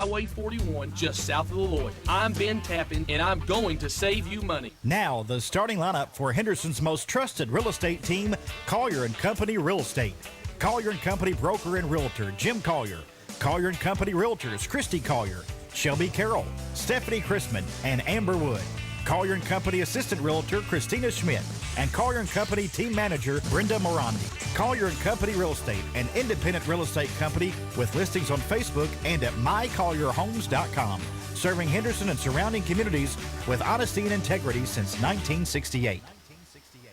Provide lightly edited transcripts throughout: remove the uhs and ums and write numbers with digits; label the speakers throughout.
Speaker 1: Highway 41, just south of Lloyd. I'm Ben Tappan, and I'm going to save you money.
Speaker 2: Now, the starting lineup for Henderson's most trusted real estate team, Collier & Company Real Estate. Collier & Company Broker and Realtor, Jim Collier. Collier & Company Realtors, Christy Collier, Shelby Carroll, Stephanie Chrisman, and Amber Wood. Collier & Company Assistant Realtor, Christina Schmidt, and Collier & Company Team Manager, Brenda Morandi. Collier & Company Real Estate, an independent real estate company with listings on Facebook and at mycollierhomes.com, serving Henderson and surrounding communities with honesty and integrity since 1968.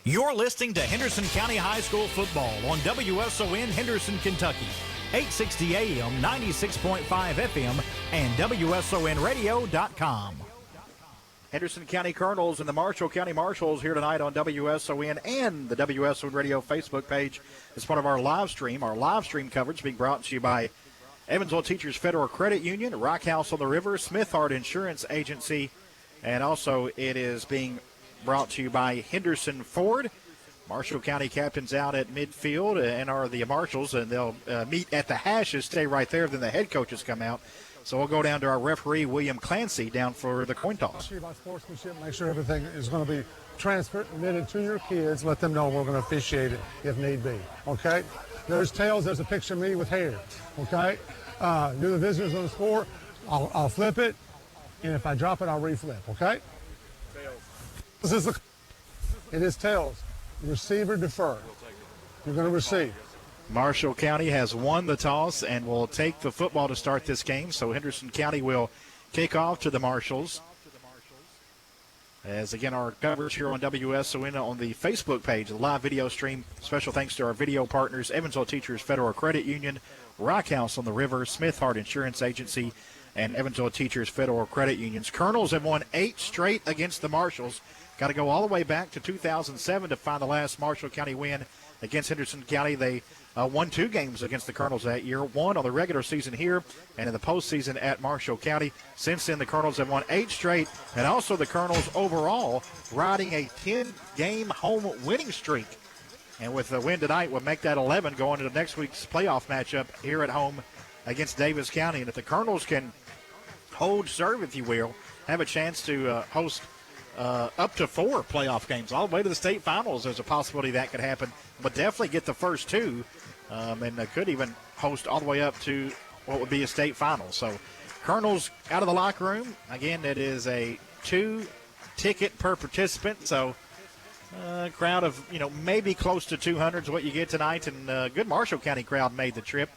Speaker 2: You're listening to Henderson County High School football on WSON Henderson, Kentucky, 860 AM, 96.5 FM, and WSONradio.com. Henderson County Colonels and the Marshall County Marshals here tonight on WSON and the WSON Radio Facebook page as part of our live stream. Our live stream coverage being brought to you by Evansville Teachers Federal Credit Union, Rock House on the River, Smith Hart Insurance Agency, and also it is being brought to you by Henderson Ford. Marshall County captains out at midfield and are the Marshals, and they'll meet at the hashes, stay right there, then the head coaches come out. So we'll go down to our referee, William Clancy, down for the coin toss.
Speaker 3: By sportsmanship, make sure everything is going to be transferred, admitted to your kids. Let them know we're going to officiate it if need be. Okay? There's tails. There's a picture of me with hair. Okay? Do the visitors on the score. I'll flip it, and if I drop it, I'll reflip. Okay? Tails. It is tails. Receiver defer. You're going to receive.
Speaker 2: Marshall County has won the toss and will take the football to start this game. So Henderson County will kick off to the Marshals. As again, our coverage here on WSON on the Facebook page, the live video stream. Special thanks to our video partners, Evansville Teachers Federal Credit Union, Rock House on the River, Smith Hart Insurance Agency, and Evansville Teachers Federal Credit Unions. Colonels have won 8 straight against the Marshals. Got to go all the way back to 2007 to find the last Marshall County win against Henderson County. They won 2 games against the Colonels that year, 1 on the regular season here and in the postseason at Marshall County. Since then, the Colonels have won 8 straight, and also the Colonels overall riding a 10-game home winning streak. And with the win tonight, we'll make that 11 going into next week's playoff matchup here at home against Davis County. And if the Colonels can hold serve, if you will, have a chance to host up to 4 playoff games all the way to the state finals, there's a possibility that could happen, but definitely get the first 2 and could even host all the way up to what would be a state final. So Colonels out of the locker room. Again, it is a 2 ticket per participant, so a crowd of maybe close to 200 is what you get tonight, and a good Marshall County crowd made the trip.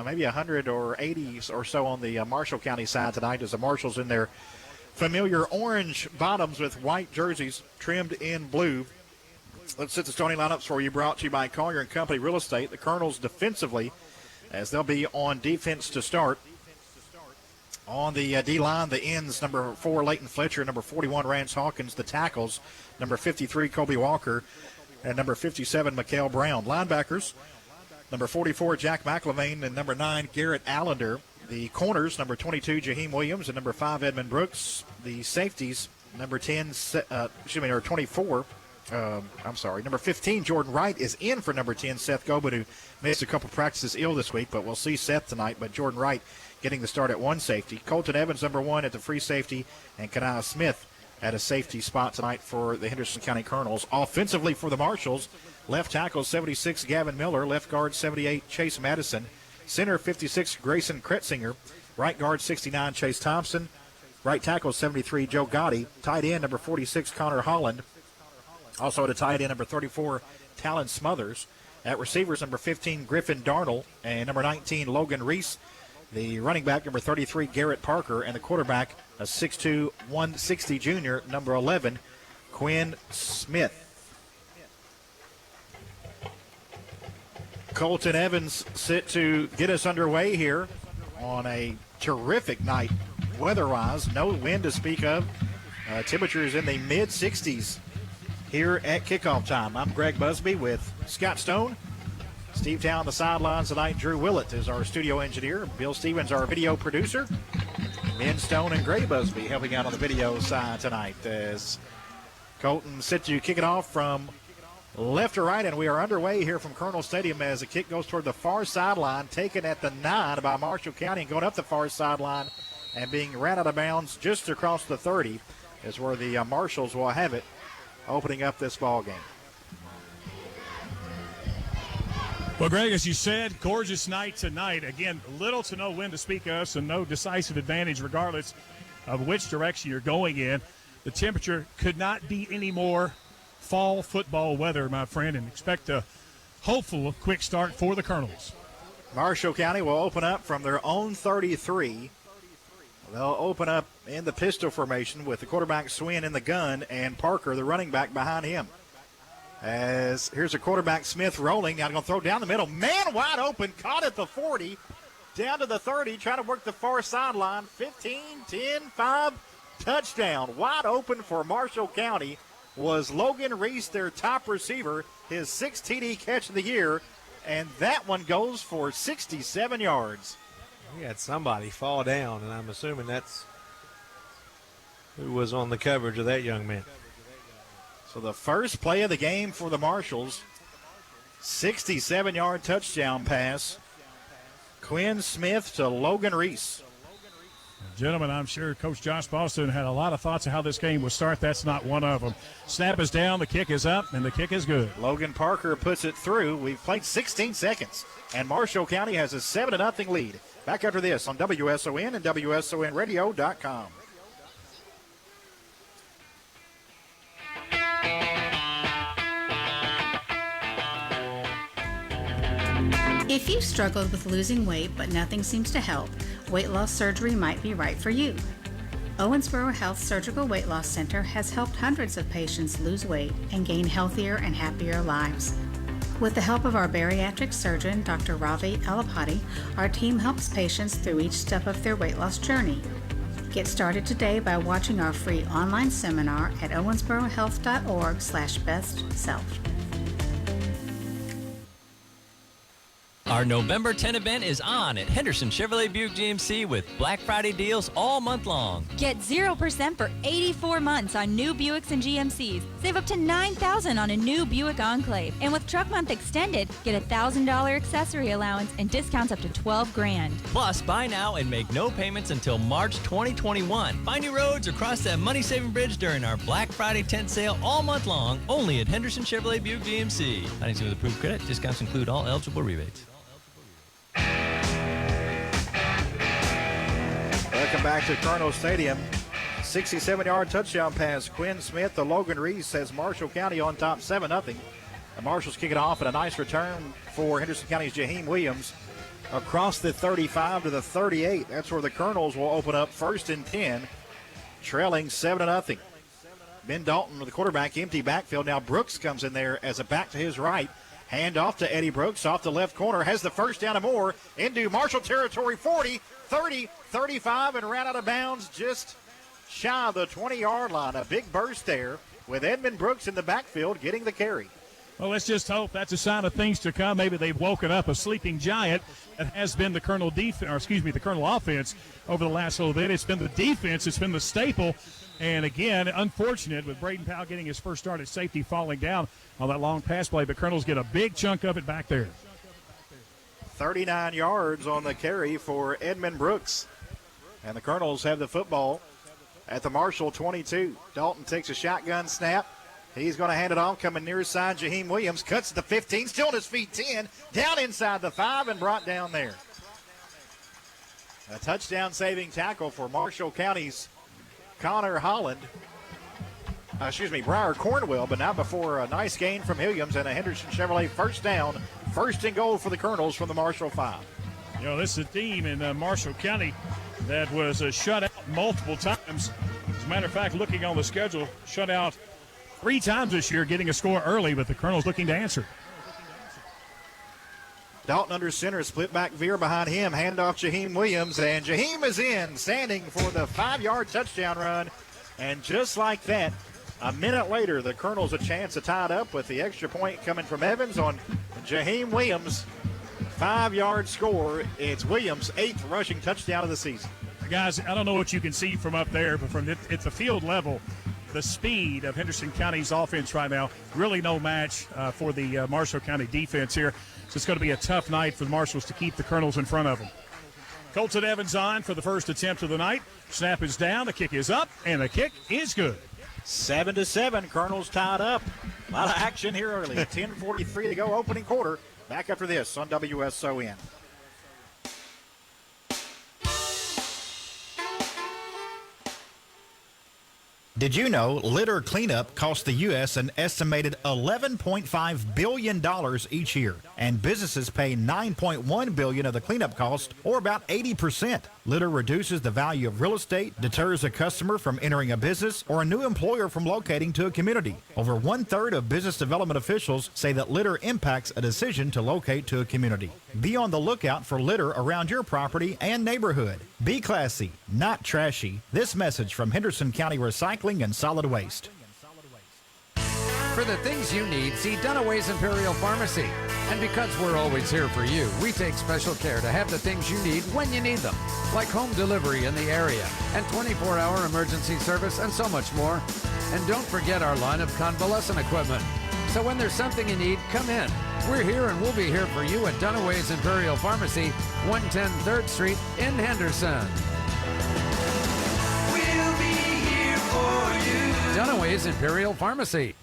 Speaker 2: Maybe 100 or 80 or so on the Marshall County side tonight as the Marshals in their familiar orange bottoms with white jerseys trimmed in blue. Let's set the starting lineups for you, brought to you by Collier & Company Real Estate. The Colonels defensively, as they'll be on defense to start. On the D-line, the ends, number 4, Leighton Fletcher, number 41, Rance Hawkins. The tackles, number 53, Kobe Walker, and number 57, Mikael Brown. Linebackers, number 44, Jack McIlvain, and number 9, Garrett Allender. The corners, number 22, Jaheim Williams, and number 5, Edmund Brooks. The safeties, number 24. Number 15, Jordan Wright, is in for number 10, Seth Gobin, who missed a couple practices ill this week, but we'll see Seth tonight. But Jordan Wright getting the start at 1 safety. Colton Evans, number 1, at the free safety, and Kanai Smith at a safety spot tonight for the Henderson County Colonels. Offensively for the Marshals, left tackle 76, Gavin Miller, left guard 78, Chase Madison, center 56, Grayson Kretzinger, right guard 69, Chase Thompson, right tackle 73, Joe Gotti, tight end number 46, Connor Holland, also at a tight end number 34, Talon Smothers, at receivers number 15, Griffin Darnell, and number 19, Logan Reese, the running back number 33, Garrett Parker, and the quarterback, a 6'2", 160 junior, number 11, Quinn Smith. Colton Evans set to get us underway here on a terrific night weather-wise. No wind to speak of. Temperatures in the mid-60s here at kickoff time. I'm Greg Busby with Scott Stone. Steve Town on the sidelines tonight. Drew Willett is our studio engineer. Bill Stevens, our video producer. Ben Stone and Gray Busby helping out on the video side tonight as Colton set to kick it off from left to right, and we are underway here from Colonel Stadium as the kick goes toward the far sideline, taken at the 9 by Marshall County, and going up the far sideline and being ran out of bounds just across the 30 is where the Marshals will have it, opening up this ball game.
Speaker 4: Well, Greg, as you said, gorgeous night tonight. Again, little to no wind to speak of, so no decisive advantage regardless of which direction you're going in. The temperature could not be any more fall football weather, my friend, and expect a hopeful quick start for the Colonels.
Speaker 2: Marshall County will open up from their own 33. They'll open up in the pistol formation with the quarterback Swin in the gun and Parker, the running back, behind him. As here's a quarterback Smith rolling. Now going to throw down the middle. Man wide open. Caught at the 40. Down to the 30. Trying to work the far sideline. 15, 10, 5. Touchdown. Wide open for Marshall County was Logan Reese, their top receiver. His 6th TD catch of the year. And that one goes for 67 yards.
Speaker 5: We had somebody fall down, and I'm assuming that's who was on the coverage of that young man.
Speaker 2: So the first play of the game for the Marshals, 67-yard touchdown pass. Quinn Smith to Logan Reese.
Speaker 4: Gentlemen, I'm sure Coach Josh Boston had a lot of thoughts of how this game would start. That's not one of them. Snap is down, the kick is up, and the kick is good.
Speaker 2: Logan Parker puts it through. We've played 16 seconds, and Marshall County has a 7-0 lead. Back after this on WSON and WSONradio.com.
Speaker 6: If you've struggled with losing weight but nothing seems to help, weight loss surgery might be right for you. Owensboro Health Surgical Weight Loss Center has helped hundreds of patients lose weight and gain healthier and happier lives. With the help of our bariatric surgeon, Dr. Ravi Alapati, our team helps patients through each step of their weight loss journey. Get started today by watching our free online seminar at owensborohealth.org/bestself.
Speaker 7: Our November 10 event is on at Henderson Chevrolet Buick GMC with Black Friday deals all month long.
Speaker 8: Get 0% for 84 months on new Buicks and GMCs. Save up to $9,000 on a new Buick Enclave. And with Truck Month extended, get a $1,000 accessory allowance and discounts up to $12,000.
Speaker 7: Plus, buy now and make no payments until March 2021. Find new roads or cross that money-saving bridge during our Black Friday tent sale all month long, only at Henderson Chevrolet Buick GMC. Financing with approved credit. Discounts include all eligible rebates.
Speaker 2: Welcome back to Colonel Stadium. 67-yard touchdown pass. Quinn Smith to Logan Reese has Marshall County on top 7-0. The Marshals kick it off, and a nice return for Henderson County's Jaheim Williams across the 35 to the 38. That's where the Colonels will open up 1st and 10, trailing 7-0. Ben Dalton with the quarterback, empty backfield. Now Brooks comes in there as a back to his right. Hand off to Eddie Brooks off the left corner. Has the first down and more into Marshall territory. 40, 30, 35, and ran out of bounds just shy of the 20-yard line. A big burst there with Edmund Brooks in the backfield getting the carry.
Speaker 4: Well, let's just hope that's a sign of things to come. Maybe they've woken up a sleeping giant that has been the Colonel the Colonel offense over the last little bit. It's been the defense. It's been the staple. And again, unfortunate with Braden Powell getting his first start at safety, falling down on that long pass play. But Colonels get a big chunk of it back there.
Speaker 2: 39 yards on the carry for Edmund Brooks. And the Colonels have the football at the Marshall 22. Dalton takes a shotgun snap. He's going to hand it off, coming near side. Jaheim Williams cuts the 15, still on his feet 10, down inside the 5 and brought down there. A touchdown-saving tackle for Marshall County's Briar Cornwell, but not before a nice gain from Williams and a Henderson Chevrolet first down, 1st and goal for the Colonels from the Marshall 5.
Speaker 4: You know, this is a team in Marshall County that was shut out multiple times. As a matter of fact, looking on the schedule, shut out 3 times this year, getting a score early, but the Colonels looking to answer.
Speaker 2: Dalton under center, split back veer behind him, handoff Jaheim Williams, and Jaheim is in, standing for the 5-yard touchdown run. And just like that, a minute later, the Colonels a chance to tie it up with the extra point coming from Evans on Jaheim Williams. 5-yard score. It's Williams' 8th rushing touchdown of the season.
Speaker 4: Guys, I don't know what you can see from up there, but from at the field level, the speed of Henderson County's offense right now, really no match for the Marshall County defense here. So it's going to be a tough night for the Marshals to keep the Colonels in front of them. Colton Evans on for the first attempt of the night. Snap is down, the kick is up, and the kick is good.
Speaker 2: 7-7, Colonel's tied up. A lot of action here early. 10:43 to go, opening quarter. Back after this on WSON. Did you know litter cleanup costs the U.S. an estimated $11.5 billion each year, and businesses pay $9.1 billion of the cleanup cost, or about 80%. Litter reduces the value of real estate, deters a customer from entering a business, or a new employer from locating to a community. Over 1/3 of business development officials say that litter impacts a decision to locate to a community. Be on the lookout for litter around your property and neighborhood. Be classy, not trashy. This message from Henderson County Recycling and Solid Waste.
Speaker 9: For the things you need, see Dunaway's Imperial Pharmacy. And because we're always here for you, we take special care to have the things you need when you need them, like home delivery in the area, and 24-hour emergency service, and so much more. And don't forget our line of convalescent equipment. So when there's something you need, come in. We're here and we'll be here for you at Dunaway's Imperial Pharmacy, 110 3rd Street in Henderson.
Speaker 10: We'll be here for you.
Speaker 9: Dunaway's Imperial Pharmacy.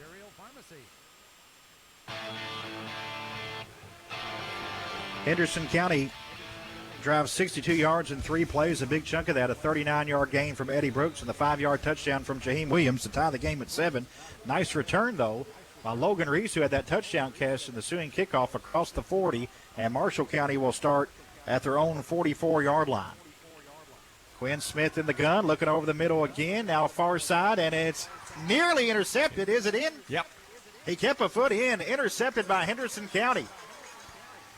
Speaker 2: Henderson County drives 62 yards in 3 plays. A big chunk of that, a 39-yard gain from Eddie Brooks and the 5-yard touchdown from Jaheim Williams to tie the game at 7. Nice return, though, by Logan Reese, who had that touchdown catch in the ensuing kickoff across the 40. And Marshall County will start at their own 44-yard line. Quinn Smith in the gun, looking over the middle again. Now far side, and it's nearly intercepted. Is it in?
Speaker 5: Yep.
Speaker 2: He kept a foot in. Intercepted by Henderson County.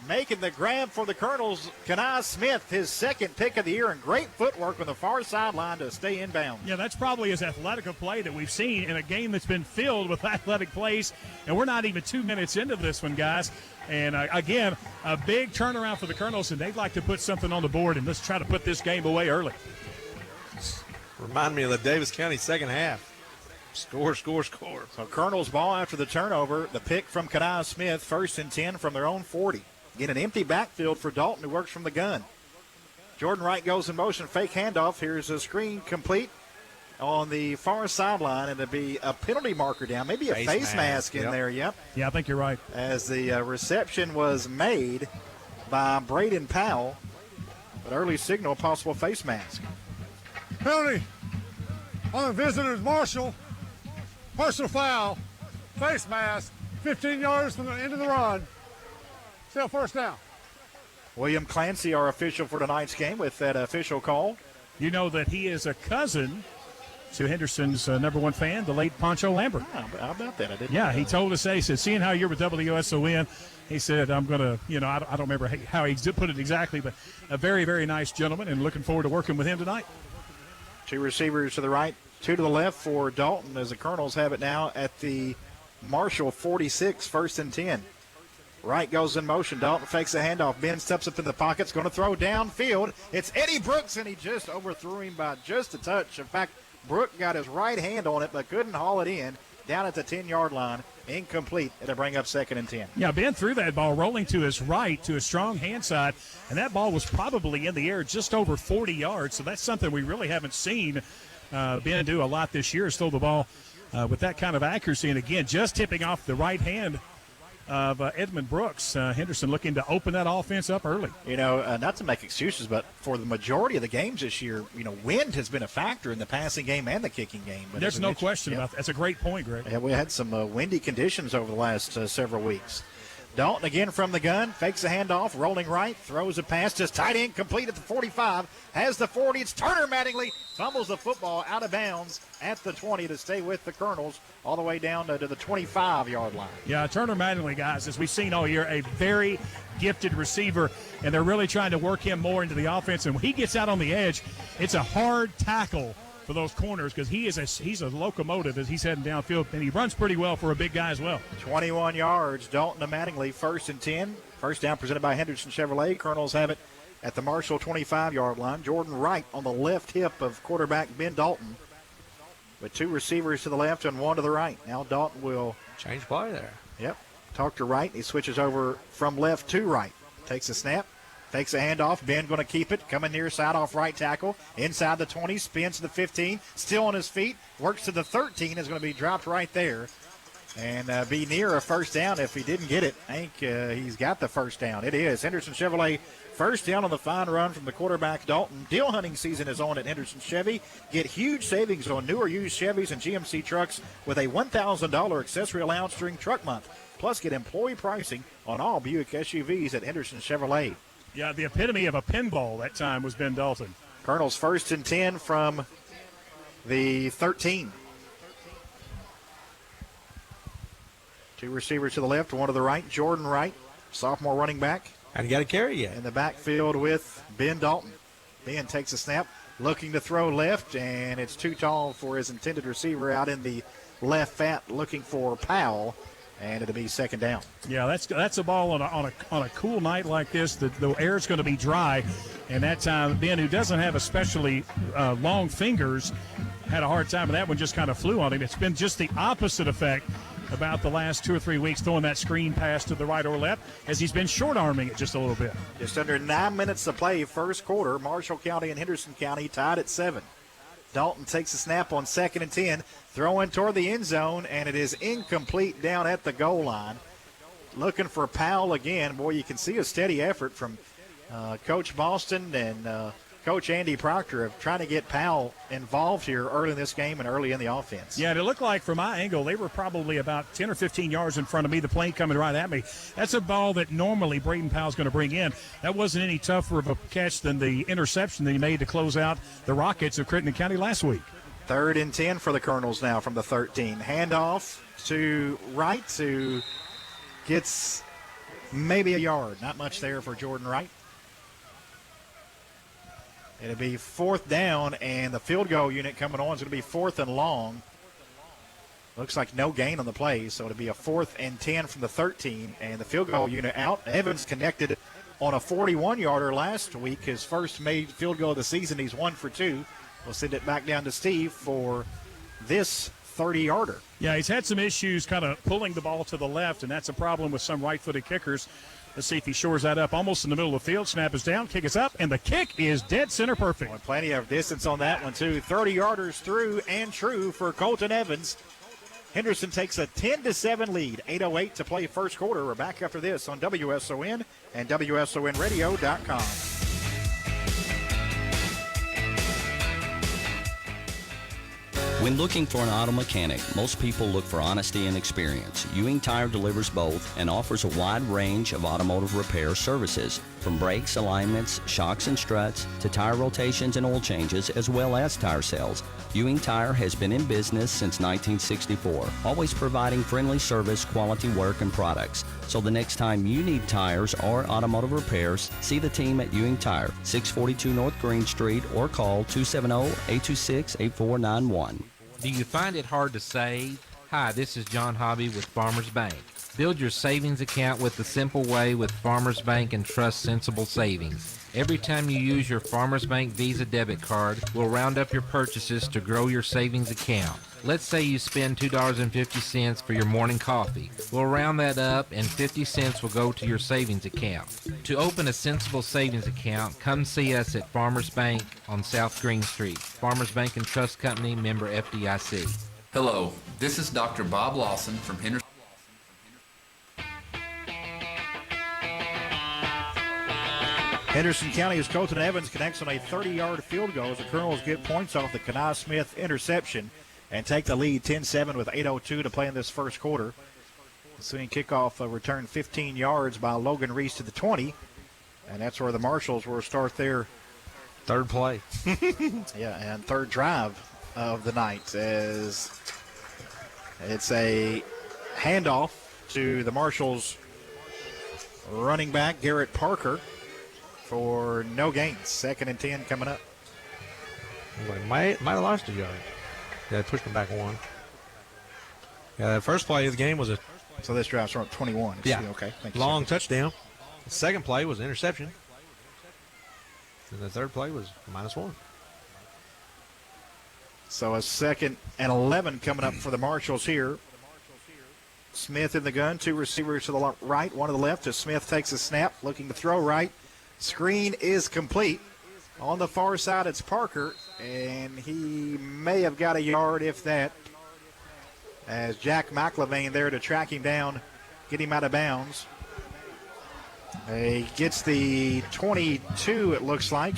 Speaker 2: Making the grab for the Colonels, Kenai Smith, his second pick of the year, and great footwork on the far sideline to stay inbound.
Speaker 4: Yeah, that's probably as athletic a play that we've seen in a game that's been filled with athletic plays, and we're not even 2 minutes into this one, guys. And, again, a big turnaround for the Colonels, and they'd like to put something on the board, and let's try to put this game away early.
Speaker 5: Remind me of the Davis County second half. Score, score, score.
Speaker 2: So Colonels ball after the turnover. The pick from Kenai Smith, 1st and 10 from their own 40. Get an empty backfield for Dalton, who works from the gun. Jordan Wright goes in motion, fake handoff. Here's a screen complete on the far sideline, and it'll be a penalty marker down, maybe a face mask in there. Yep.
Speaker 4: Yeah, I think you're right.
Speaker 2: As the reception was made by Braden Powell, but early signal, possible face mask.
Speaker 3: Penalty on the visitors, Marshall. Personal foul, face mask, 15 yards from the end of the run. Still first down.
Speaker 2: William Clancy, our official for tonight's game, with that official call.
Speaker 4: You know that he is a cousin to Henderson's number 1 fan, the late Pancho Lambert.
Speaker 2: Oh, how about that? I didn't
Speaker 4: Yeah,
Speaker 2: know
Speaker 4: he
Speaker 2: that.
Speaker 4: told us, he said, seeing how you're with WSON, he said, I'm going to, I don't remember how he put it exactly, but a very, very nice gentleman, and looking forward to working with him tonight.
Speaker 2: 2 receivers to the right, 2 to the left for Dalton, as the Colonels have it now at the Marshall 46, 1st and 10. Wright goes in motion. Dalton fakes a handoff. Ben steps up in the pocket. It's going to throw downfield. It's Eddie Brooks, and he just overthrew him by just a touch. In fact, Brooks got his right hand on it, but couldn't haul it in. Down at the 10-yard line. Incomplete. It'll bring up 2nd and 10.
Speaker 4: Yeah, Ben threw that ball rolling to his right, to his strong hand side, and that ball was probably in the air just over 40 yards. So that's something we really haven't seen Ben do a lot this year, is throw the ball with that kind of accuracy. And, again, just tipping off the right hand of Edmund Brooks. Henderson looking to open that offense up early.
Speaker 2: Not to make excuses, but for the majority of the games this year, wind has been a factor in the passing game and the kicking game. But
Speaker 4: there's no question about that. That's a great point, Greg.
Speaker 2: Yeah, we had some windy conditions over the last several weeks. Dalton again from the gun, fakes a handoff, rolling right, throws a pass, just tight end, complete at the 45, has the 40. It's Turner Mattingly, fumbles the football out of bounds at the 20 to stay with the Colonels all the way down to the 25-yard line.
Speaker 4: Yeah, Turner Mattingly, guys, as we've seen all year, a very gifted receiver, and they're really trying to work him more into the offense. And when he gets out on the edge, it's a hard tackle for those corners, because he's a locomotive as he's heading downfield, and he runs pretty well for a big guy as well.
Speaker 2: 21 yards, Dalton to Mattingly, 1st and 10. First down presented by Henderson Chevrolet. Colonels have it at the Marshall 25-yard line. Jordan Wright on the left hip of quarterback Ben Dalton, with 2 receivers to the left and 1 to the right. Now Dalton will
Speaker 5: change play there.
Speaker 2: Yep. Talk to Wright. He switches over from left to right. Takes a snap. Takes a handoff. Ben going to keep it. Coming near side off right tackle. Inside the 20. Spins to the 15. Still on his feet. Works to the 13. Is going to be dropped right there. And be near a first down if he didn't get it. I think he's got the first down. It is. Henderson Chevrolet first down on the fine run from the quarterback, Dalton. Deal hunting season is on at Henderson Chevy. Get huge savings on newer used Chevys and GMC trucks with a $1,000 accessory allowance during truck month. Plus, get employee pricing on all Buick SUVs at Henderson Chevrolet.
Speaker 4: Yeah, the epitome of a pinball that time was Ben Dalton.
Speaker 2: Colonels first and 10 from the 13. Two receivers to the left, one to the right. Jordan Wright, sophomore running back.
Speaker 5: And you got to carry yet.
Speaker 2: In the backfield with Ben Dalton. Ben takes a snap, looking to throw left, and it's too tall for his intended receiver out in the left fat, looking for Powell, and it'll be second down.
Speaker 4: Yeah, that's a ball on a cool night like this. The air's going to be dry, and that time Ben, who doesn't have especially long fingers, had a hard time, and that one just kind of flew on him. It's been just the opposite effect about the last 2 or 3 weeks, throwing that screen pass to the right or left, as he's been short-arming it just a little bit.
Speaker 2: Just under 9 minutes to play, first quarter. Marshall County and Henderson County tied at 7. Dalton takes a snap on 2nd and 10, throwing toward the end zone, and it is incomplete down at the goal line. Looking for Powell again. Boy, you can see a steady effort from Coach Boston and Coach Andy Proctor of trying to get Powell involved here early in this game and early in the offense.
Speaker 4: Yeah, and it looked like from my angle, they were probably about 10 or 15 yards in front of me, the plane coming right at me. That's a ball that normally Braden Powell's going to bring in. That wasn't any tougher of a catch than the interception that he made to close out the Rockets of Crittenden County last week.
Speaker 2: 3rd and 10 for the Colonels now from the 13. Handoff to Wright, who gets maybe a yard. Not much there for Jordan Wright. It'll be 4th down, and the field goal unit coming on is going to be 4th and long. Looks like no gain on the play, so it'll be a 4th and 10 from the 13, and the field goal unit out. Evans connected on a 41-yarder last week, his first made field goal of the season. He's 1 for 2. We'll send it back down to Steve for this 30-yarder.
Speaker 4: Yeah, he's had some issues kind of pulling the ball to the left, and that's a problem with some right-footed kickers. Let's see if he shores that up almost in the middle of the field. Snap is down, kick is up, and the kick is dead center perfect.
Speaker 2: Well, plenty of distance on that one, too. 30-yarders through and true for Colton Evans. Henderson takes a 10-7 lead. 8:08 to play first quarter. We're back after this on WSON and WSONradio.com.
Speaker 11: When looking for an auto mechanic, most people look for honesty and experience. Ewing Tire delivers both and offers a wide range of automotive repair services, from brakes, alignments, shocks and struts, to tire rotations and oil changes, as well as tire sales. Ewing Tire has been in business since 1964, always providing friendly service, quality work, and products. So the next time you need tires or automotive repairs, see the team at Ewing Tire, 642 North Green Street, or call 270-826-8491.
Speaker 12: Do you find it hard to save? Hi, this is John Hobby with Farmers Bank. Build your savings account with the simple way with Farmers Bank and trust sensible savings. Every time you use your Farmers Bank Visa debit card, we'll round up your purchases to grow your savings account. Let's say you spend $2.50 for your morning coffee. We'll round that up and 50 cents will go to your savings account. To open a sensible savings account, come see us at Farmers Bank on South Green Street. Farmers Bank and Trust Company, member FDIC.
Speaker 13: Hello, this is Dr. Bob Lawson from Henderson.
Speaker 2: Henderson County's Colton Evans connects on a 30-yard field goal as the Colonels get points off the Kenai Smith interception and take the lead 10-7 with 8:02 to play in this first quarter. The swinging kickoff returned 15 yards by Logan Reese to the 20, and that's where the Marshals will start their
Speaker 5: third play.
Speaker 2: Yeah, and third drive of the night, as it's a handoff to the Marshals running back Garrett Parker for no gains. 2nd and 10 coming up.
Speaker 5: Might have lost a yard. Yeah, pushed him back 1. Yeah, the first play of the game was
Speaker 2: so this drive's from 21.
Speaker 5: Yeah.
Speaker 2: Okay. Thank you,
Speaker 5: long
Speaker 2: sir.
Speaker 5: touchdown. The second play was an interception. And the third play was -1.
Speaker 2: So a 2nd and 11 coming up for the Marshals here. Smith in the gun, 2 receivers to the right, 1 to the left as Smith takes a snap, looking to throw right. Screen is complete. On the far side, it's Parker, and he may have got a yard, if that, as Jack McLevain there to track him down, get him out of bounds. He gets the 22, it looks like.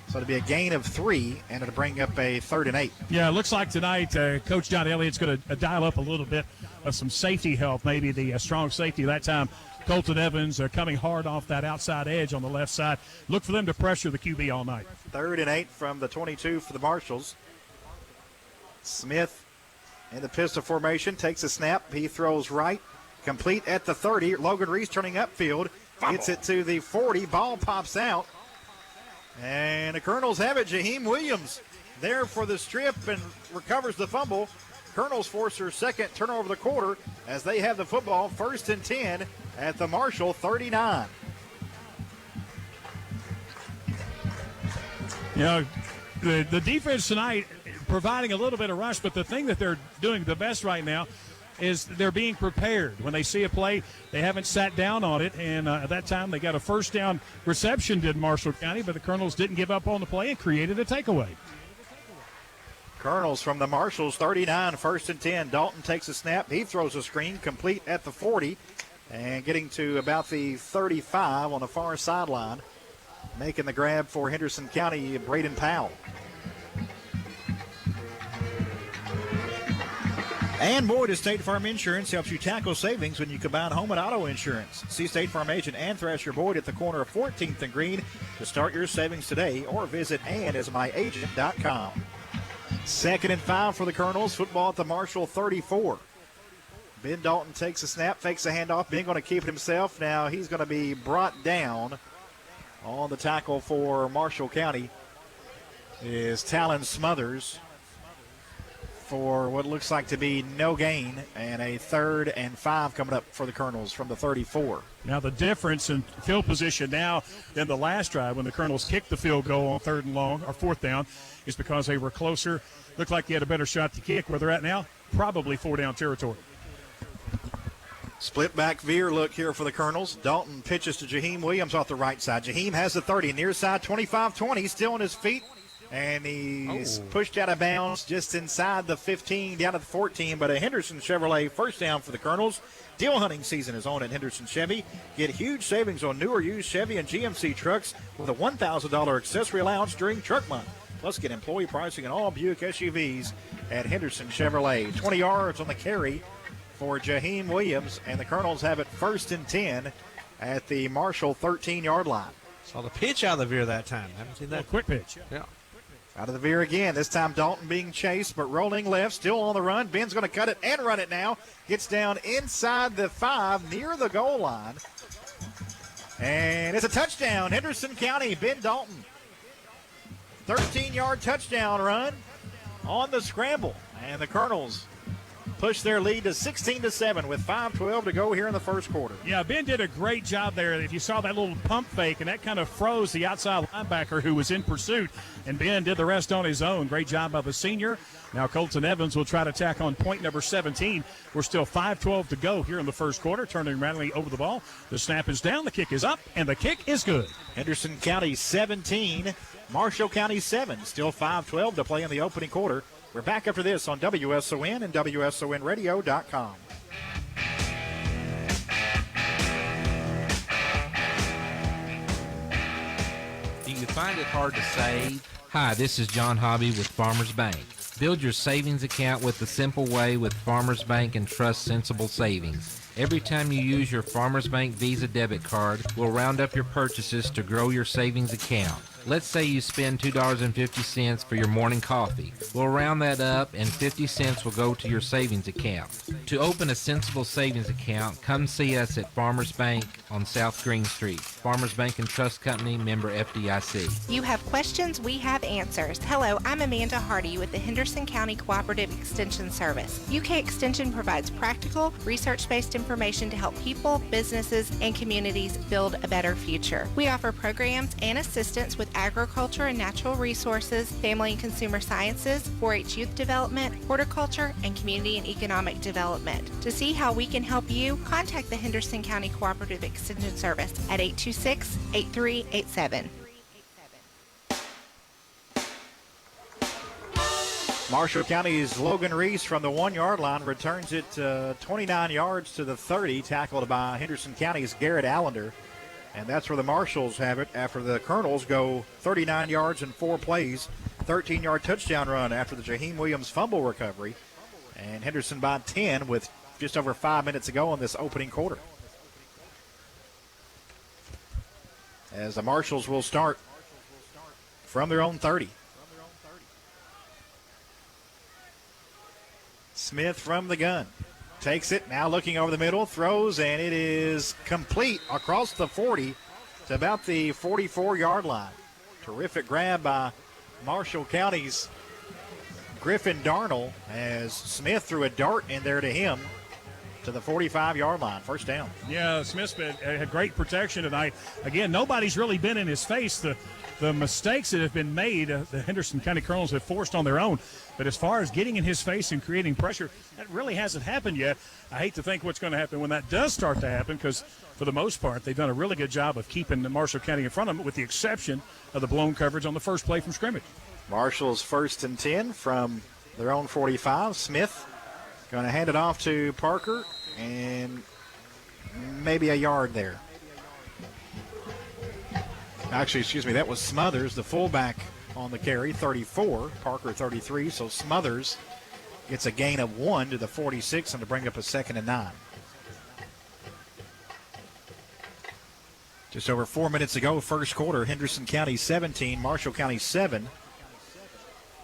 Speaker 2: So it'll be a gain of 3, and it'll bring up a 3rd and 8.
Speaker 4: Yeah, it looks like tonight Coach John Elliott's going to dial up a little bit of some safety help, maybe the strong safety that time. Colton Evans coming hard off that outside edge on the left side. Look for them to pressure the QB all night.
Speaker 2: 3rd and 8 from the 22 for the Marshals. Smith in the pistol formation, takes a snap. He throws right, complete at the 30. Logan Reese turning upfield, gets it to the 40. Ball pops out. And the Colonels have it. Jaheim Williams there for the strip and recovers the fumble. Colonels force their second turnover of the quarter as they have the football. 1st and 10 at the Marshall 39.
Speaker 4: You know, the defense tonight providing a little bit of rush, but the thing that they're doing the best right now is they're being prepared. When they see a play, they haven't sat down on it, and at that time they got a first down reception, did Marshall County, but the Colonels didn't give up on the play and created a takeaway.
Speaker 2: Colonels from the Marshalls, 39, 1st and 10. Dalton takes a snap. He throws a screen, complete at the 40, and getting to about the 35 on the far sideline. Making the grab for Henderson County, Braden Powell. And Boyd of State Farm Insurance helps you tackle savings when you combine home and auto insurance. See State Farm agent Ann Thrasher Boyd at the corner of 14th and Green to start your savings today, or visit AnnIsMyAgent.com. 2nd and 5 for the Colonels. Football at the Marshall 34. Ben Dalton takes a snap, fakes a handoff. Ben going to keep it himself. Now he's going to be brought down. On the tackle for Marshall County is Talon Smothers for what looks like to be no gain, and a 3rd and 5 coming up for the Colonels from the 34.
Speaker 4: Now the difference in field position now than the last drive when the Colonels kicked the field goal on 3rd and long or 4th down is because they were closer. Looked like they had a better shot to kick. Where they're at now, probably 4-down territory.
Speaker 2: Split back veer look here for the Colonels. Dalton pitches to Jaheim Williams off the right side. Jaheim has the 30, near side 25-20, still on his feet. And he's pushed out of bounds just inside the 15, down to the 14. But a Henderson Chevrolet first down for the Colonels. Deal hunting season is on at Henderson Chevy. Get huge savings on newer used Chevy and GMC trucks with a $1,000 accessory allowance during truck month. Plus get employee pricing on all Buick SUVs at Henderson Chevrolet. 20 yards on the carry for Jaheim Williams, and the Colonels have it 1st and 10 at the Marshall 13-yard line.
Speaker 5: Saw the pitch out of the veer that time. Haven't seen that.
Speaker 4: Quick pitch.
Speaker 5: Yeah.
Speaker 2: Out of the veer again. This time Dalton being chased, but rolling left, still on the run. Ben's going to cut it and run it now. Gets down inside the 5, near the goal line. And it's a touchdown. Henderson County, Ben Dalton. 13-yard touchdown run on the scramble. And the Colonels push their lead to 16-7 with 5:12 to go here in the first quarter.
Speaker 4: Yeah, Ben did a great job there. If you saw that little pump fake, and that kind of froze the outside linebacker who was in pursuit, and Ben did the rest on his own. Great job by the senior. Now Colton Evans will try to tack on point number 17. We're still 5:12 to go here in the first quarter. Turning randomly over the ball. The snap is down, the kick is up, and the kick is good.
Speaker 2: Henderson County 17, Marshall County 7. Still 5:12 to play in the opening quarter. We're back after this on WSON and WSONradio.com.
Speaker 12: Do you find it hard to save? Hi, this is John Hobby with Farmers Bank. Build your savings account with the simple way with Farmers Bank and trust sensible savings. Every time you use your Farmers Bank Visa debit card, we'll round up your purchases to grow your savings account. Let's say you spend $2.50 for your morning coffee. We'll round that up and 50 cents will go to your savings account. To open a sensible savings account, come see us at Farmers Bank on South Green Street. Farmers Bank and Trust Company, member FDIC.
Speaker 14: You have questions, we have answers. Hello, I'm Amanda Hardy with the Henderson County Cooperative Extension Service. UK Extension provides practical, research-based information information to help people, businesses, and communities build a better future. We offer programs and assistance with agriculture and natural resources, family and consumer sciences, 4-H youth development, horticulture, and community and economic development. To see how we can help you, contact the Henderson County Cooperative Extension Service at 826-8387.
Speaker 2: Marshall County's Logan Reese from the 1-yard line returns it 29 yards to the 30, tackled by Henderson County's Garrett Allender. And that's where the Marshalls have it after the Colonels go 39 yards in 4 plays, 13-yard touchdown run after the Jaheim Williams fumble recovery. And Henderson by 10 with just over 5 minutes to go in this opening quarter. As the Marshalls will start from their own 30. Smith from the gun. Takes it, now looking over the middle, throws, and it is complete across the 40 to about the 44-yard line. Terrific grab by Marshall County's Griffin Darnell as Smith threw a dart in there to him to the 45-yard line. First down.
Speaker 4: Yeah, Smith had great protection tonight. Again, nobody's really been in his face. The mistakes that have been made, the Henderson County Colonels have forced on their own. But as far as getting in his face and creating pressure, that really hasn't happened yet. I hate to think what's going to happen when that does start to happen because, for the most part, they've done a really good job of keeping Marshall County in front of them with the exception of the blown coverage on the first play from scrimmage.
Speaker 2: Marshall's 1st and 10 from their own 45. Smith going to hand it off to Parker and maybe a yard there. Actually, excuse me, that was Smothers, the fullback on the carry, 34. Parker 33, so Smothers gets a gain of 1 to the 46 and to bring up a 2nd and 9. Just over 4 minutes ago, first quarter, Henderson County 17, Marshall County 7.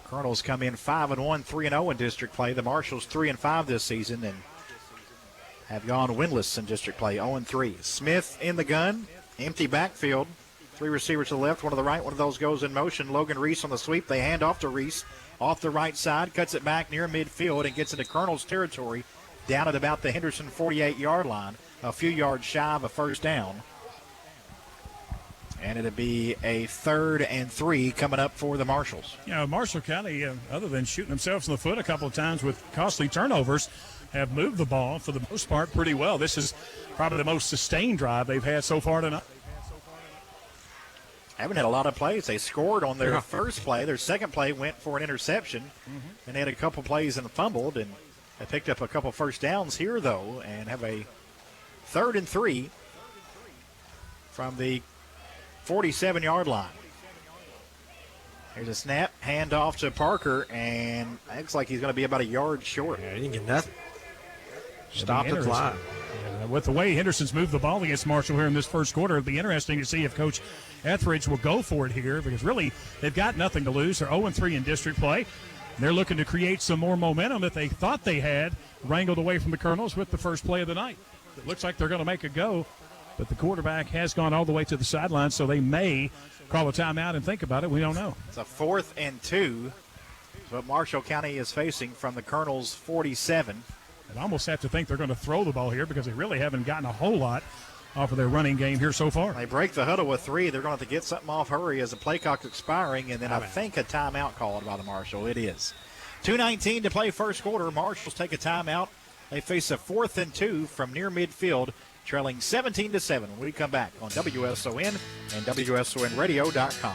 Speaker 2: Colonels come in 5-1, 3-0 in district play. The Marshalls 3-5 this season and have gone winless in district play, 0-3. Smith in the gun, empty backfield. 3 receivers to the left, 1 to the right. One of those goes in motion. Logan Reese on the sweep. They hand off to Reese off the right side, cuts it back near midfield and gets into Colonel's territory down at about the Henderson 48-yard line, a few yards shy of a first down. And it'll be a 3rd and 3 coming up for the Marshalls.
Speaker 4: Yeah, Marshall County, other than shooting themselves in the foot a couple of times with costly turnovers, have moved the ball for the most part pretty well. This is probably the most sustained drive they've had so far tonight.
Speaker 2: Haven't had a lot of plays. They scored on their first play. Their second play went for an interception, and they had a couple plays and fumbled, and they picked up a couple first downs here, though, and have a 3rd and 3 from the 47-yard line. Here's a snap, handoff to Parker, and it looks like he's going to be about a yard short.
Speaker 5: Yeah, he didn't get nothing. Stop the clock.
Speaker 4: With the way Henderson's moved the ball against Marshall here in this first quarter, it'll be interesting to see if Coach Etheridge will go for it here because really they've got nothing to lose. They're 0-3 in district play. They're looking to create some more momentum that they thought they had wrangled away from the Colonels with the first play of the night. It looks like they're going to make a go, but the quarterback has gone all the way to the sideline, so they may call a timeout and think about it. We don't know.
Speaker 2: It's a 4th and 2. What Marshall County is facing from the Colonels' 47.
Speaker 4: I almost have to think they're going to throw the ball here because they really haven't gotten a whole lot off of their running game here so far.
Speaker 2: They break the huddle with 3. They're going to have to get something off hurry as the play clock expiring, and then I think a timeout called by the Marshall. It is. 2:19 to play first quarter. Marshalls take a timeout. They face a 4th and 2 from near midfield, trailing 17-7 when we come back on WSON and WSONradio.com.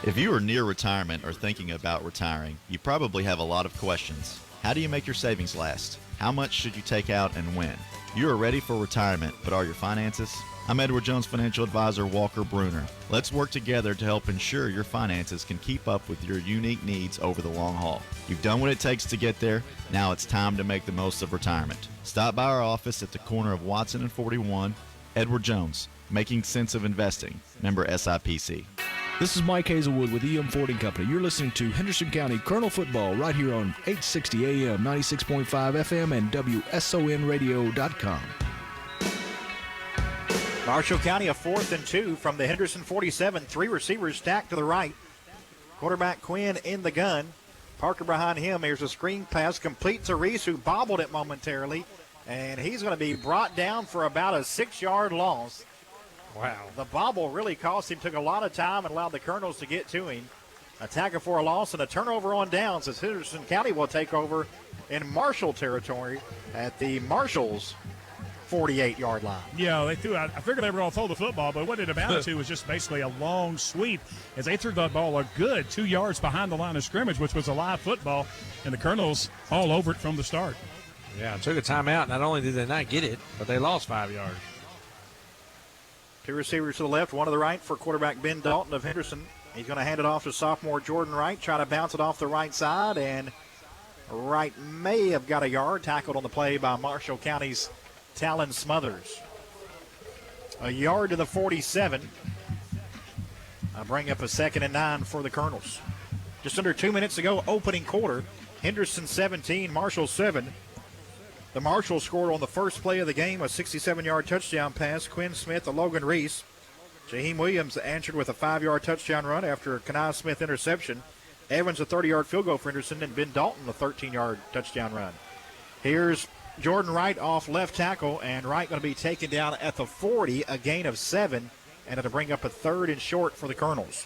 Speaker 15: If you are near retirement or thinking about retiring, you probably have a lot of questions. How do you make your savings last? How much should you take out and when? You are ready for retirement, but are your finances? I'm Edward Jones Financial Advisor Walker Bruner. Let's work together to help ensure your finances can keep up with your unique needs over the long haul. You've done what it takes to get there. Now it's time to make the most of retirement. Stop by our office at the corner of Watson and 41. Edward Jones, making sense of investing. Member SIPC.
Speaker 16: This is Mike Hazelwood with EM Fording Company. You're listening to Henderson County Colonel Football right here on 860 AM, 96.5 FM, and WSONradio.com.
Speaker 2: Marshall County a 4th and 2 from the Henderson 47. 3 receivers stacked to the right. Quarterback Quinn in the gun. Parker behind him. Here's a screen pass complete to Reese, who bobbled it momentarily, and he's going to be brought down for about a 6-yard loss.
Speaker 5: Wow.
Speaker 2: The bobble really cost him, took a lot of time and allowed the Colonels to get to him. A tackle for a loss and a turnover on downs as Henderson County will take over in Marshall territory at the Marshall's 48-yard line.
Speaker 4: Yeah, they threw out. I figured they were going to throw the football, but what it amounted to was just basically a long sweep as they threw the ball a good 2 yards behind the line of scrimmage, which was a live football, and the Colonels all over it from the start.
Speaker 5: Yeah, took a timeout. Not only did they not get it, but they lost 5 yards.
Speaker 2: 2 receivers to the left, 1 to the right for quarterback Ben Dalton of Henderson. He's going to hand it off to sophomore Jordan Wright, try to bounce it off the right side, and Wright may have got a yard, tackled on the play by Marshall County's Talon Smothers. A yard to the 47. I'll bring up a 2nd and 9 for the Colonels. Just under 2 minutes to go, opening quarter. Henderson 17, Marshall 7. The Marshall scored on the first play of the game, a 67-yard touchdown pass. Quinn Smith to Logan Reese. Jaheim Williams answered with a 5-yard touchdown run after a Kanai Smith interception. Evans a 30-yard field goal for Henderson, and Ben Dalton a 13-yard touchdown run. Here's Jordan Wright off left tackle, and Wright going to be taken down at the 40, a gain of 7, and it'll bring up a 3rd and short for the Colonels.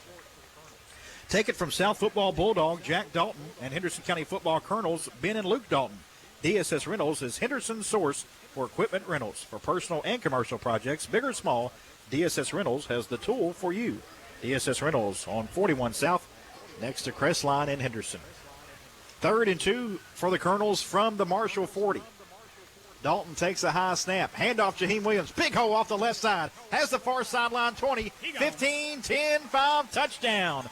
Speaker 2: Take it from South Football Bulldog, Jack Dalton, and Henderson County Football Colonels, Ben and Luke Dalton. DSS Rentals is Henderson's source for equipment rentals for personal and commercial projects, big or small. DSS Rentals has the tool for you. DSS Rentals on 41 South, next to Crestline in Henderson. 3rd and 2 for the Colonels from the Marshall 40. Dalton takes a high snap. Handoff Jaheim Williams. Big hole off the left side. Has the far sideline 20, 15, 10, 5, touchdown.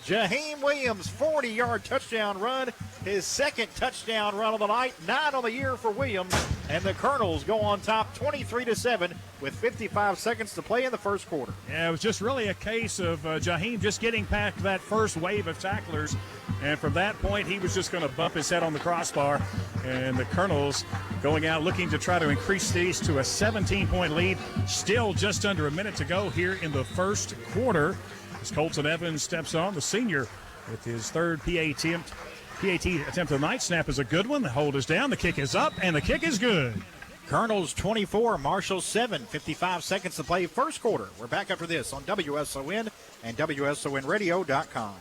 Speaker 2: Jaheim Williams, 40-yard touchdown run. His 2nd touchdown run of the night. 9 on the year for Williams. And the Colonels go on top 23-7 with 55 seconds to play in the first quarter.
Speaker 4: Yeah, it was just really a case of Jaheim just getting past that first wave of tacklers. And from that point, he was just going to bump his head on the crossbar. And the Colonels going out looking to try to increase these to a 17-point lead. Still just under a minute to go here in the first quarter. As Colton Evans steps on, the senior, with his 3rd PAT attempt of the night. Snap is a good one. The hold is down. The kick is up, and the kick is good.
Speaker 2: Colonels 24, Marshall 7, 55 seconds to play first quarter. We're back after this on WSON and WSONradio.com.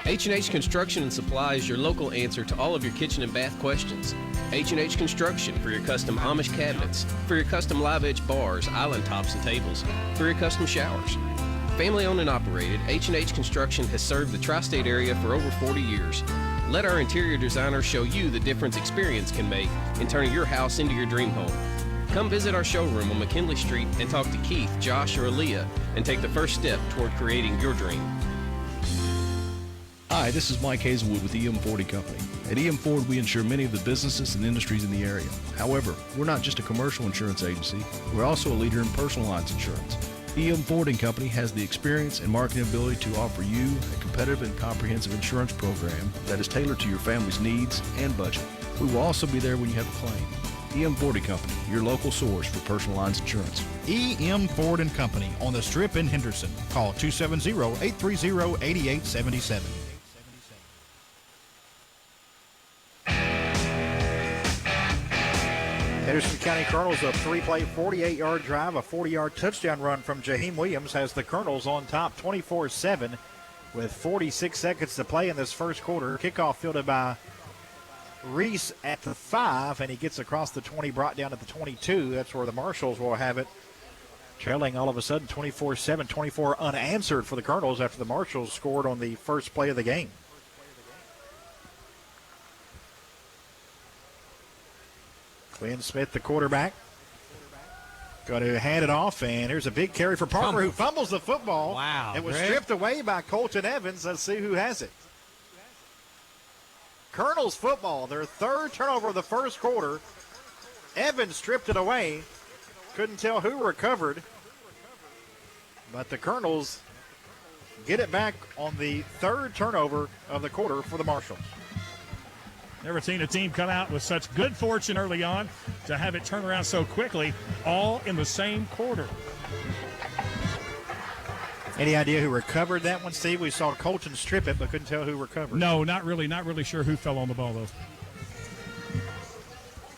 Speaker 17: H&H Construction and Supply is your local answer to all of your kitchen and bath questions. H&H Construction for your custom Amish cabinets, for your custom live edge bars, island tops and tables, for your custom showers. Family owned and operated, H&H Construction has served the tri-state area for over 40 years. Let our interior designers show you the difference experience can make in turning your house into your dream home. Come visit our showroom on McKinley Street and talk to Keith, Josh, or Aaliyah and take the first step toward creating your dream.
Speaker 16: Hi, this is Mike Hazelwood with EM Ford & Company. At EM Ford, we insure many of the businesses and industries in the area. However, we're not just a commercial insurance agency. We're also a leader in personal lines insurance. EM Ford & Company has the experience and marketing ability to offer you a competitive and comprehensive insurance program that is tailored to your family's needs and budget. We will also be there when you have a claim. EM Ford & Company, your local source for personal lines insurance.
Speaker 2: EM Ford & Company on the Strip in Henderson. Call 270-830-8877. Henderson County Colonels, a 3-play, 48-yard drive, a 40-yard touchdown run from Jaheim Williams has the Colonels on top 24-7 with 46 seconds to play in this first quarter. Kickoff fielded by Reese at the 5, and he gets across the 20, brought down at the 22. That's where the Marshals will have it. Trailing all of a sudden 24-7, 24 unanswered for the Colonels after the Marshals scored on the first play of the game. Quinn Smith, the quarterback, going to hand it off, and here's a big carry for Parker, who fumbles the football.
Speaker 5: Wow.
Speaker 2: It was stripped away by Colton Evans. Let's see who has it. Colonels football, their 3rd turnover of the first quarter. Evans stripped it away. Couldn't tell who recovered. But the Colonels get it back on the 3rd turnover of the quarter for the Marshals.
Speaker 4: Never seen a team come out with such good fortune early on to have it turn around so quickly, all in the same quarter.
Speaker 2: Any idea who recovered that one, Steve? We saw Colton strip it, but couldn't tell who recovered.
Speaker 4: No, not really. Not really sure who fell on the ball, though.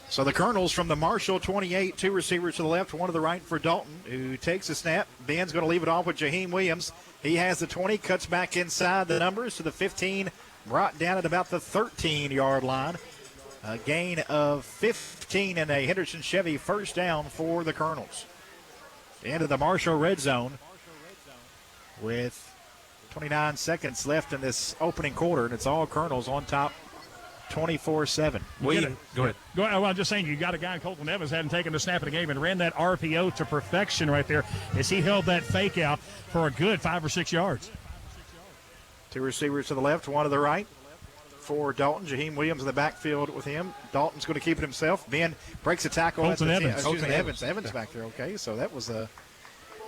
Speaker 2: So the Colonels from the Marshall 28, 2 receivers to the left, 1 to the right for Dalton, who takes a snap. Ben's going to leave it off with Jaheim Williams. He has the 20, cuts back inside the numbers to the 15, brought down at about the 13-yard line. A gain of 15 and a Henderson Chevy first down for the Colonels. Into the Marshall red zone with 29 seconds left in this opening quarter, and it's all Colonels on top 24-7.
Speaker 5: Go ahead.
Speaker 4: Well, I'm just saying, you got a guy, Colton Evans, hadn't taken the snap of the game and ran that RPO to perfection right there as he held that fake out for a good 5 or 6 yards.
Speaker 2: 2 receivers to the left, 1 to the right for Dalton. Jaheim Williams in the backfield with him. Dalton's going to keep it himself. Ben breaks a tackle.
Speaker 4: Colton Evans.
Speaker 2: Evans back there. Okay, so that was a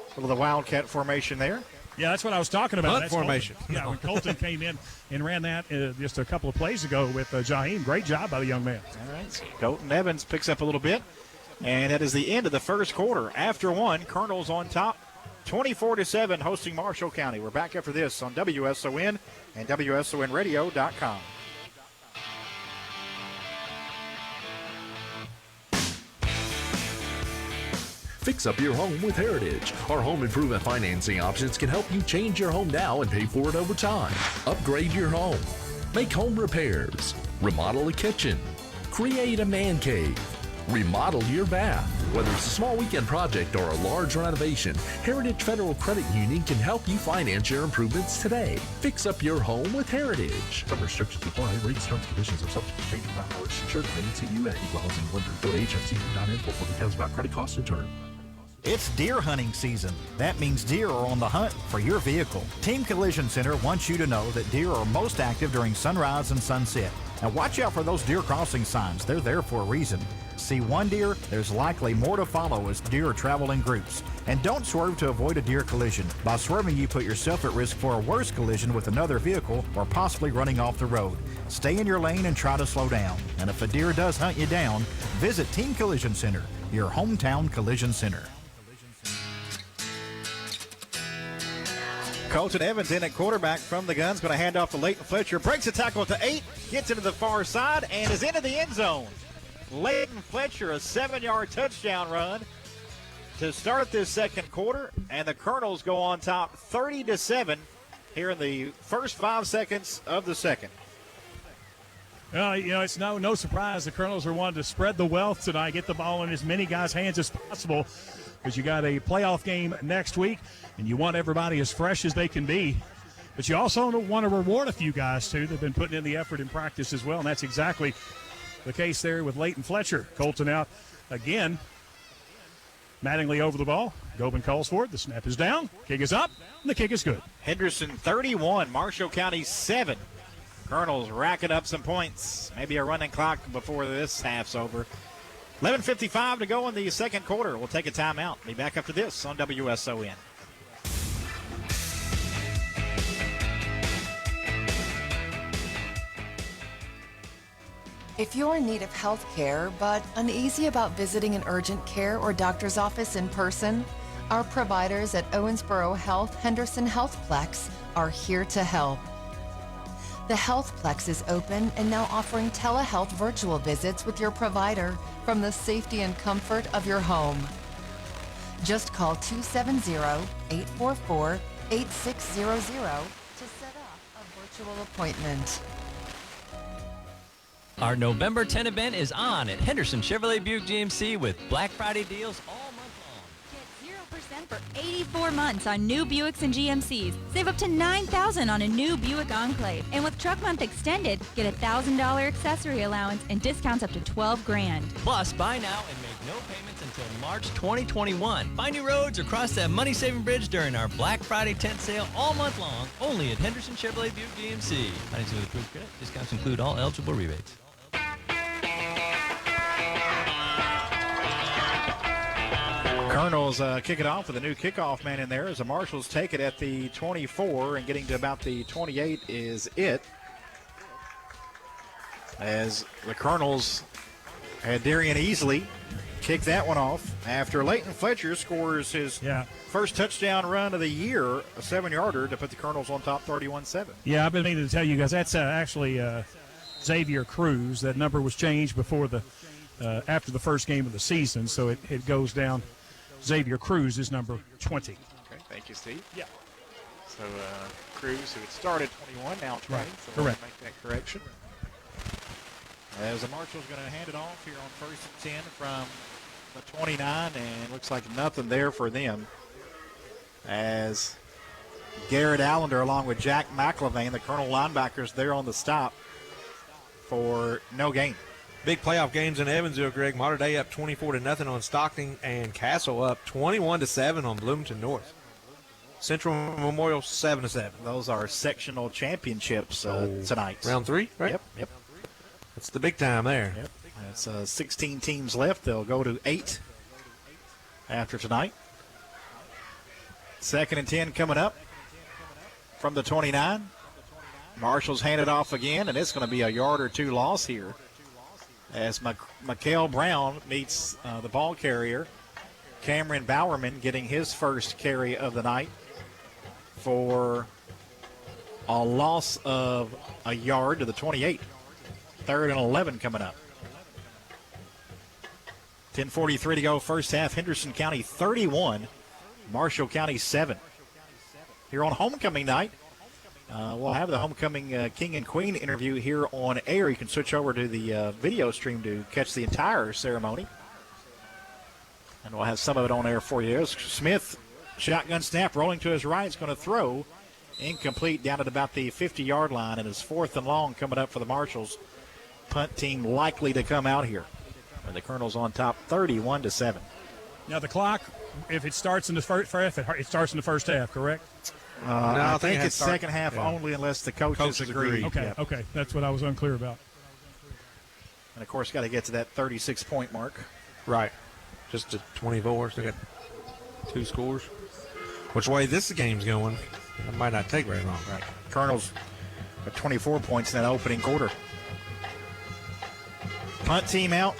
Speaker 2: little of the Wildcat formation there.
Speaker 4: Yeah, that's what I was talking about.
Speaker 5: Hunt formation.
Speaker 4: Yeah, when Colton came in and ran that just a couple of plays ago with Jaheim. Great job by the young man.
Speaker 2: All right, so Colton Evans picks up a little bit, and that is the end of the first quarter. After 1, Colonels on top, 24-7, hosting Marshall County. We're back after this on WSON and WSONradio.com.
Speaker 18: Fix up your home with Heritage. Our home improvement financing options can help you change your home now and pay for it over time. Upgrade your home. Make home repairs. Remodel a kitchen. Create a man cave. Remodel your bath. Whether it's a small weekend project or a large renovation, Heritage Federal Credit Union can help you finance your improvements today. Fix up your home with Heritage. Some restrictions apply. Rates, terms, conditions are subject to change without notice. Insured by NCUA. Equal housing lender. Go to hfc.info for details about credit costs and terms.
Speaker 19: It's deer hunting season. That means deer are on the hunt for your vehicle. Team Collision Center wants you to know that deer are most active during sunrise and sunset. Now watch out for those deer crossing signs. They're there for a reason. See one deer, there's likely more to follow as deer travel in groups. And don't swerve to avoid a deer collision. By swerving, you put yourself at risk for a worse collision with another vehicle or possibly running off the road. Stay in your lane and try to slow down. And if a deer does hunt you down, visit Team Collision Center, your hometown collision center.
Speaker 2: Colton Evans in at quarterback from the guns, going to hand off to Leighton Fletcher. Breaks a tackle at the 8, gets into the far side, and is into the end zone. Leighton Fletcher, a 7-yard touchdown run to start this second quarter, and the Colonels go on top 30-7 here in the first 5 seconds of the second.
Speaker 4: It's no surprise the Colonels are wanting to spread the wealth tonight, get the ball in as many guys' hands as possible, because you got a playoff game next week, and you want everybody as fresh as they can be. But you also want to reward a few guys, too. They've been putting in the effort in practice as well, and that's exactly the case there with Leighton Fletcher. Colton out again. Mattingly over the ball. Gobin calls for it. The snap is down. Kick is up, and the kick is good.
Speaker 2: Henderson 31, Marshall County 7. Colonels racking up some points. Maybe a running clock before this half's over. 11:55 to go in the second quarter. We'll take a timeout. Be back after this on WSON.
Speaker 20: If you're in need of health care but uneasy about visiting an urgent care or doctor's office in person, our providers at Owensboro Health Henderson Healthplex are here to help. The Healthplex is open and now offering telehealth virtual visits with your provider from the safety and comfort of your home. Just call 270-844-8600 to set up a virtual appointment.
Speaker 7: Our November 10 event is on at Henderson Chevrolet Buick GMC with Black Friday deals all month long.
Speaker 8: For 84 months on new Buicks and GMCs. Save up to $9,000 on a new Buick Enclave. And with Truck Month extended, get a $1,000 accessory allowance and discounts up to $12,000.
Speaker 7: Plus, buy now and make no payments until March 2021. Find new roads or cross that money-saving bridge during our Black Friday tent sale all month long, only at Henderson Chevrolet Buick GMC. Financing with approved credit. Discounts include all eligible rebates.
Speaker 2: Colonels kick it off with a new kickoff man in there as the Marshals take it at the 24, and getting to about the 28 is it. As the Colonels had Darian Easley kick that one off after Leighton Fletcher scores his first touchdown run of the year, a 7-yarder to put the Colonels on top 31-7.
Speaker 4: Yeah, I've been meaning to tell you guys that's actually Xavier Cruz. That number was changed before after the first game of the season, so it goes down. Xavier Cruz is number 20.
Speaker 2: Okay, thank you, Steve.
Speaker 4: Yeah.
Speaker 2: So Cruz, who had started 21, now 20.
Speaker 4: Right.
Speaker 2: So
Speaker 4: Correct.
Speaker 2: We'll make that correction. As the Marshals going to hand it off here on 1st and 10 from the 29, and looks like nothing there for them. As Garrett Allender along with Jack McIlvain, the Colonel linebackers, there on the stop for no gain.
Speaker 5: Big playoff games in Evansville, Greg. Mater Dei up 24-0 on Stockton, and Castle up 21-7 on Bloomington North. Central Memorial 7-7.
Speaker 2: Those are sectional championships tonight.
Speaker 5: Round 3, right?
Speaker 2: Yep.
Speaker 5: That's the big time there.
Speaker 2: Yep. That's 16 teams left. They'll go to 8 after tonight. 2nd and 10 coming up from the 29. Marshall's handed off again, and it's going to be a yard or two loss here as Mikael Brown meets the ball carrier, Cameron Bowerman, getting his first carry of the night for a loss of a yard to the 28. 3rd and 11 coming up. 10:43 to go, first half. Henderson County 31, Marshall County 7. Here on homecoming night, we'll have the homecoming king and queen interview here on air. You can switch over to the video stream to catch the entire ceremony. And we'll have some of it on air for you. Smith, shotgun snap, rolling to his right. Is going to throw. Incomplete down at about the 50-yard line. And it's 4th and long coming up for the Marshals. Punt team likely to come out here. And the Colonels on top 31-7.
Speaker 4: Now the clock, if it starts in the first half, it starts in the first half, correct?
Speaker 2: No, I think it's second half only unless the coaches agree.
Speaker 4: Okay, that's what I was unclear about.
Speaker 2: And, of course, got to get to that 36-point mark.
Speaker 5: Right. Just to 24, so they got 2 scores. Which way this game's going, it might not take very long.
Speaker 2: Right. Colonels got 24 points in that opening quarter. Punt team out.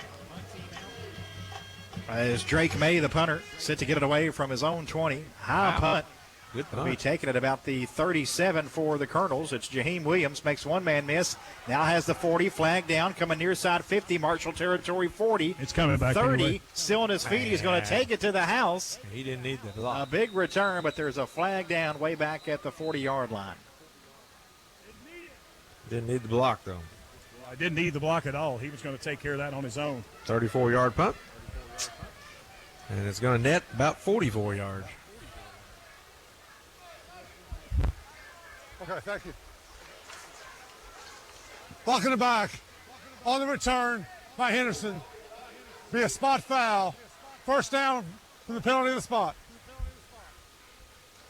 Speaker 2: As Drake May, the punter, set to get it away from his own 20. High punt.
Speaker 5: Good
Speaker 2: Will be taking it about the 37 for the Colonels. It's Jaheim Williams, makes one man miss. Now has the 40, flag down, coming near side 50, Marshall territory 40.
Speaker 4: It's coming back
Speaker 2: 30,
Speaker 4: anyway.
Speaker 2: still on his feet. He's going to take it to the house.
Speaker 5: He didn't need the block.
Speaker 2: A big return, but there's a flag down way back at the 40-yard line.
Speaker 5: Didn't need the block, though.
Speaker 4: I didn't need the block at all. He was going to take care of that on his own.
Speaker 5: 34-yard punt. And it's going to net about 44 yards.
Speaker 3: Okay, thank you. Blocking it back. On the return by Henderson. Be a spot foul. First down from the penalty of the spot.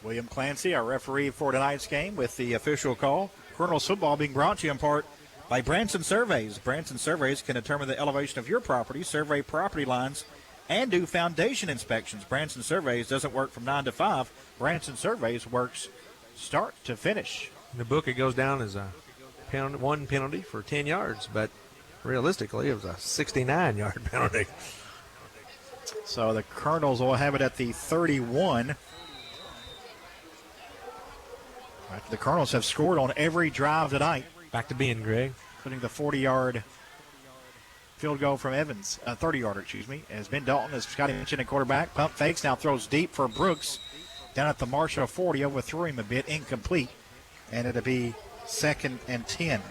Speaker 2: William Clancy, our referee for tonight's game, with the official call. Colonels football being brought to you in part by Branson Surveys. Branson Surveys can determine the elevation of your property, survey property lines, and do foundation inspections. Branson Surveys doesn't work from 9 to 5. Branson Surveys works start to finish.
Speaker 5: In the book, it goes down as one penalty for 10 yards, but realistically, it was a 69-yard penalty.
Speaker 2: So the Colonels will have it at the 31. The Colonels have scored on every drive tonight.
Speaker 5: Back to being Greg.
Speaker 2: Including the 40-yard field goal from Evans, 30-yarder, as Ben Dalton, as Scotty mentioned, at quarterback. Pump fakes, now throws deep for Brooks. Down at the Marshall 40, overthrew him a bit, incomplete. And it'll be 2nd and 10.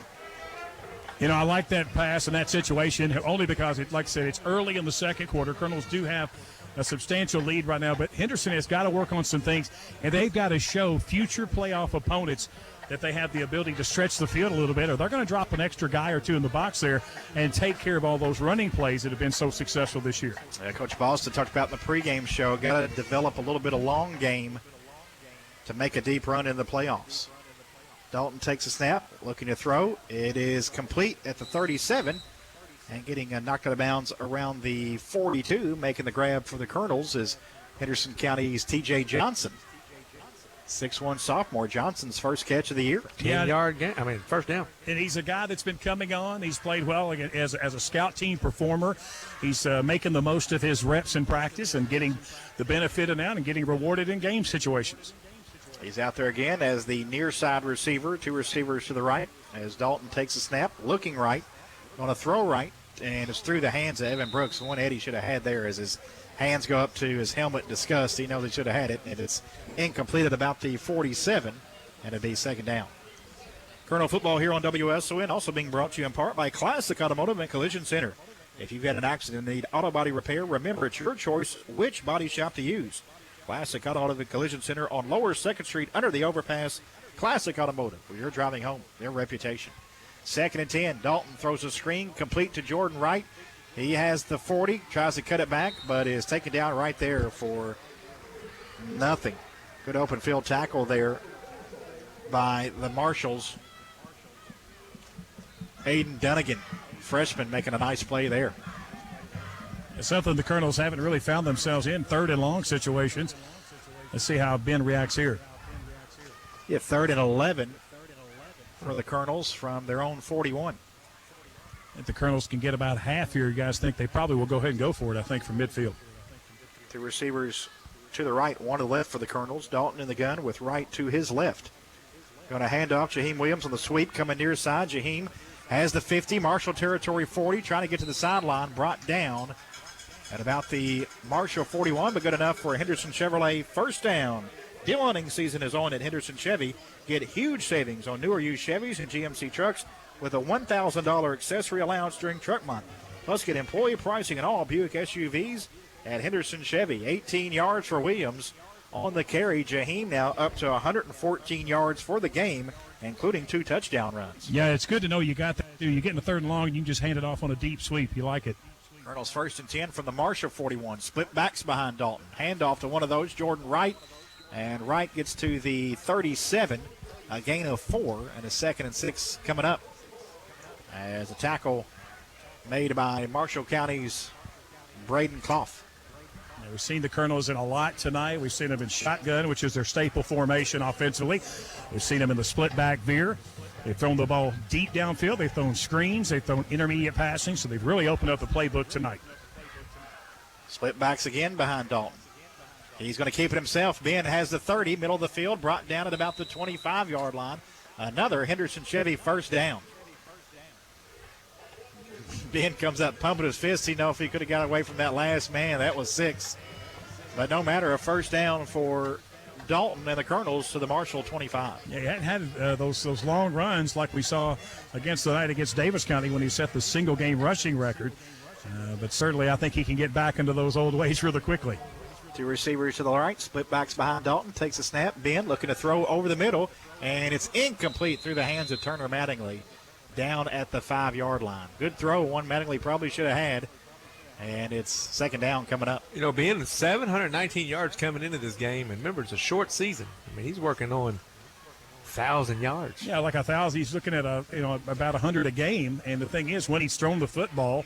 Speaker 4: You know, I like that pass in that situation only because, like I said, it's early in the second quarter. Colonels do have a substantial lead right now, but Henderson has got to work on some things, and they've got to show future playoff opponents that they have the ability to stretch the field a little bit, or they're going to drop an extra guy or two in the box there and take care of all those running plays that have been so successful this year.
Speaker 2: Coach Boston talked about in the pregame show, got to develop a little bit of long game to make a deep run in the playoffs. Dalton takes a snap, looking to throw. It is complete at the 37, and getting knocked out of bounds around the 42, making the grab for the Colonels is Henderson County's T.J. Johnson. 6'1" sophomore, Johnson's first catch of the year.
Speaker 5: 10-yard game. First down.
Speaker 4: And he's a guy that's been coming on. He's played well as a scout team performer. He's making the most of his reps in practice and getting the benefit of that and getting rewarded in game situations.
Speaker 2: He's out there again as the near side receiver, 2 receivers to the right, as Dalton takes a snap, looking right, going to throw right, and it's through the hands of Evan Brooks. One Eddie should have had there as his hands go up to his helmet, disgust. He knows he should have had it, and it's incomplete at about the 47, and it'll be second down. Colonel football here on WSON, also being brought to you in part by Classic Automotive and Collision Center. If you've had an accident and need auto body repair, remember it's your choice which body shop to use. Classic Automotive and Collision Center on Lower 2nd Street under the overpass. Classic Automotive, where you're driving home, their reputation. 2nd and 10, Dalton throws a screen complete to Jordan Wright. He has the 40, tries to cut it back, but is taken down right there for nothing. Good open field tackle there by the Marshals. Aiden Dunnigan, freshman, making a nice play there.
Speaker 4: It's something the Colonels haven't really found themselves in, 3rd and long situations. Let's see how Ben reacts here.
Speaker 2: Yeah, 3rd and 11 for the Colonels from their own 41.
Speaker 4: If the Colonels can get about half here, you guys think they probably will go ahead and go for it, I think, from midfield.
Speaker 2: 2 receivers to the right, 1 to the left for the Colonels. Dalton in the gun with Wright to his left. Going to hand off Jaheim Williams on the sweep, coming near side. Jaheim has the 50, Marshall territory 40, trying to get to the sideline, brought down at about the Marshall 41, but good enough for Henderson Chevrolet first down. Deal hunting season is on at Henderson Chevy. Get huge savings on newer used Chevys and GMC trucks with a $1,000 accessory allowance during truck month. Plus, get employee pricing on all Buick SUVs at Henderson Chevy. 18 yards for Williams on the carry. Jaheim now up to 114 yards for the game, including 2 touchdown runs.
Speaker 4: Yeah, it's good to know you got that. You get in the 3rd and long, and you can just hand it off on a deep sweep. You like it.
Speaker 2: Colonels 1st and 10 from the Marshall 41. Split backs behind Dalton. Handoff to one of those, Jordan Wright. And Wright gets to the 37. A gain of 4 and a 2nd and 6 coming up. As a tackle made by Marshall County's Braden Clough.
Speaker 4: Yeah, we've seen the Colonels in a lot tonight. We've seen them in shotgun, which is their staple formation offensively. We've seen them in the split back veer. They've thrown the ball deep downfield. They've thrown screens. They've thrown intermediate passing. So they've really opened up the playbook tonight.
Speaker 2: Split backs again behind Dalton. He's going to keep it himself. Ben has the 30, middle of the field, brought down at about the 25-yard line. Another Henderson Chevy first down. Ben comes up pumping his fist. He knows if he could have got away from that last man. That was 6. But no matter, a first down for Dalton and the Colonels to the Marshall 25.
Speaker 4: Yeah, he hadn't had those long runs like we saw against Davis County when he set the single-game rushing record. But certainly I think he can get back into those old ways really quickly.
Speaker 2: 2 receivers to the right, split backs behind Dalton, takes a snap. Ben looking to throw over the middle, and it's incomplete through the hands of Turner Mattingly down at the 5-yard line. Good throw, one Mattingly probably should have had, and it's second down coming up.
Speaker 5: You know, Ben, 719 yards coming into this game, and remember, it's a short season. I mean, he's working on 1,000 yards.
Speaker 4: Yeah, like 1,000. He's looking at about 100 a game, and the thing is, when he's thrown the football,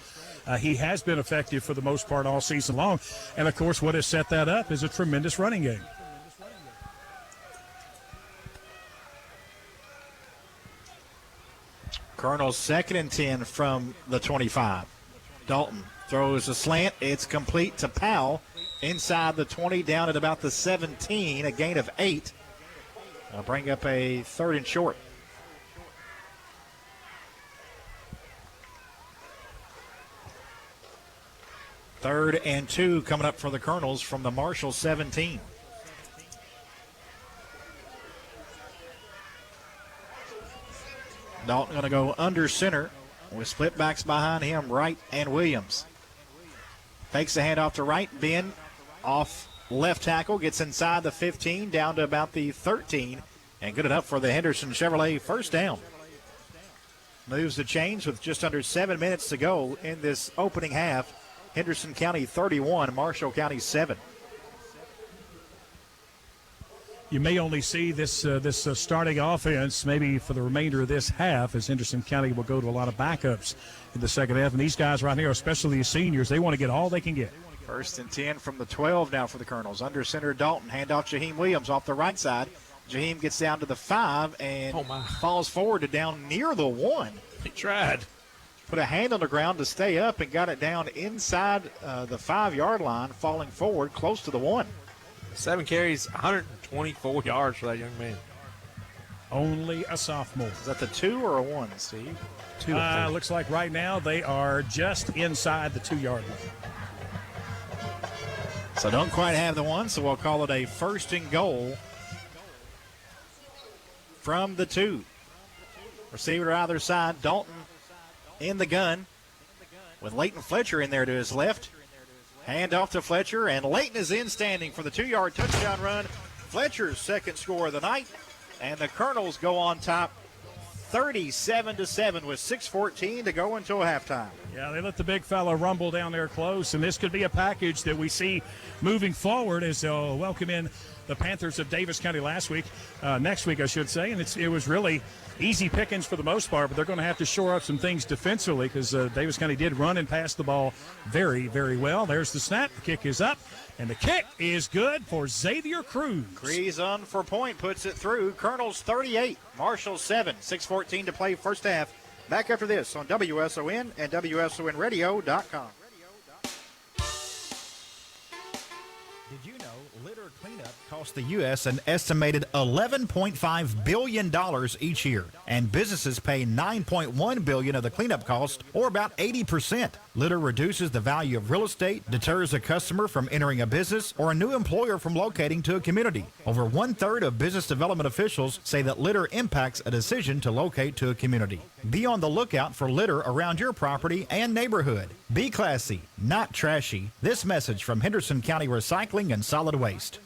Speaker 4: he has been effective for the most part all season long. And, of course, what has set that up is a tremendous running game.
Speaker 2: Colonel's 2nd and 10 from the 25. Dalton throws a slant. It's complete to Powell inside the 20, down at about the 17, a gain of 8. I'll bring up a 3rd and short. Third and 2 coming up for the Colonels from the Marshall 17. Dalton going to go under center with split backs behind him, Wright and Williams. Fakes the handoff to Wright. Ben off left tackle, gets inside the 15, down to about the 13, and good enough for the Henderson Chevrolet first down. Moves the chains with just under 7 minutes to go in this opening half. Henderson County 31, Marshall County 7.
Speaker 4: You may only see this starting offense maybe for the remainder of this half, as Henderson County will go to a lot of backups in the second half. And these guys right here, especially these seniors, they want to get all they can get.
Speaker 2: 1st and 10 from the 12 now for the Colonels. Under center Dalton, handoff Jaheim Williams off the right side. Jaheim gets down to the 5 and falls forward to down near the 1.
Speaker 5: He tried.
Speaker 2: Put a hand on the ground to stay up and got it down inside the 5-yard line, falling forward close to the 1.
Speaker 5: 7 carries, 124 yards for that young man.
Speaker 4: Only a sophomore.
Speaker 2: Is that the 2 or a 1, Steve?
Speaker 5: 2.
Speaker 4: Looks like right now they are just inside the 2-yard line.
Speaker 2: So don't quite have the 1, so we'll call it a 1st and goal from the 2. Receiver either side, Dalton in the gun with Leighton Fletcher in there to his left. Hand off to Fletcher, and Leighton is in standing for the 2-yard touchdown run. Fletcher's second score of the night, and the Colonels go on top 37-7 with 6:14 to go until halftime.
Speaker 4: Yeah, they let the big fella rumble down there close, and this could be a package that we see moving forward as they'll welcome in the Panthers of Davis County next week, I should say. And it was really easy pickings for the most part, but they're going to have to shore up some things defensively because Davis County did run and pass the ball very, very well. There's the snap. The kick is up, and the kick is good for Xavier Cruz.
Speaker 2: Cruz on for point, puts it through. Colonels 38, Marshall 7, 6:14 to play first half. Back after this on WSON and WSONradio.com.
Speaker 19: Did you know litter cleanup costs the U.S. an estimated $11.5 billion each year, and businesses pay $9.1 billion of the cleanup cost, or about 80%. Litter reduces the value of real estate, deters a customer from entering a business, or a new employer from locating to a community. Over 1/3 of business development officials say that litter impacts a decision to locate to a community. Be on the lookout for litter around your property and neighborhood. Be classy, not trashy. This message from Henderson County Recycling and Solid Waste.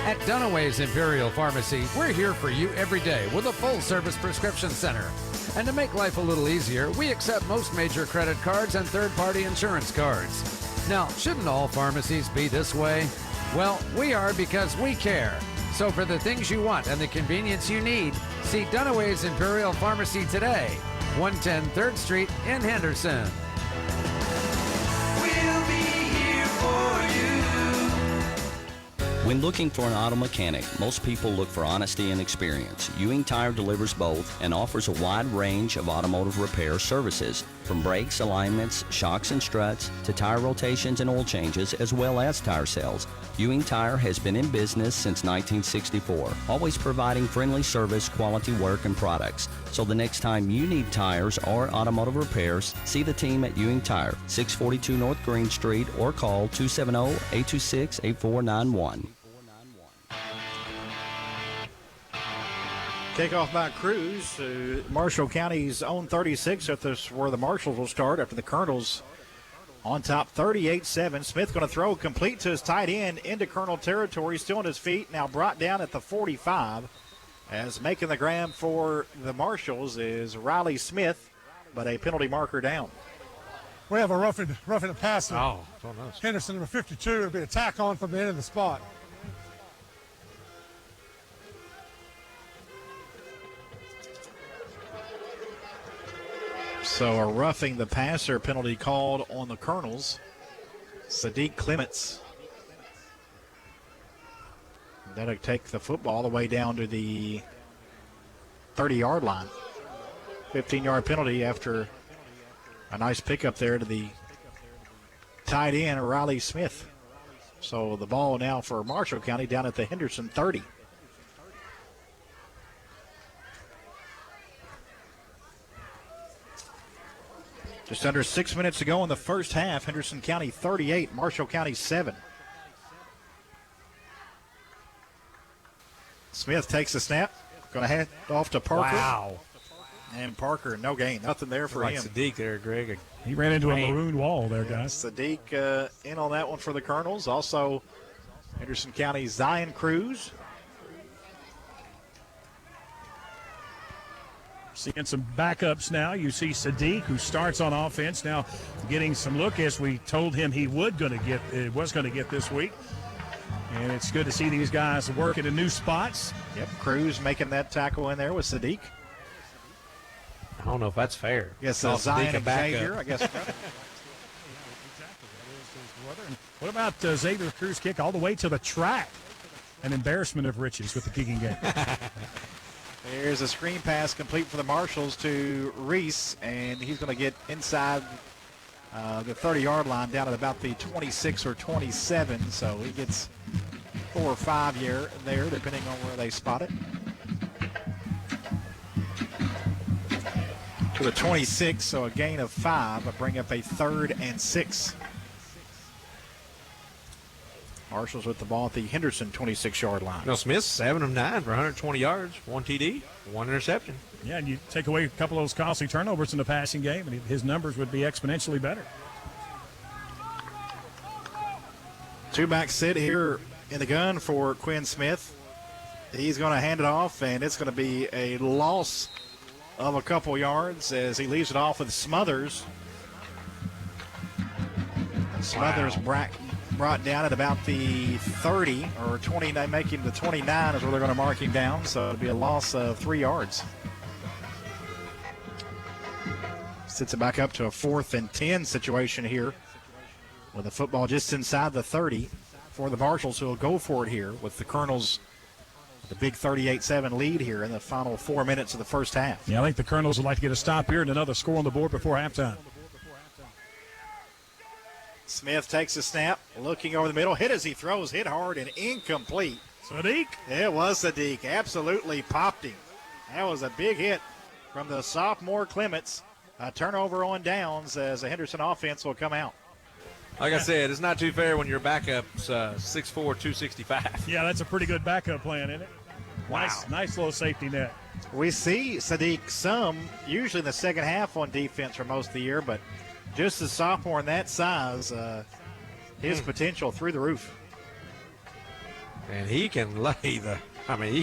Speaker 9: At Dunaway's Imperial Pharmacy, we're here for you every day with a full-service prescription center. And to make life a little easier, we accept most major credit cards and third-party insurance cards. Now, shouldn't all pharmacies be this way? Well, we are because we care. So for the things you want and the convenience you need, see Dunaway's Imperial Pharmacy today, 110 3rd Street in Henderson.
Speaker 10: We'll be here for you.
Speaker 11: When looking for an auto mechanic, most people look for honesty and experience. Ewing Tire delivers both and offers a wide range of automotive repair services, from brakes, alignments, shocks and struts, to tire rotations and oil changes, as well as tire sales. Ewing Tire has been in business since 1964, always providing friendly service, quality work, and products. So the next time you need tires or automotive repairs, see the team at Ewing Tire, 642 North Green Street, or call 270-826-8491.
Speaker 2: Kickoff by Cruz, Marshall County's own 36. If this where the Marshalls will start after the Colonels on top 38-7. Smith going to throw complete to his tight end into Colonel territory, still on his feet, now brought down at the 45. As making the grab for the Marshalls is Riley Smith, but a penalty marker down.
Speaker 3: We have a roughing the passer.
Speaker 5: Oh, so nice.
Speaker 3: Henderson, number 52, it'll be a tack on from the end of the spot.
Speaker 2: So a roughing the passer penalty called on the Colonels. Sadiq Clements. That'll take the football all the way down to the 30-yard line. 15-yard penalty after a nice pickup there to the tight end, Riley Smith. So the ball now for Marshall County down at the Henderson 30. Just under 6 minutes to go in the first half. Henderson County 38, Marshall County 7. Smith takes the snap. Going to hand off to Parker.
Speaker 4: Wow.
Speaker 2: And Parker, no gain. Nothing there for him.
Speaker 5: Sadiq there, Greg.
Speaker 4: He ran into a maroon wall there, guys.
Speaker 2: Sadiq in on that one for the Colonels. Also, Henderson County Zion Cruz.
Speaker 4: Seeing some backups now. You see Sadiq, who starts on offense, now getting some look as we told him he was going to get this week. And it's good to see these guys working in new spots.
Speaker 2: Yep, Cruz making that tackle in there with Sadiq.
Speaker 5: I don't know if that's fair.
Speaker 2: Yes, Zion Xavier, I guess.
Speaker 4: What about Xavier Cruz kick all the way to the track? an embarrassment of riches with the kicking game.
Speaker 2: There's a screen pass complete for the Marshals to Reese, and he's going to get inside the 30-yard line down at about the 26 or 27. So he gets 4 or 5 there, depending on where they spot it. To the 26, so a gain of 5, but bring up a 3rd and 6. Marshals with the ball at the Henderson 26-yard line.
Speaker 5: No, Smith, 7 of 9 for 120 yards, 1 TD, 1 interception.
Speaker 4: Yeah, and you take away a couple of those costly turnovers in the passing game, and his numbers would be exponentially better.
Speaker 2: 2-back sit here in the gun for Quinn Smith. He's going to hand it off, and it's going to be a loss of a couple yards as he leaves it off with Smothers. Smothers brought down at about the 30 or 29, making the 29 is where they're going to mark him down. So it'll be a loss of 3 yards. Sits it back up to a 4th and 10 situation here with the football just inside the 30 for the Marshals, who will go for it here with the Colonels. The big 38-7 lead here in the final 4 minutes of the first half.
Speaker 4: Yeah, I think the Colonels would like to get a stop here and another score on the board before halftime.
Speaker 2: Smith takes a snap, looking over the middle, hit as he throws, hit hard and incomplete.
Speaker 4: Sadiq?
Speaker 2: It was Sadiq, absolutely popped him. That was a big hit from the sophomore Clements. A turnover on downs as the Henderson offense will come out.
Speaker 5: Like I said, it's not too fair when your backup's 6'4", 265.
Speaker 4: Yeah, that's a pretty good backup plan, isn't it?
Speaker 2: Wow.
Speaker 4: Nice little safety net.
Speaker 2: We see Sadiq some, usually in the second half on defense for most of the year, but just as sophomore in that size, his potential through the roof.
Speaker 5: And he can he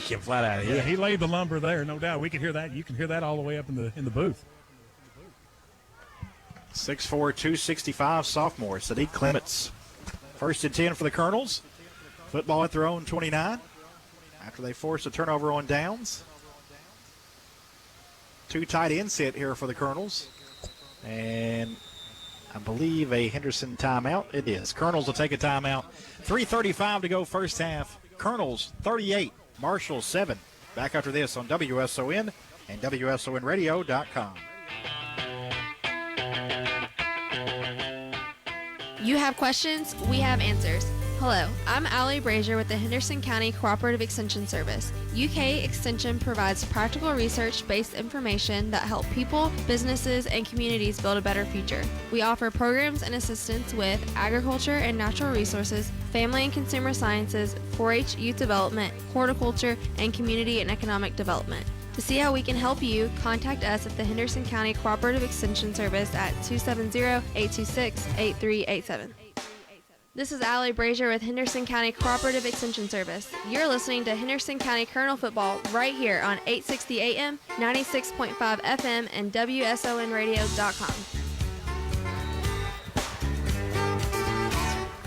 Speaker 5: can flat out hit.
Speaker 4: Yeah, he laid the lumber there, no doubt. We can hear that. You can hear that all the way up in the booth.
Speaker 2: 6'4", 265 sophomore, Sadiq Clements. 1st and 10 for the Colonels. Football at their own 29 after they force a turnover on downs. 2 tight end sit here for the Colonels. And I believe a Henderson timeout. It is. Colonels will take a timeout. 3:35 to go first half. Colonels 38, Marshals 7. Back after this on WSON and WSONradio.com.
Speaker 21: You have questions, we have answers. Hello, I'm Allie Brazier with the Henderson County Cooperative Extension Service. UK Extension provides practical research-based information that help people, businesses, and communities build a better future. We offer programs and assistance with agriculture and natural resources, family and consumer sciences, 4-H youth development, horticulture, and community and economic development. To see how we can help you, contact us at the Henderson County Cooperative Extension Service at 270-826-8387. This is Allie Brazier with Henderson County Cooperative Extension Service. You're listening to Henderson County Colonel Football right here on 860 AM, 96.5 FM, and WSONradio.com.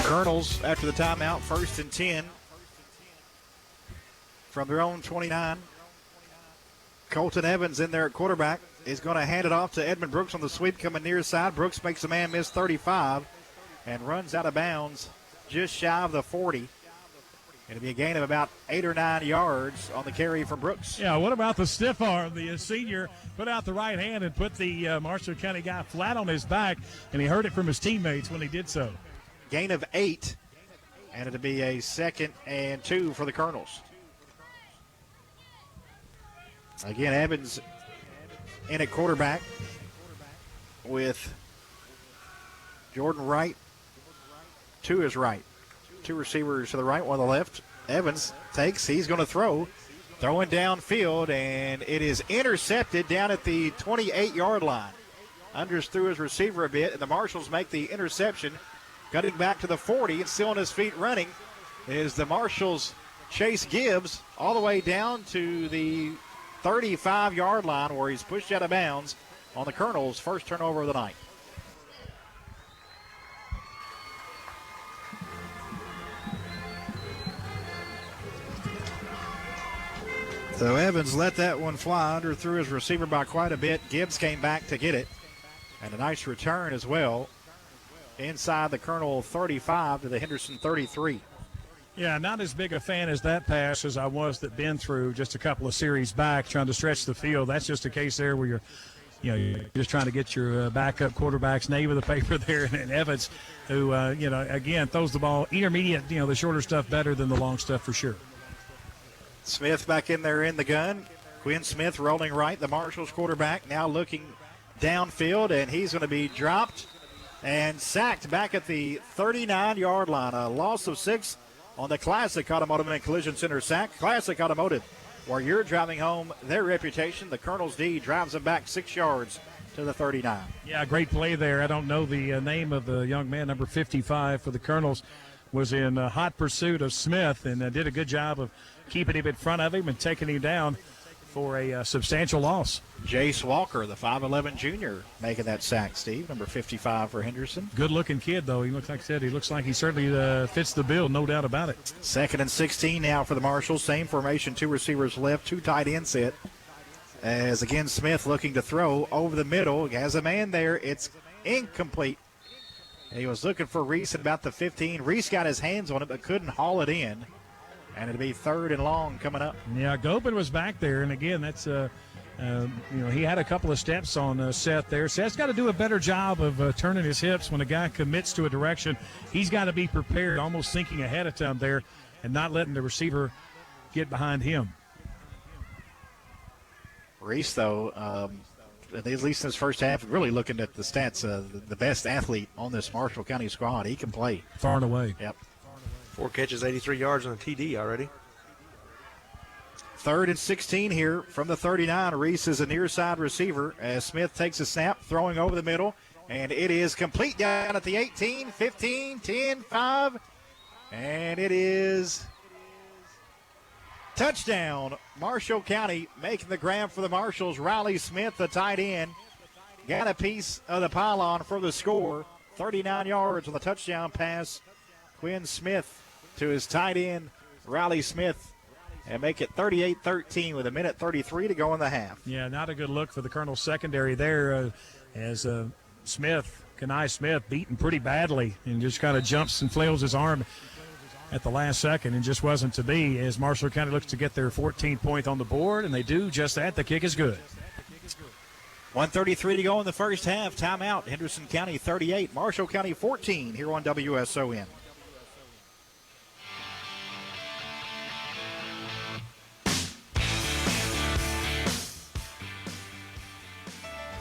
Speaker 2: Colonels, after the timeout, 1st and 10 from their own 29. Colton Evans in there at quarterback is going to hand it off to Edmund Brooks on the sweep coming near side. Brooks makes a man miss 35 and runs out of bounds just shy of the 40. It'll be a gain of about 8 or 9 yards on the carry from Brooks.
Speaker 4: Yeah, what about the stiff arm? The senior put out the right hand and put the Marshall County guy flat on his back, and he heard it from his teammates when he did so.
Speaker 2: Gain of 8, and it'll be a 2nd and 2 for the Colonels. Again, Evans in at quarterback with Jordan Wright to his right. 2 receivers to the right, 1 to the left. Evans takes, he's going to throw. Throwing downfield, and it is intercepted down at the 28-yard line. Unders threw his receiver a bit, and the Marshals make the interception. Cutting back to the 40 and still on his feet running is the Marshals' Chase Gibbs all the way down to the 35-yard line where he's pushed out of bounds on the Colonels' first turnover of the night. So Evans let that one fly, under threw his receiver by quite a bit. Gibbs came back to get it. And a nice return as well inside the Colonel 35 to the Henderson 33.
Speaker 4: Yeah, not as big a fan as that pass as I was that Ben threw just a couple of series back, trying to stretch the field. That's just a case there where you're just trying to get your backup quarterback's name of the paper there, and Evans, who, again, throws the ball intermediate, the shorter stuff better than the long stuff for sure.
Speaker 2: Smith back in there in the gun. Quinn Smith rolling right, the Marshals quarterback, now looking downfield, and he's going to be dropped and sacked back at the 39-yard line. A loss of 6 on the Classic Automotive and Collision Center sack. Classic Automotive, where you're driving home their reputation. The Colonel's D drives them back 6 yards to the 39.
Speaker 4: Yeah, great play there. I don't know the name of the young man, number 55 for the Colonels, was in hot pursuit of Smith and did a good job of keeping him in front of him and taking him down for a substantial loss.
Speaker 2: Jace Walker, the 5'11 junior, making that sack, Steve, number 55 for Henderson.
Speaker 4: Good-looking kid, though. He looks like he certainly fits the bill, no doubt about it.
Speaker 2: 2nd and 16 now for the Marshals. Same formation, 2 receivers left, 2 tight end set. As, again, Smith looking to throw over the middle. He has a man there. It's incomplete. He was looking for Reese at about the 15. Reese got his hands on it but couldn't haul it in. And it'll be 3rd and long coming up.
Speaker 4: Yeah, Gopin was back there, and again, that's he had a couple of steps on Seth there. Seth's got to do a better job of turning his hips when a guy commits to a direction. He's got to be prepared, almost thinking ahead of time there, and not letting the receiver get behind him.
Speaker 2: Reese, though, at least in his first half, really looking at the stats, the best athlete on this Marshall County squad. He can play.
Speaker 4: Far and away.
Speaker 2: Yep.
Speaker 5: 4 catches, 83 yards on a TD already.
Speaker 2: 3rd and 16 here from the 39. Reese is a near side receiver as Smith takes a snap, throwing over the middle, and it is complete down at the 18, 15, 10, 5, and it is touchdown. Marshall County making the grab for the Marshals. Riley Smith, the tight end, got a piece of the pylon for the score. 39 yards on the touchdown pass. Quinn Smith to his tight end, Riley Smith, and make it 38-13 with 1:33 to go in the half.
Speaker 4: Yeah, not a good look for the Colonel's secondary there as Kenai Smith beaten pretty badly and just kind of jumps and flails his arm at the last second and just wasn't to be as Marshall County looks to get their 14th point on the board, and they do just that. The kick is good.
Speaker 2: 1:33 to go in the first half. Timeout. Henderson County 38, Marshall County 14 here on WSON.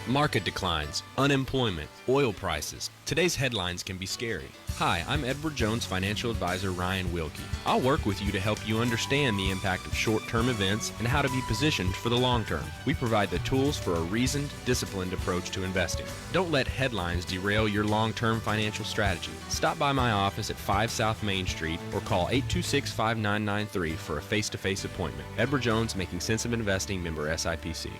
Speaker 17: Market declines, unemployment, oil prices. Today's headlines can be scary. Hi, I'm Edward Jones financial advisor Ryan Wilkie. I'll work with you to help you understand the impact of short-term events and how to be positioned for the long term. We provide the tools for a reasoned, disciplined approach to investing. Don't let headlines derail your long-term financial strategy. Stop by my office at 5 South Main Street or call 826-5993 for a face-to-face appointment. Edward Jones, Making Sense of Investing, member SIPC.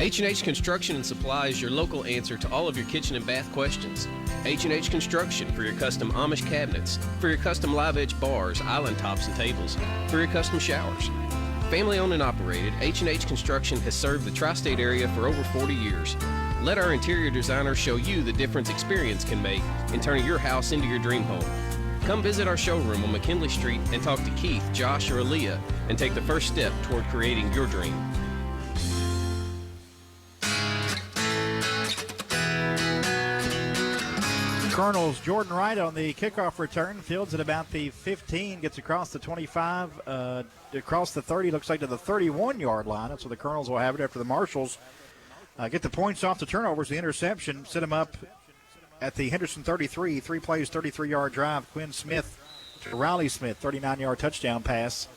Speaker 17: H&H Construction and Supply is your local answer to all of your kitchen and bath questions. H&H Construction for your custom Amish cabinets, for your custom live edge bars, island tops, and tables, for your custom showers. Family owned and operated, H&H Construction has served the tri-state area for over 40 years. Let our interior designer show you the difference experience can make in turning your house into your dream home. Come visit our showroom on McKinley Street and talk to Keith, Josh, or Aaliyah and take the first step toward creating your dream.
Speaker 2: Colonels Jordan Wright on the kickoff return, fields at about the 15, gets across the 25, across the 30, looks like to the 31-yard line. That's where the Colonels will have it after the Marshals get the points off the turnovers, the interception, set them up at the Henderson 33, 3 plays, 33-yard drive. Quinn Smith to Riley Smith, 39-yard touchdown pass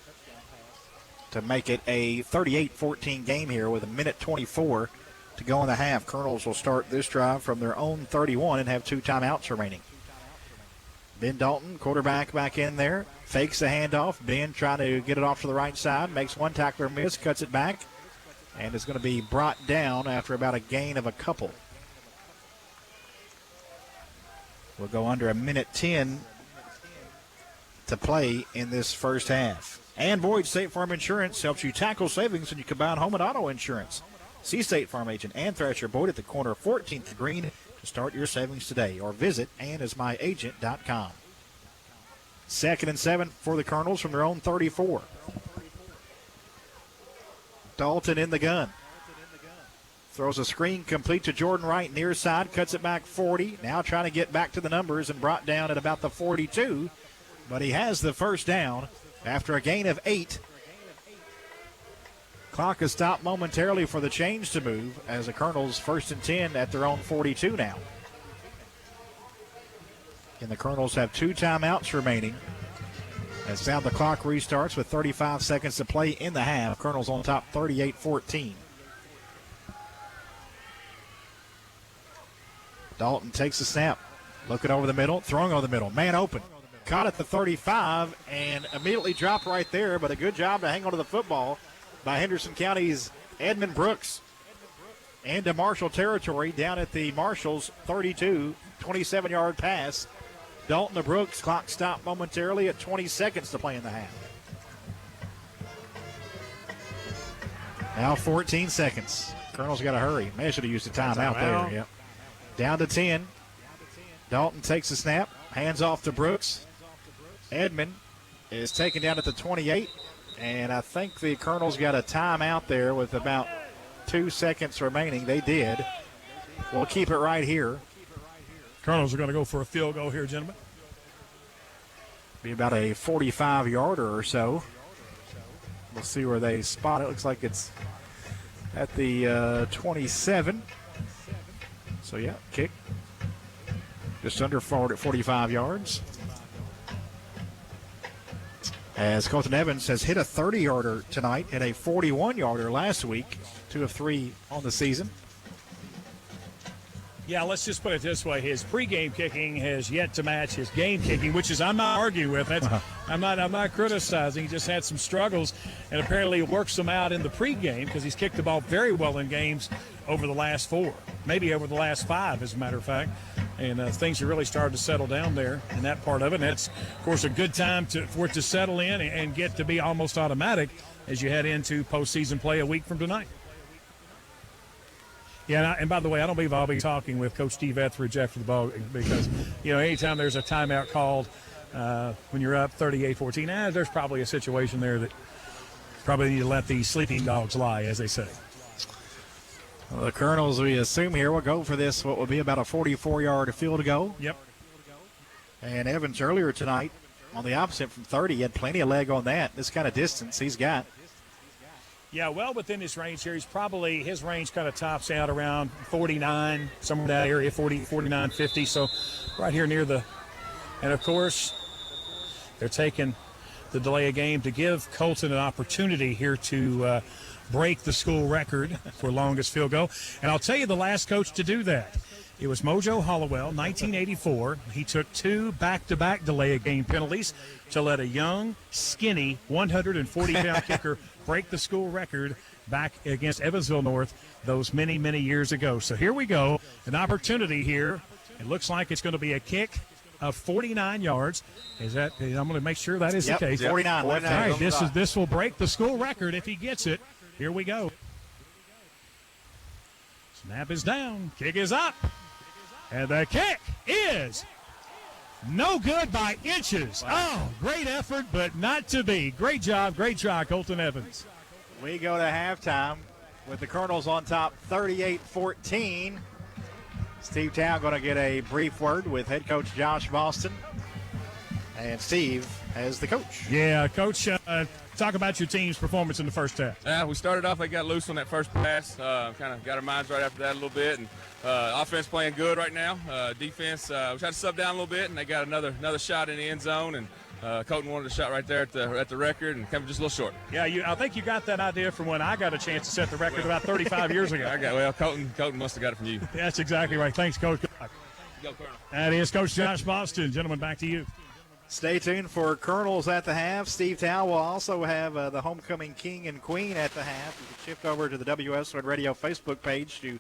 Speaker 2: to make it a 38-14 game here with 1:24 to go in the half. Colonels will start this drive from their own 31 and have 2 timeouts remaining. Ben Dalton, quarterback, back in there, fakes the handoff. Ben trying to get it off to the right side, makes one tackler miss, cuts it back, and is going to be brought down after about a gain of a couple. We'll go under 1:10 to play in this first half. And Boyd State Farm Insurance helps you tackle savings when you combine home and auto insurance. See State Farm agent Ann Thrasher Boyd at the corner of 14th and Green to start your savings today, or visit AnnIsMyAgent.com. 2nd and 7 for the Colonels from their own 34. Dalton in the gun. Throws a screen complete to Jordan Wright near side, cuts it back 40. Now trying to get back to the numbers and brought down at about the 42. But he has the first down after a gain of 8. Clock is stopped momentarily for the change to move as the Colonels 1st and 10 at their own 42 now. And the Colonels have 2 timeouts remaining. As now the clock restarts with 35 seconds to play in the half. Colonels on top 38-14. Dalton takes the snap. Looking over the middle, throwing over the middle. Man open. Caught at the 35 and immediately dropped right there, but a good job to hang on to the football by Henderson County's Edmund Brooks. Into Marshall territory down at the Marshall's 32, 27-yard pass. Dalton to Brooks. Clock stopped momentarily at 20 seconds to play in the half. Now 14 seconds. Colonel's got to hurry. May should have used a timeout there. Yep. Down to 10. Dalton takes the snap. Hands off to Brooks. Edmond is taken down at the 28. And I think the Colonels got a timeout there with about 2 seconds remaining. They did. We'll keep it right here.
Speaker 4: Colonels are going to go for a field goal here, gentlemen.
Speaker 2: Be about a 45-yarder or so. We'll see where they spot it. Looks like it's at the 27. So, yeah, kick. Just under forward at 45 yards. As Colton Evans has hit a 30-yarder tonight and a 41-yarder last week. 2 of 3 on the season.
Speaker 4: Yeah, let's just put it this way. His pregame kicking has yet to match his game kicking, which is I'm not arguing with. I'm not criticizing. He just had some struggles, and apparently works them out in the pregame because he's kicked the ball very well in games over the last 4, maybe over the last 5, as a matter of fact. And things have really started to settle down there in that part of it. And that's, of course, a good time for it to settle in and get to be almost automatic as you head into postseason play a week from tonight. Yeah, and by the way, I don't believe I'll be talking with Coach Steve Etheridge after the ball because, anytime there's a timeout called when you're up 38-14, there's probably a situation there that probably need to let the sleeping dogs lie, as they say.
Speaker 2: Well, the Colonels, we assume here, will go for this, what will be about a 44-yard field goal.
Speaker 4: Yep.
Speaker 2: And Evans earlier tonight on the opposite from 30 had plenty of leg on that. This kind of distance he's got.
Speaker 4: Yeah, well within his range here. His range kind of tops out around 49, somewhere in that area, 40, 49, 50. So right here near the, and of course, they're taking the delay of game to give Colton an opportunity here to break the school record for longest field goal. And I'll tell you the last coach to do that. It was Mojo Hollowell, 1984. He took 2 back-to-back delay of game penalties to let a young, skinny, 140-pound kicker break the school record back against Evansville North those many, many years ago. So here we go, an opportunity here. It looks like it's going to be a kick of 49 yards. I'm going to make sure that is the case.
Speaker 2: 49.
Speaker 4: All right, this will break the school record if he gets it. Here we go. Snap is down. Kick is up. And the kick is no good by inches. Oh, great effort, but not to be. Great job, great try, Colton Evans.
Speaker 2: We go to halftime with the Colonels on top 38-14. Steve Town going to get a brief word with head coach Josh Boston. And Steve as the coach.
Speaker 4: Yeah, Coach, talk about your team's performance in the first half.
Speaker 1: We started off, they got loose on that first pass. Kind of got our minds right after that a little bit. And offense playing good right now. Defense, we tried to sub down a little bit, and they got another shot in the end zone. And Colton wanted a shot right there at the record and came just a little short.
Speaker 4: Yeah, I think you got that idea from when I got a chance to set the record about 35 years ago.
Speaker 1: Colton must have got it from you.
Speaker 4: That's exactly right. Thanks, Coach. Good luck.
Speaker 1: Go, Colonel.
Speaker 4: That is Coach Josh Boston. Gentlemen, back to you.
Speaker 2: Stay tuned for Colonels at the half. Steve Tow will also have the homecoming king and queen at the half. You can shift over to the WSON Radio Facebook page to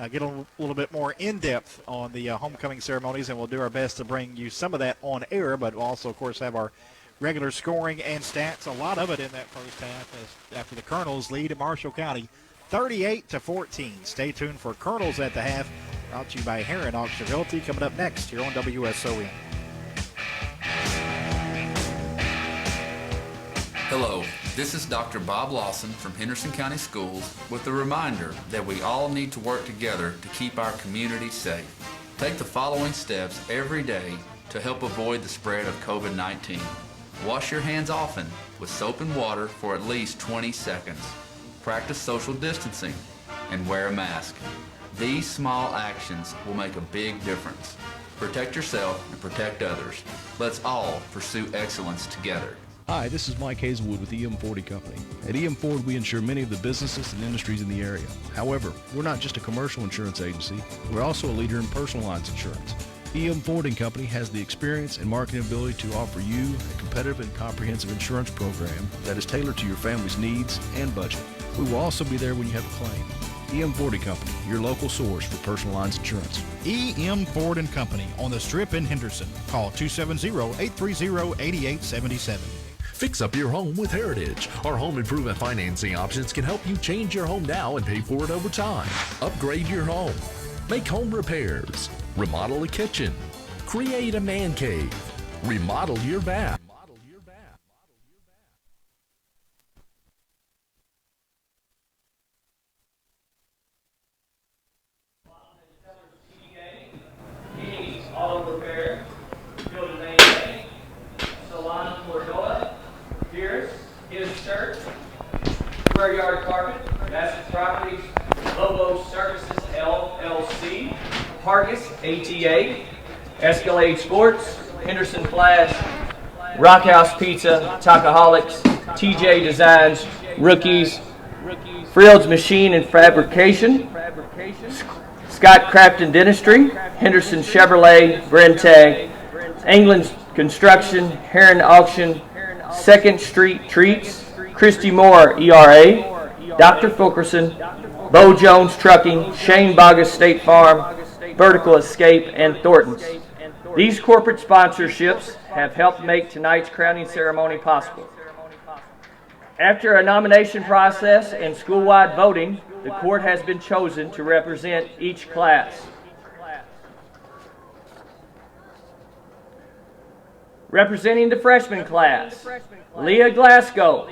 Speaker 2: get a little bit more in-depth on the homecoming ceremonies, and we'll do our best to bring you some of that on air, but we'll also, of course, have our regular scoring and stats. A lot of it in that first half after the Colonels lead at Marshall County 38-14. Stay tuned for Colonels at the half, brought to you by Heron Auction Realty, coming up next here on WSON.
Speaker 13: Hello, this is Dr. Bob Lawson from Henderson County Schools with a reminder that we all need to work together to keep our community safe. Take the following steps every day to help avoid the spread of COVID-19. Wash your hands often with soap and water for at least 20 seconds. Practice social distancing and wear a mask. These small actions will make a big difference. Protect yourself and protect others. Let's all pursue excellence together.
Speaker 16: Hi, this is Mike Hazelwood with EM Ford Company. At EM Ford, we insure many of the businesses and industries in the area. However, we're not just a commercial insurance agency, we're also a leader in personal lines insurance. EM Ford Company has the experience and marketing ability to offer you a competitive and comprehensive insurance program that is tailored to your family's needs and budget. We will also be there when you have a claim. EM Ford Company, your local source for personal lines insurance.
Speaker 2: EM Ford & Company on the Strip in Henderson. Call 270-830-8877.
Speaker 18: Fix up your home with Heritage. Our home improvement financing options can help you change your home now and pay for it over time. Upgrade your home. Make home repairs. Remodel a kitchen. Create a man cave. Remodel your bath.
Speaker 6: Auto repair, building maintain, salon Cordova, Pierce, his church, square yard carpet, Massive Properties, Lobo Services LLC, Hargis ATA, Escalade Sports, Henderson Flash, Rockhouse Pizza, Talkaholics, TJ Designs, Rookies, Frield's Machine and Fabrication, Scott Crafton Dentistry, Henderson Chevrolet, Brentag, England's Construction, Heron Auction, 2nd Street Treats, Christy Moore ERA, Dr. Fulkerson, Bo Jones Trucking, Shane Bogus State Farm, Vertical Escape, and Thornton's. These corporate sponsorships have helped make tonight's crowning ceremony possible. After a nomination process and school-wide voting, the court has been chosen to represent each class. Representing the freshman class, Leah Glasgow.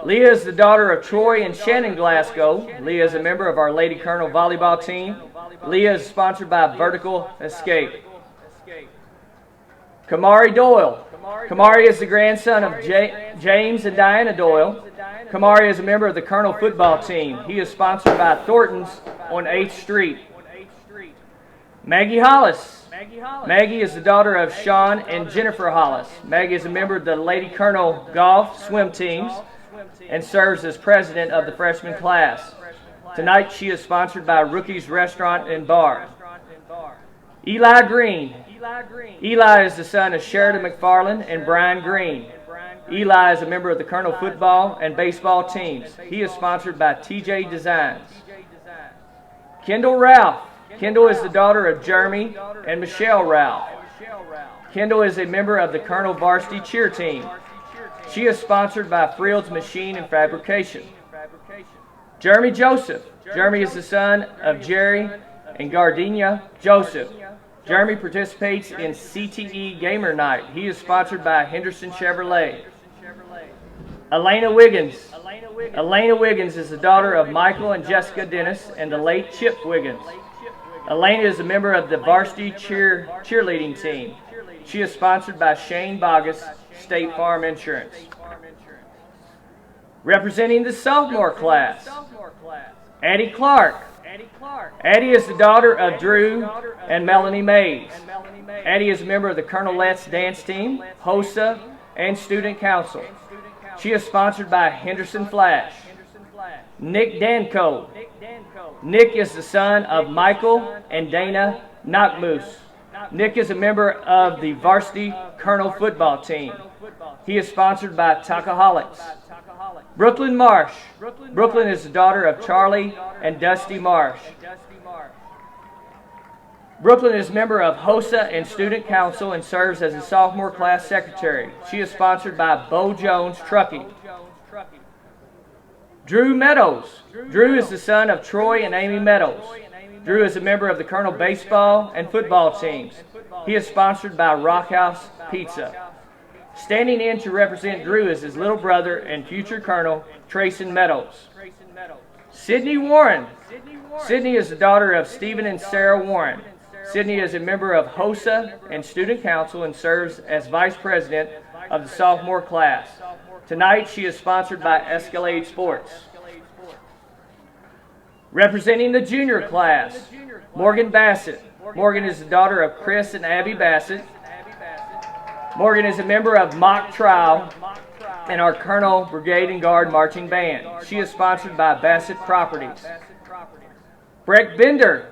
Speaker 6: Leah is the daughter of Troy and Shannon Glasgow. Leah is a member of our Lady Colonel volleyball team. Leah is sponsored by Vertical Escape. Kamari Doyle. Kamari is the grandson of James and Diana Doyle. Kamari is a member of the Colonel football team. He is sponsored by Thornton's on 8th Street. Maggie Hollis. Maggie is the daughter of Sean and Jennifer Hollis. Maggie is a member of the Lady Colonel golf swim teams and serves as president of the freshman class. Tonight she is sponsored by Rookies Restaurant and Bar. Eli Green. Eli is the son of Sheridan McFarland and Brian Green. Eli is a member of the Colonel football and baseball teams. He is sponsored by TJ Designs. Kendall Ralph. Kendall is the daughter of Jeremy and Michelle Ralph. Kendall is a member of the Colonel varsity cheer team. She is sponsored by Frield's Machine and Fabrication. Jeremy Joseph. Jeremy is the son of Jerry and Gardenia Joseph. Jeremy participates in CTE Gamer Night. He is sponsored by Henderson Chevrolet. Elena Wiggins. Elena Wiggins is the daughter of Michael and Jessica Dennis and the late Chip Wiggins. Elena is a member of the varsity cheerleading team. She is sponsored by Shane Bogus, State Farm Insurance. Representing the sophomore class, Addie Clark. Addie is the daughter of Drew and Melanie Mays. Addie is a member of the Colonel Let's dance team, HOSA, and Student Council. She is sponsored by Henderson Flash. Nick Danko. Nick is the son of Michael and Dana Knockmoose. Nick is a member of the varsity Colonel football team. He is sponsored by Talkaholics. Brooklyn Marsh. Brooklyn is the daughter of Charlie and Dusty Marsh. Brooklyn is a member of HOSA and Student Council and serves as a sophomore class secretary. She is sponsored by Bo Jones Trucking. Drew Meadows. Drew is the son of Troy and Amy Meadows. Drew is a member of the Colonel baseball and football teams. He is sponsored by Rockhouse Pizza. Standing in to represent Drew is his little brother and future Colonel Trayson Meadows. Sydney Warren. Sydney is the daughter of Stephen and Sarah Warren. Sydney is a member of HOSA and Student Council and serves as Vice President of the sophomore class. Tonight she is sponsored by Escalade Sports. Representing the junior class, Morgan Bassett. Morgan is the daughter of Chris and Abby Bassett. Morgan is a member of Mock Trial and our Colonel Brigade and Guard Marching Band. She is sponsored by Bassett Properties. Breck Bender.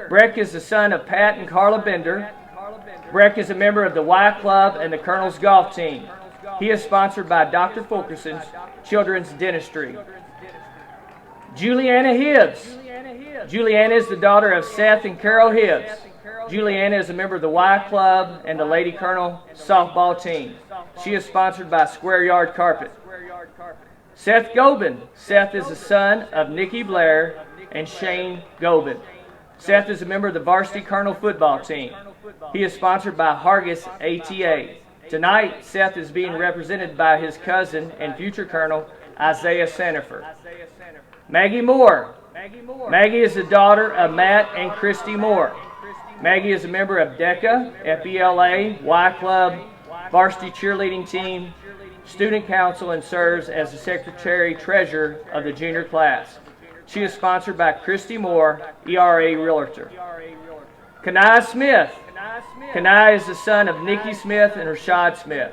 Speaker 6: Breck is the son of Pat and Carla Bender. Breck is a member of the Y Club and the Colonel's golf team. He is sponsored by Dr. Fulkerson's Children's Dentistry. Juliana Hibbs. Juliana is the daughter of Seth and Carol Hibbs. Juliana is a member of the Y Club and the Lady Colonel softball team. She is sponsored by Square Yard Carpet. Seth Gobin. Seth is the son of Nikki Blair and Shane Gobin. Seth is a member of the varsity Colonel football team. He is sponsored by Hargis ATA. Tonight, Seth is being represented by his cousin and future Colonel Isaiah Sandifer. Maggie Moore. Maggie is the daughter of Matt and Christy Moore. Maggie is a member of DECA, FBLA, Y Club, varsity cheerleading team, student council, and serves as the secretary-treasurer of the junior class. She is sponsored by Christy Moore, ERA Realtor. Kanai Smith. Kanai is the son of Nikki Smith and Rashad Smith.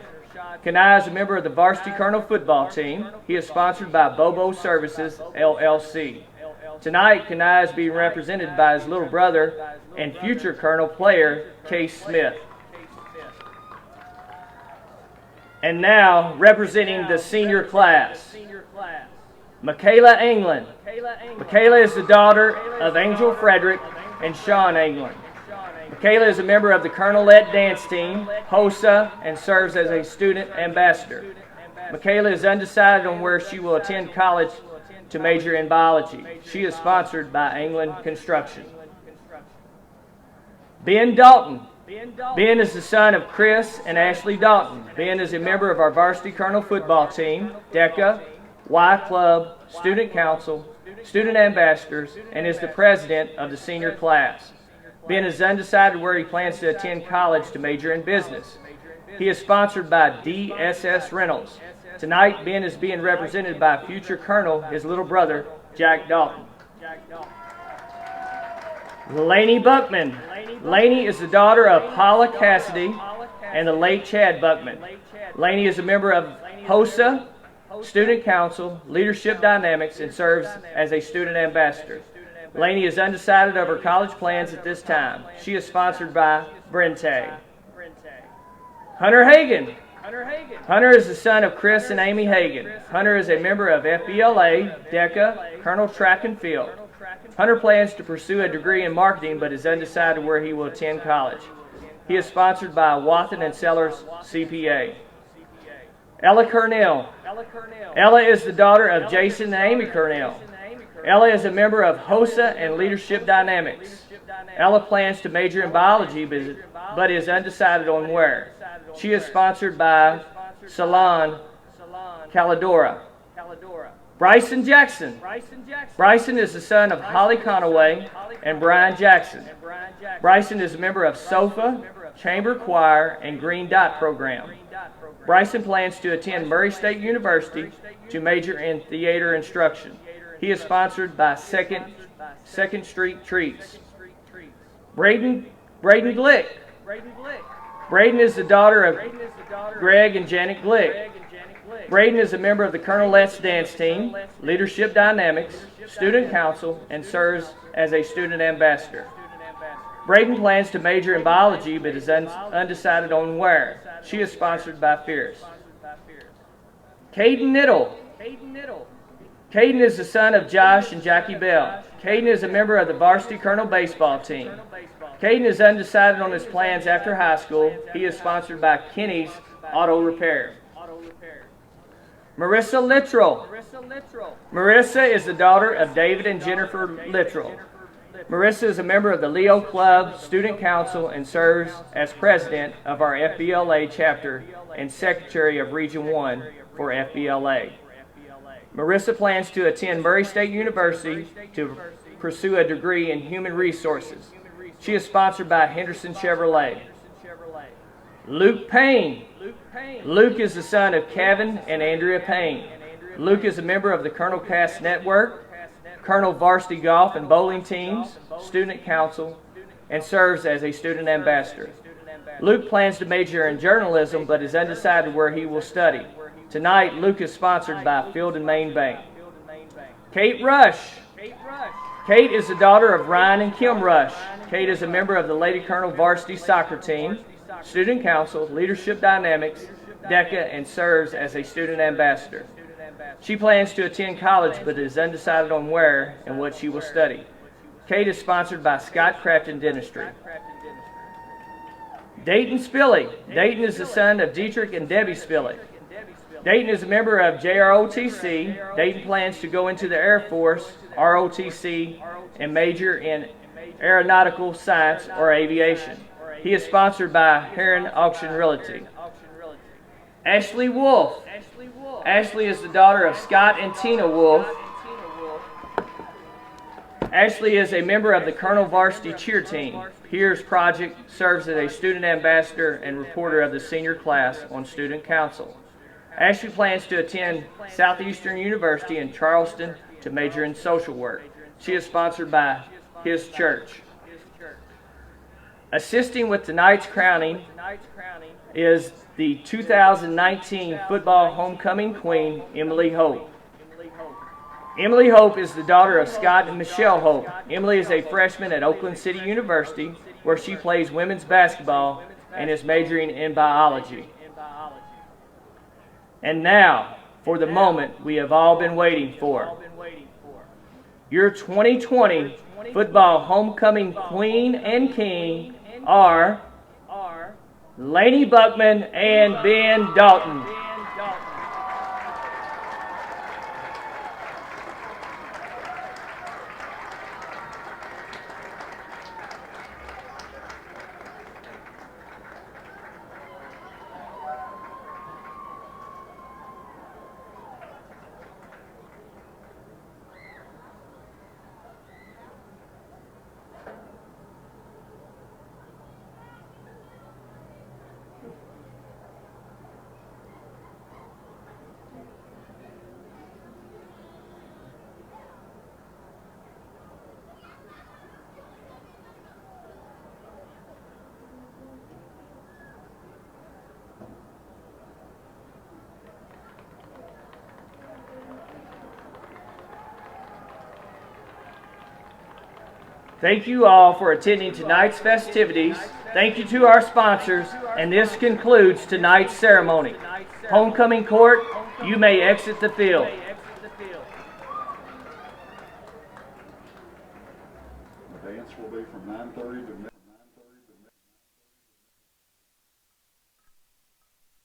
Speaker 6: Kanai is a member of the varsity Colonel football team. He is sponsored by Bobo Services, LLC. Tonight, Kanai is being represented by his little brother and future Colonel player, Case Smith. And now, representing the senior class, Michaela England. Michaela is the daughter of Angel Frederick and Sean England. Michaela is a member of the Colonelette dance team, HOSA, and serves as a student ambassador. Michaela is undecided on where she will attend college to major in biology. She is sponsored by England Construction. Ben Dalton. Ben is the son of Chris and Ashley Dalton. Ben is a member of our varsity Colonel football team, DECA, Y Club, Student Council, Student Ambassadors, and is the president of the senior class. Ben is undecided where he plans to attend college to major in business. He is sponsored by DSS Rentals. Tonight, Ben is being represented by future Colonel, his little brother, Jack Dalton. Laney Buckman. Laney is the daughter of Paula Cassidy and the late Chad Buckman. Laney is a member of HOSA, Student Council, Leadership Dynamics, and serves as a student ambassador. Laney is undecided of her college plans at this time. She is sponsored by Brentag. Hunter Hagan. Hunter is the son of Chris and Amy Hagan. Hunter is a member of FBLA, DECA, Colonel Track and Field. Hunter plans to pursue a degree in marketing but is undecided where he will attend college. He is sponsored by Watson and Sellers CPA. Ella Cornell. Ella is the daughter of Jason and Amy Cornell. Ella is a member of HOSA and Leadership Dynamics. Ella plans to major in biology but is undecided on where. She is sponsored by Salon Caladora. Bryson Jackson. Bryson is the son of Holly Conaway and Brian Jackson. Bryson is a member of SOFA, Chamber Choir, and Green Dot program. Bryson plans to attend Murray State University to major in theater instruction. He is sponsored by Second Street Treats. Braden Glick. Braden is the daughter of Greg and Janet Glick. Braden is a member of the Colonelette dance team, Leadership Dynamics, Student Council, and serves as a student ambassador. Braden plans to major in biology but is undecided on where. She is sponsored by Fierce. Caden Niddle. Caden is the son of Josh and Jackie Bell. Caden is a member of the varsity Colonel baseball team. Caden is undecided on his plans after high school. He is sponsored by Kenny's Auto Repair. Marissa Littrell. Marissa is the daughter of David and Jennifer Littrell. Marissa is a member of the Leo Club Student Council and serves as president of our FBLA chapter and secretary of Region 1 for FBLA. Marissa plans to attend Murray State University to pursue a degree in human resources. She is sponsored by Henderson Chevrolet. Luke Payne. Luke is the son of Kevin and Andrea Payne. Luke is a member of the Colonel Cast Network, Colonel Varsity Golf and Bowling Teams, Student Council, and serves as a student ambassador. Luke plans to major in journalism but is undecided where he will study. Tonight, Luke is sponsored by Field and Main Bank. Kate Rush. Kate is the daughter of Ryan and Kim Rush. Kate is a member of the Lady Colonel Varsity Soccer Team, Student Council, Leadership Dynamics, DECA, and serves as a student ambassador. She plans to attend college but is undecided on where and what she will study. Kate is sponsored by Scott Crafton Dentistry. Dayton Spilly. Dayton is the son of Dietrich and Debbie Spilly. Dayton is a member of JROTC. Dayton plans to go into the Air Force, ROTC, and major in aeronautical science or aviation. He is sponsored by Heron Auction Realty. Ashley Wolf. Ashley is the daughter of Scott and Tina Wolf. Ashley is a member of the Colonel Varsity Cheer Team. Piers Project serves as a student ambassador and reporter of the senior class on Student Council. Ashley plans to attend Southeastern University in Charleston to major in social work. She is sponsored by his church. Assisting with tonight's crowning is the 2019 football homecoming queen, Emily Hope. Emily Hope is the daughter of Scott and Michelle Hope. Emily is a freshman at Oakland City University, where she plays women's basketball and is majoring in biology. And now, for the moment we have all been waiting for. Your 2020 football homecoming queen and king are Laney Buckman and Ben Dalton. Thank you all for attending tonight's festivities. Thank you to our sponsors, and this concludes tonight's ceremony. Homecoming court, you may exit the field.
Speaker 12: The dance will be from 9:30 to midnight.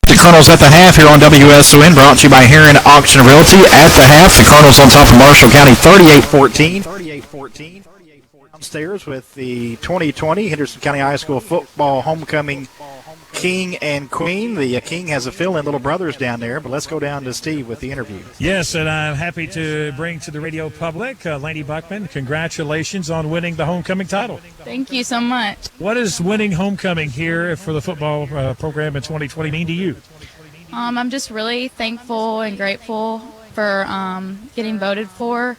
Speaker 2: The Colonels at the half here on WSON, brought to you by Heron Auction Realty. At the half, the Colonels on top of Marshall County, 38-14. Downstairs with the 2020 Henderson County High School football homecoming king and queen. The king has a fill-in little brothers down there, but let's go down to Steve with the interview.
Speaker 4: Yes, and I'm happy to bring to the radio public Laney Buckman. Congratulations on winning the homecoming title.
Speaker 22: Thank you so much.
Speaker 4: What does winning homecoming here for the football program in 2020 mean to you?
Speaker 22: I'm just really thankful and grateful for getting voted for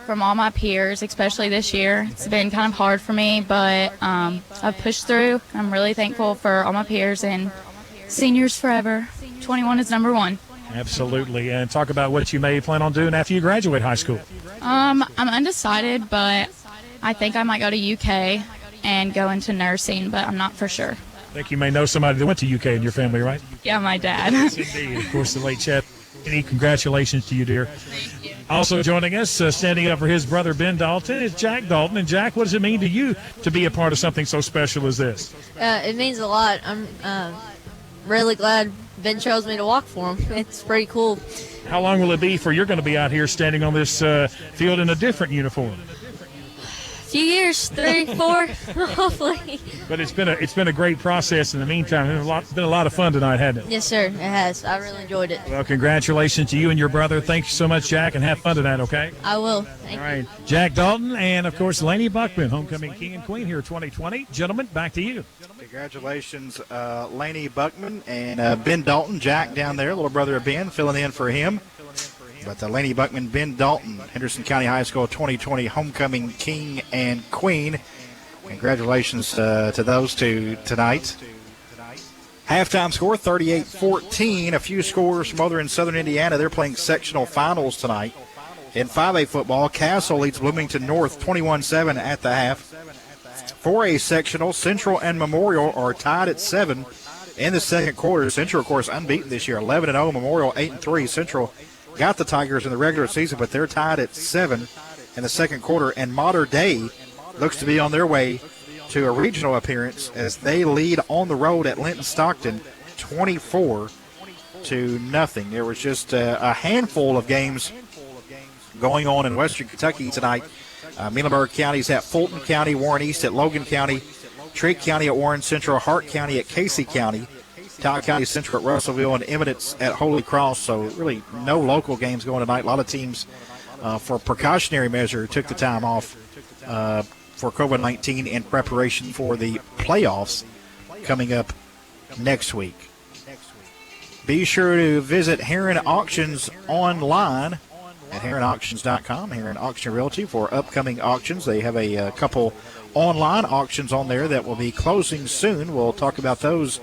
Speaker 22: from all my peers, especially this year. It's been kind of hard for me, but I've pushed through. I'm really thankful for all my peers, and seniors forever. 21 is number one.
Speaker 4: Absolutely. And talk about what you may plan on doing after you graduate high school.
Speaker 22: I'm undecided, but I think I might go to UK and go into nursing, but I'm not for sure.
Speaker 4: I think you may know somebody that went to UK in your family, right?
Speaker 22: Yeah, my dad.
Speaker 4: Yes, indeed. Of course, the late Chad. Any congratulations to you, dear.
Speaker 22: Thank you.
Speaker 4: Also joining us, standing up for his brother Ben Dalton, is Jack Dalton. And Jack, what does it mean to you to be a part of something so special as this?
Speaker 23: It means a lot. I'm really glad Ben chose me to walk for him. It's pretty cool.
Speaker 4: How long will it be for you're going to be out here standing on this field in a different uniform?
Speaker 23: few years, 3, 4, hopefully.
Speaker 4: But it's been a great process in the meantime. It's been a lot of fun tonight, hasn't it?
Speaker 23: Yes, sir. It has. I really enjoyed it.
Speaker 4: Well, congratulations to you and your brother. Thank you so much, Jack, and have fun tonight, okay?
Speaker 23: I will. Thank
Speaker 4: All right. Jack Dalton and, of course, Laney Buckman, homecoming king and queen here 2020. Gentlemen, back to you.
Speaker 2: Congratulations, Laney Buckman and Ben Dalton. Jack down there, little brother of Ben, filling in for him. But Laney Buckman, Ben Dalton, Henderson County High School 2020 homecoming king and queen. Congratulations to those two tonight. Halftime score, 38-14. A few scores from over in Southern Indiana. They're playing sectional finals tonight. In 5A football, Castle leads Bloomington North 21-7 at the half. 4A sectional, Central and Memorial are tied at 7 in the second quarter. Central, of course, unbeaten this year, 11-0. Memorial 8-3. Central got the Tigers in the regular season, but they're tied at 7 in the second quarter. And Mater Dei looks to be on their way to a regional appearance as they lead on the road at Linton Stockton 24-0. There was just a handful of games going on in Western Kentucky tonight. Mecklenburg County's at Fulton County, Warren East at Logan County, Trigg County at Warren Central, Hart County at Casey County, Towle County Central at Russellville, and Eminence at Holy Cross. So really no local games going tonight. A lot of teams, for precautionary measure, took the time off for COVID-19 in preparation for the playoffs coming up next week. Be sure to visit Heron Auctions online at HeronAuctions.com, Heron Auction Realty, for upcoming auctions. They have a couple online auctions on there that will be closing soon. We'll talk about those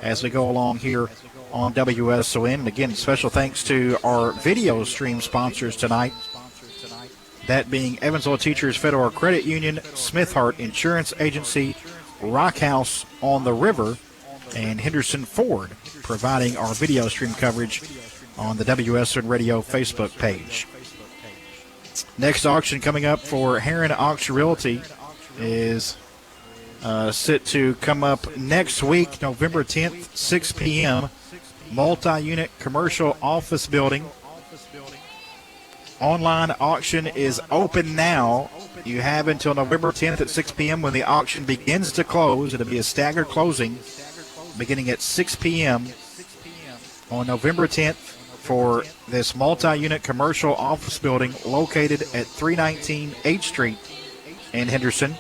Speaker 2: as we go along here on WSON. And again, special thanks to our video stream sponsors tonight, that being Evansville Teachers Federal Credit Union, Smith Hart Insurance Agency, Rock House on the River, and Henderson Ford, providing our video stream coverage on the WSON Radio Facebook page. Next auction coming up for Heron Auction Realty is set to come up next week, November 10th, 6 p.m. Multi-unit commercial office building. Online auction is open now. You have until November 10th at 6 p.m. when the auction begins to close. It'll be a staggered closing beginning at 6 p.m. on November 10th for this multi-unit commercial office building located at 319 H Street in Henderson.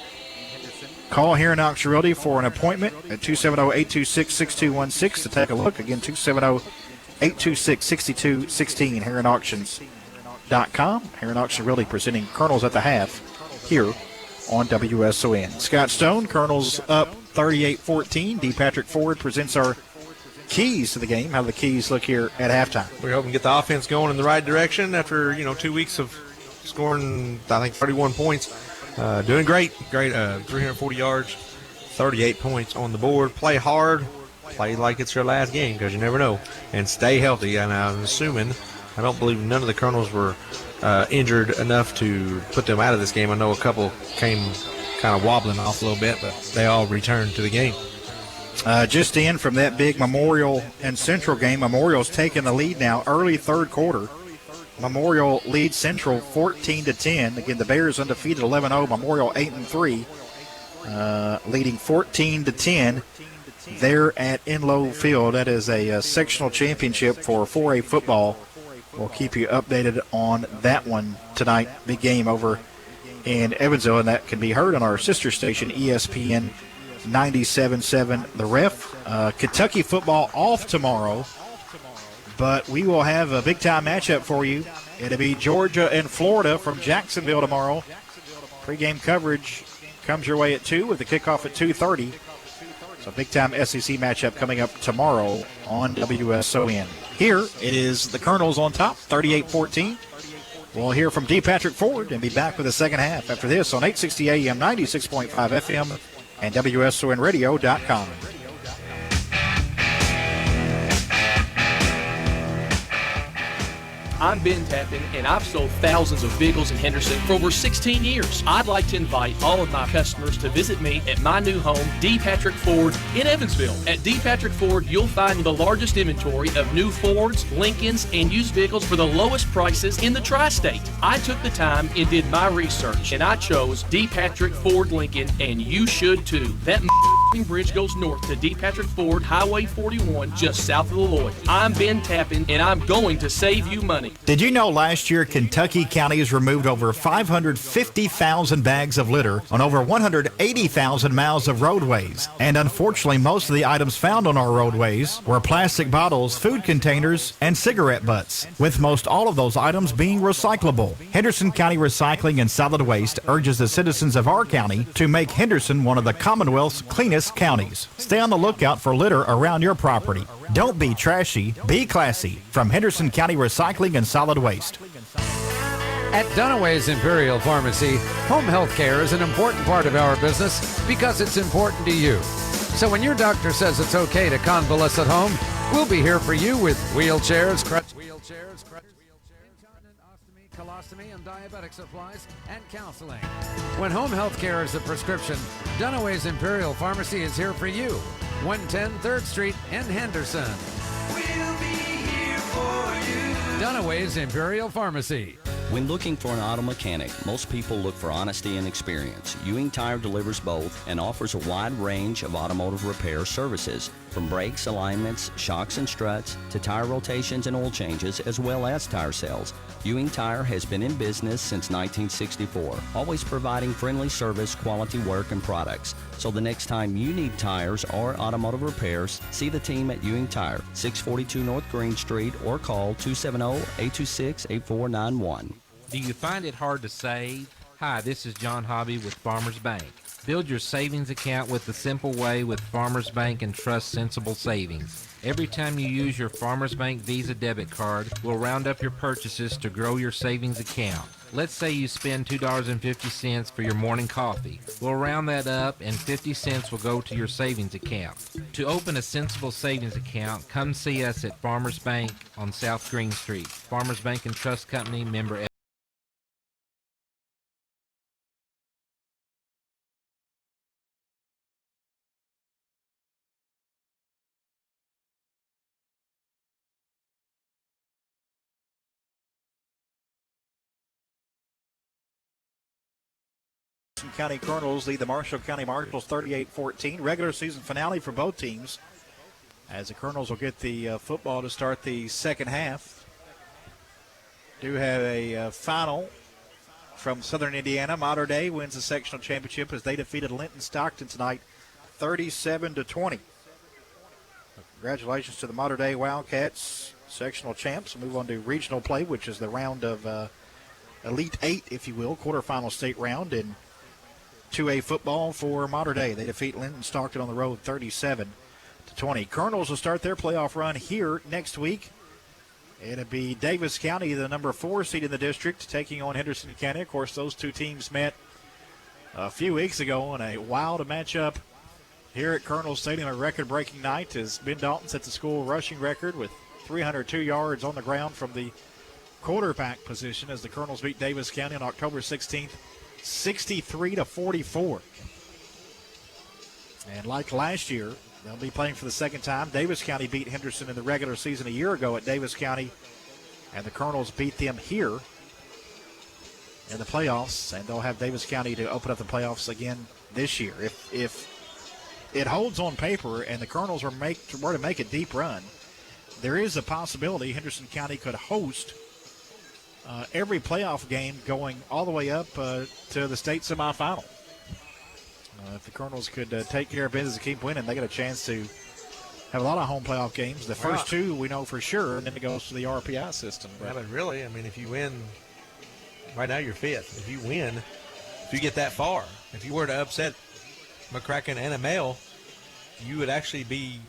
Speaker 2: Call Heron Auction Realty for an appointment at 270-826-6216 to take a look. Again, 270-826-6216, HeronAuctions.com. Heron Auction Realty presenting Colonels at the half here on WSON. Scott Stone, Colonels up 38-14. D. Patrick Ford presents our keys to the game. How do the keys look here at halftime?
Speaker 5: We're hoping to get the offense going in the right direction after 2 weeks of scoring, I think, 31 points. Doing great, 340 yards, 38 points on the board. Play hard, play like it's your last game because you never know, and stay healthy. And I'm assuming, I don't believe none of the Colonels were injured enough to put them out of this game. I know a couple came kind of wobbling off a little bit, but they all returned to the game.
Speaker 2: Just in from that big Memorial and Central game, Memorial's taking the lead now, early third quarter. Memorial leads Central 14-10. Again, the Bears undefeated 11-0. Memorial 8-3, leading 14-10 there at Enloe Field. That is a sectional championship for 4A football. We'll keep you updated on that one tonight. Big game over in Evansville, and that can be heard on our sister station, ESPN 97.7 The Ref. Kentucky football off tomorrow, but we will have a big-time matchup for you. It'll be Georgia and Florida from Jacksonville tomorrow. Pre-game coverage comes your way at 2 with the kickoff at 2:30. So big-time SEC matchup coming up tomorrow on WSON. Here it is the Colonels on top, 38-14. We'll hear from D. Patrick Ford and be back with the second half after this on 860 AM, 96.5 FM, and WSONradio.com.
Speaker 14: I'm Ben Tappan, and I've sold thousands of vehicles in Henderson for over 16 years. I'd like to invite all of my customers to visit me at my new home, D. Patrick Ford in Evansville. At D. Patrick Ford, you'll find the largest inventory of new Fords, Lincolns, and used vehicles for the lowest prices in the tri-state. I took the time and did my research, and I chose D. Patrick Ford Lincoln, and you should too. That bridge goes north to D. Patrick Ford, Highway 41, just south of the Lloyd. I'm Ben Tappan, and I'm going to save you money.
Speaker 19: Did you know last year Kentucky counties removed over 550,000 bags of litter on over 180,000 miles of roadways? And unfortunately, most of the items found on our roadways were plastic bottles, food containers, and cigarette butts, with most all of those items being recyclable. Henderson County Recycling and Solid Waste urges the citizens of our county to make Henderson one of the Commonwealth's cleanest counties. Stay on the lookout for litter around your property. Don't be trashy, be classy. From Henderson County Recycling and Solid Waste.
Speaker 9: At Dunaway's Imperial Pharmacy, home health care is an important part of our business because it's important to you. So when your doctor says it's okay to convalesce at home, we'll be here for you with wheelchairs, colostomy, and diabetic supplies and counseling. When home health care is a prescription, Dunaway's Imperial Pharmacy is here for you. 110 3rd Street in Henderson.
Speaker 10: We'll be here for you.
Speaker 9: Dunaway's Imperial Pharmacy.
Speaker 11: When looking for an auto mechanic, most people look for honesty and experience. Ewing Tire delivers both and offers a wide range of automotive repair services, from brakes, alignments, shocks and struts, to tire rotations and oil changes, as well as tire sales. Ewing Tire has been in business since 1964, always providing friendly service, quality work, and products. So the next time you need tires or automotive repairs, see the team at Ewing Tire, 642 North Green Street, or call 270-826-8491.
Speaker 15: Do you find it hard to save? Hi, this is John Hobby with Farmers Bank. Build your savings account with the simple way with Farmers Bank and trust sensible savings. Every time you use your Farmers Bank Visa debit card, we'll round up your purchases to grow your savings account. Let's say you spend $2.50 for your morning coffee. We'll round that up and 50 cents will go to your savings account. To open a sensible savings account, come see us at Farmers Bank on South Green Street. Farmers Bank and Trust Company, member
Speaker 2: County Colonels lead the Marshall County Marshals 38-14. Regular season finale for both teams, as the Colonels will get the football to start the second half. Do have a final from Southern Indiana. Mater Dei wins the sectional championship as they defeated Linton Stockton tonight 37-20. Congratulations to the Mater Dei Wildcats, sectional champs. We'll move on to regional play, which is the round of Elite Eight, if you will, quarterfinal state round in 2A football for Mater Dei. They defeat Linton Stockton on the road 37-20. Colonels will start their playoff run here next week. It'll be Davis County, the number 4 seed in the district, taking on Henderson County. Of course, those two teams met a few weeks ago in a wild matchup here at Colonel Stadium, a record-breaking night as Ben Dalton sets the school rushing record with 302 yards on the ground from the quarterback position as the Colonels beat Davis County on October 16th, 63-44. And like last year, they'll be playing for the second time. Davis County beat Henderson in the regular season a year ago at Davis County, and the Colonels beat them here in the playoffs, and they'll have Davis County to open up the playoffs again this year. If it holds on paper and the Colonels were to make a deep run, there is a possibility Henderson County could host every playoff game going all the way up to the state semifinal. If the Colonels could take care of business and keep winning, they get a chance to have a lot of home playoff games. The first two we know for sure, and then it goes to the RPI system.
Speaker 5: Yeah, but really, I mean, if you win, right now you're 5th. If you win, if you get that far, if you were to upset McCracken and Amel, you would actually be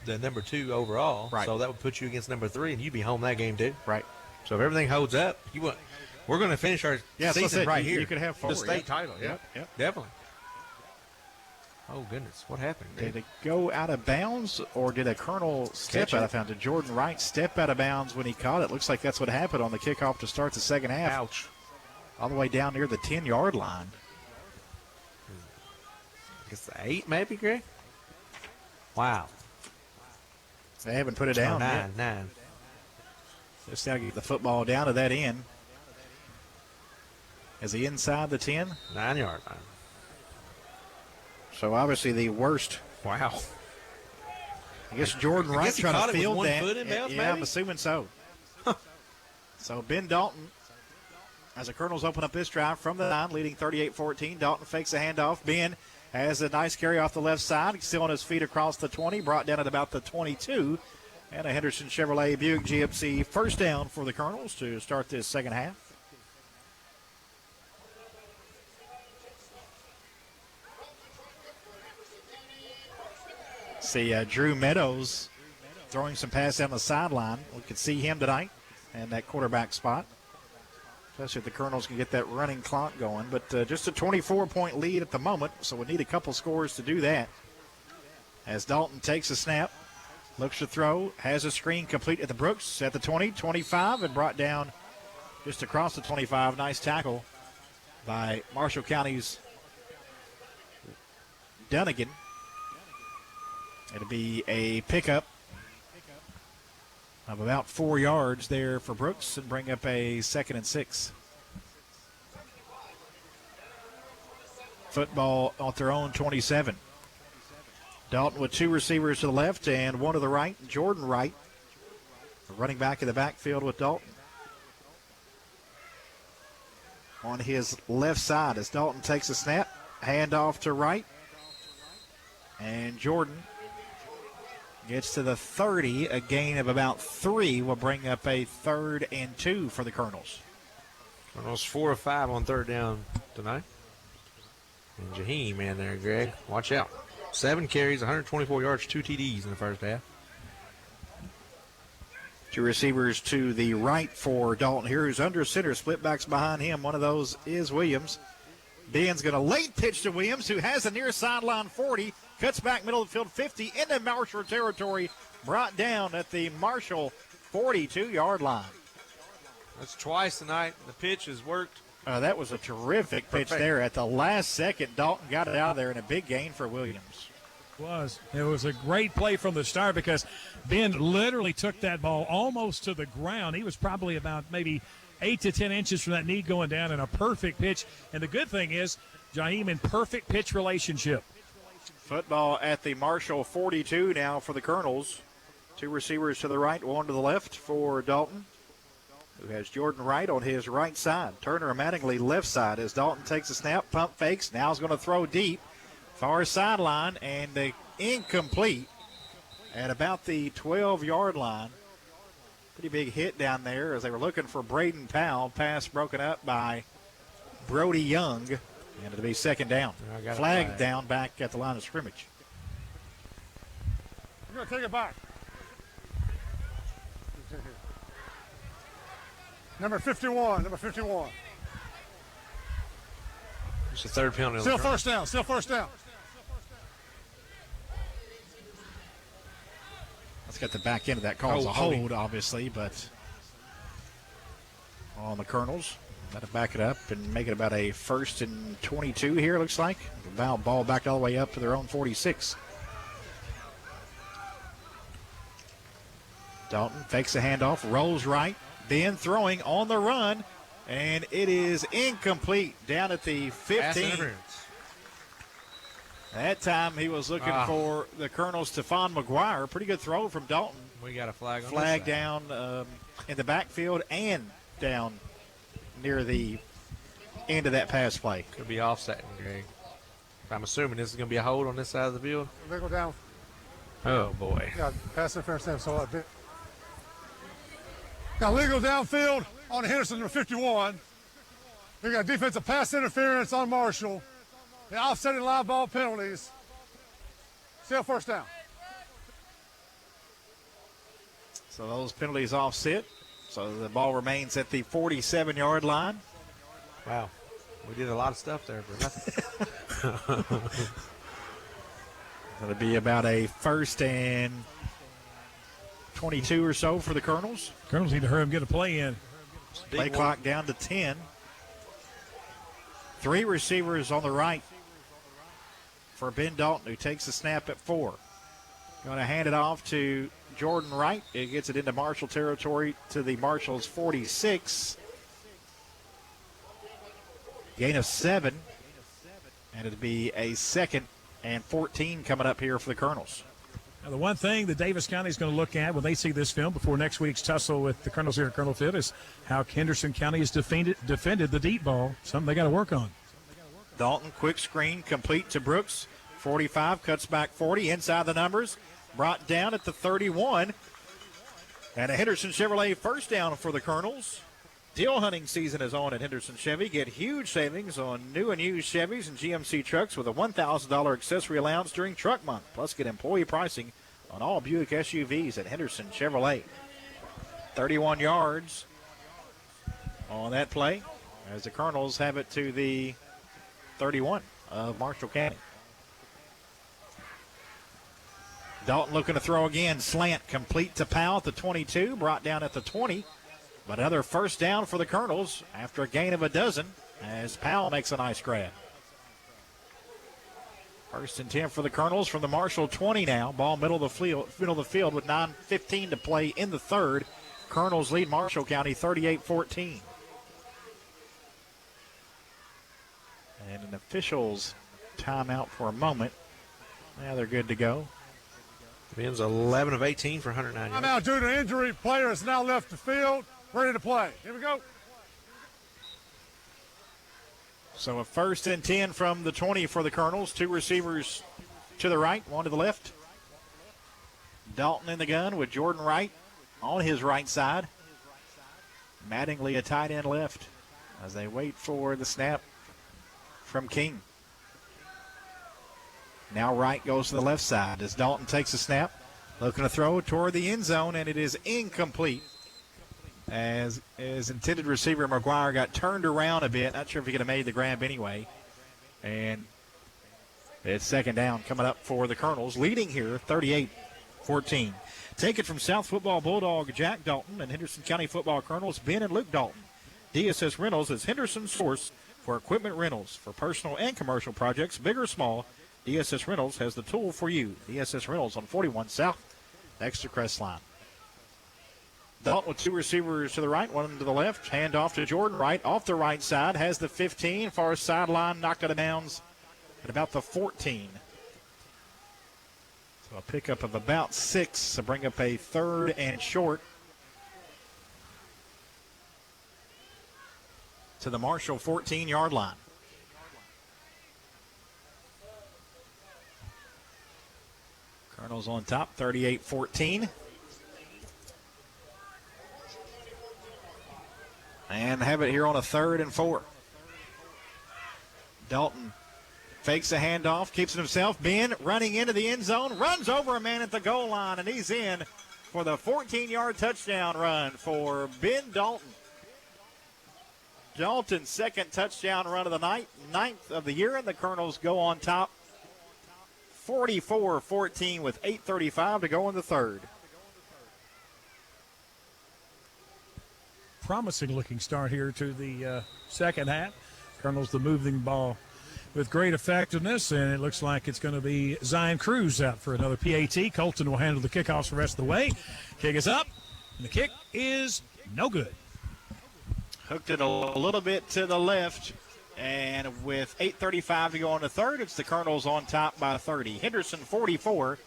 Speaker 5: the number 2 overall.
Speaker 2: Right.
Speaker 5: So that would put you against number 3, and you'd be home that game too.
Speaker 2: Right.
Speaker 5: So if everything holds up, we're going to finish our season right here.
Speaker 2: You could have 4.
Speaker 5: The state title. Yeah,
Speaker 2: Yep.
Speaker 5: definitely. Oh, goodness. What happened?
Speaker 2: Did it go out of bounds, or did a Colonel step out of bounds? Did Jordan Wright step out of bounds when he caught it? Looks like that's what happened on the kickoff to start the second half.
Speaker 5: Ouch.
Speaker 2: All the way down near the 10-yard line.
Speaker 5: I guess the 8 maybe, Greg? Wow.
Speaker 2: They haven't put it down yet.
Speaker 5: 9.
Speaker 2: Just now get the football down to that end. Is he inside the 10?
Speaker 5: 9-yard line.
Speaker 2: So obviously the worst.
Speaker 5: Wow.
Speaker 2: I guess Jordan Wright trying to field that.
Speaker 5: Inbounds,
Speaker 2: yeah, I'm assuming so. So Ben Dalton, as the Colonels open up this drive from the 9, leading 38-14. Dalton fakes a handoff. Ben has a nice carry off the left side. He's still on his feet across the 20, brought down at about the 22. And a Henderson Chevrolet Buick GMC first down for the Colonels to start this second half. See Drew Meadows throwing some pass down the sideline. We could see him tonight in that quarterback spot, especially if the Colonels can get that running clock going. But just a 24-point lead at the moment, so we need a couple scores to do that. As Dalton takes a snap, looks to throw, has a screen complete at the Brooks at the 20, 25, and brought down just across the 25. Nice tackle by Marshall County's Dunnigan. It'll be a pickup of about 4 yards there for Brooks and bring up a 2nd and 6. Football at their own 27. Dalton with 2 receivers to the left and 1 to the right. Jordan Wright, running back in the backfield with Dalton. On his left side as Dalton takes a snap, handoff to Wright. And Jordan gets to the 30, a gain of about 3 will bring up a 3rd and 2 for the Colonels.
Speaker 5: Colonels 4 of 5 on 3rd down tonight. And Jaheim in there, Greg. Watch out. 7 carries, 124 yards, 2 TDs in the first half.
Speaker 2: 2 receivers to the right for Dalton here, who's under center. Split backs behind him. One of those is Williams. Ben's going to late pitch to Williams, who has the near sideline 40. Cuts back middle of the field 50 into Marshall territory. Brought down at the Marshall 42-yard line.
Speaker 5: That's twice tonight. The pitch has worked.
Speaker 2: That was a terrific pitch there. At the last second, Dalton got it out of there in a big gain for Williams.
Speaker 4: It was a great play from the start because Ben literally took that ball almost to the ground. He was probably about maybe 8 to 10 inches from that knee going down in a perfect pitch. And the good thing is, Jaheim in perfect pitch relationship.
Speaker 2: Football at the Marshall 42 now for the Colonels. 2 receivers to the right, 1 to the left for Dalton, who has Jordan Wright on his right side. Turner and Mattingly left side as Dalton takes a snap, pump fakes. Now he's going to throw deep. Far sideline and the incomplete at about the 12-yard line. Pretty big hit down there as they were looking for Braden Powell. Pass broken up by Brody Young. And it'll be 2nd down. Flag down back at the line of scrimmage.
Speaker 3: You're going to take it back. Number 51.
Speaker 5: It's the 3rd penalty.
Speaker 3: Still first down.
Speaker 2: Let's get the back end of that call. It's a hold, obviously, but on the Colonels. Got to back it up and make it about a 1st and 22 here, looks like. The ball backed all the way up to their own 46. Dalton fakes a handoff, rolls right, Ben throwing on the run, and it is incomplete down at the 15. That time he was looking for the Colonel's Stephon McGuire. Pretty good throw from Dalton.
Speaker 5: We got a flag on
Speaker 2: Flag down in the backfield and down near the end of that pass play.
Speaker 5: Could be offsetting, Greg. I'm assuming this is going to be a hold on this side of the field.
Speaker 3: They go down.
Speaker 5: Oh, boy.
Speaker 3: Yeah, pass interference. So got legal downfield on Henderson, number 51. We got defensive pass interference on Marshall. The offsetting live ball penalties. Still first down.
Speaker 2: So those penalties offset. So the ball remains at the 47-yard line.
Speaker 5: Wow. We did a lot of stuff there for nothing.
Speaker 2: It'll be about a 1st and 22 or so for the Colonels.
Speaker 4: Colonels need to hurry and get a play in.
Speaker 2: Play clock down to 10. 3 receivers on the right for Ben Dalton, who takes the snap at 4. Going to hand it off to Jordan Wright. It gets it into Marshall territory to the Marshall's 46. Gain of 7. And it'll be a 2nd and 14 coming up here for the Colonels.
Speaker 4: Now, the one thing that Davis County is going to look at when they see this film before next week's tussle with the Colonels here at Colonel Field is how Henderson County has defended the deep ball, something they got to work on.
Speaker 2: Dalton, quick screen, complete to Brooks. 45, cuts back 40, inside the numbers. Brought down at the 31. And a Henderson Chevrolet first down for the Colonels. Deal hunting season is on at Henderson Chevy. Get huge savings on new and used Chevys and GMC trucks with a $1,000 accessory allowance during truck month. Plus, get employee pricing on all Buick SUVs at Henderson Chevrolet. 31 yards on that play as the Colonels have it to the 31 of Marshall County. Dalton looking to throw again. Slant complete to Powell at the 22, brought down at the 20. But another first down for the Colonels after a gain of a dozen as Powell makes a nice grab. 1st and 10 for the Colonels from the Marshall 20 now. Ball middle of the field with 9:15 to play in the 3rd. Colonels lead Marshall County 38-14. And an official's timeout for a moment. Now they're good to go.
Speaker 5: Ben's 11 of 18 for 109 yards.
Speaker 3: Timeout due to injury. Player has now left the field. Ready to play. Here we go.
Speaker 2: So a 1st and 10 from the 20 for the Colonels. 2 receivers to the right, 1 to the left. Dalton in the gun with Jordan Wright on his right side. Mattingly a tight end left as they wait for the snap from King. Now Wright goes to the left side as Dalton takes a snap. Looking to throw toward the end zone, and it is incomplete. As intended receiver McGuire got turned around a bit. Not sure if he could have made the grab anyway. And it's 2nd down coming up for the Colonels, leading here 38-14. Take it from South Football Bulldog Jack Dalton and Henderson County Football Colonels Ben and Luke Dalton. DSS Rentals is Henderson's source for equipment rentals for personal and commercial projects, big or small. DSS Rentals has the tool for you. DSS Rentals on 41 South, next to Crestline. Dalton with 2 receivers to the right, 1 to the left. Hand off to Jordan Wright off the right side. Has the 15. Far sideline, knocked out of bounds at about the 14. So a pickup of about 6 to bring up a 3rd and short to the Marshall 14-yard line. Colonels on top, 38-14. And have it here on a 3rd and 4. Dalton fakes a handoff, keeps it himself. Ben running into the end zone, runs over a man at the goal line, and he's in for the 14-yard touchdown run for Ben Dalton. Dalton's 2nd touchdown run of the night, 9th of the year, and the Colonels go on top 44-14 with 8:35 to go in the 3rd.
Speaker 4: Promising looking start here to the second half. Colonels the moving ball with great effectiveness, and it looks like it's going to be Zion Cruz out for another PAT. Colton will handle the kickoffs the rest of the way. Kick is up, and the kick is no good.
Speaker 2: Hooked it a little bit to the left, and with 8:35 to go in the 3rd, it's the Colonels on top by 30. Henderson 44,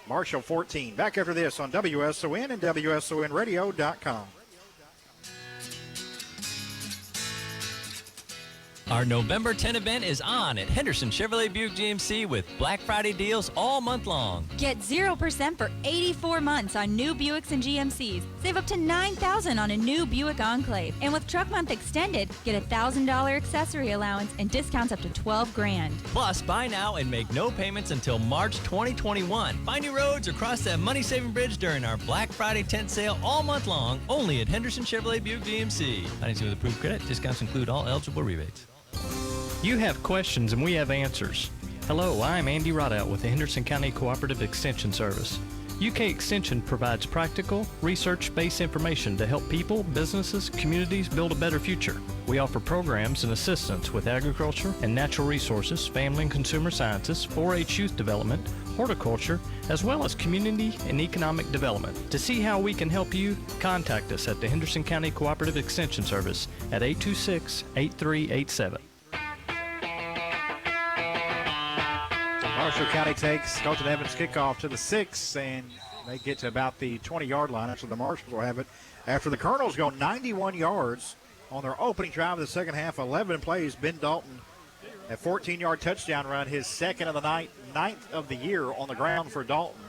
Speaker 2: Marshall 14. Back after this on WSON and WSONradio.com.
Speaker 7: Our November 10 event is on at Henderson Chevrolet Buick GMC with Black Friday deals all month long.
Speaker 8: Get 0% for 84 months on new Buicks and GMCs. Save up to $9,000 on a new Buick Enclave. And with Truck Month extended, get a $1,000 accessory allowance and discounts up to $12,000.
Speaker 7: Plus, buy now and make no payments until March 2021. Find new roads or cross that money-saving bridge during our Black Friday tent sale all month long, only at Henderson Chevrolet Buick GMC. Financing with approved credit. Discounts include all eligible rebates.
Speaker 20: You have questions and we have answers.
Speaker 17: Hello, I'm Andy Rodout with the Henderson County Cooperative Extension Service. UK Extension provides practical, research-based information to help people, businesses, communities build a better future. We offer programs and assistance with agriculture and natural resources, family and consumer sciences, 4-H youth development, horticulture, as well as community and economic development. To see how we can help you, contact us at the Henderson County Cooperative Extension Service at 826-8387.
Speaker 2: Marshall County takes Colton Evans kickoff to the 6, and they get to about the 20-yard line. That's where the Marshalls will have it. After the Colonels go 91 yards on their opening drive of the second half, 11 plays. Ben Dalton, a 14-yard touchdown run, his second of the night, ninth of the year on the ground for Dalton,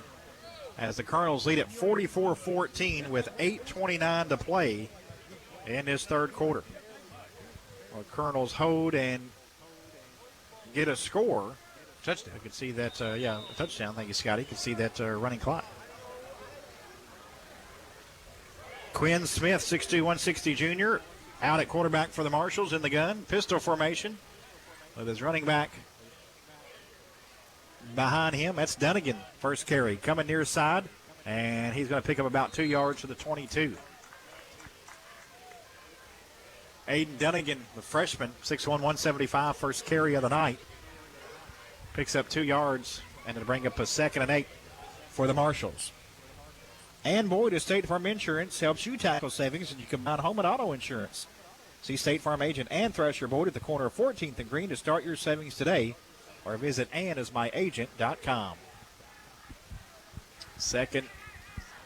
Speaker 2: as the Colonels lead at 44-14 with 8:29 to play in this third quarter. Well, Colonels hold and get a score.
Speaker 5: Touchdown.
Speaker 2: I can see that, a touchdown. Thank you, Scotty. You can see that running clock. Quinn Smith, 6'2", 160 junior, out at quarterback for the Marshalls in the gun. Pistol formation with his running back behind him. That's Dunnigan, first carry. Coming near side, and he's going to pick up about 2 yards to the 22. Aiden Dunnigan, the freshman, 6'1", 175, first carry of the night. Picks up 2 yards, and it'll bring up a 2nd and 8 for the Marshalls. And Boyd of State Farm Insurance helps you tackle savings and you combine home and auto insurance. See State Farm agent Ann Thresher Boyd at the corner of 14th and Green to start your savings today, or visit AnnIsMyAgent.com. Second,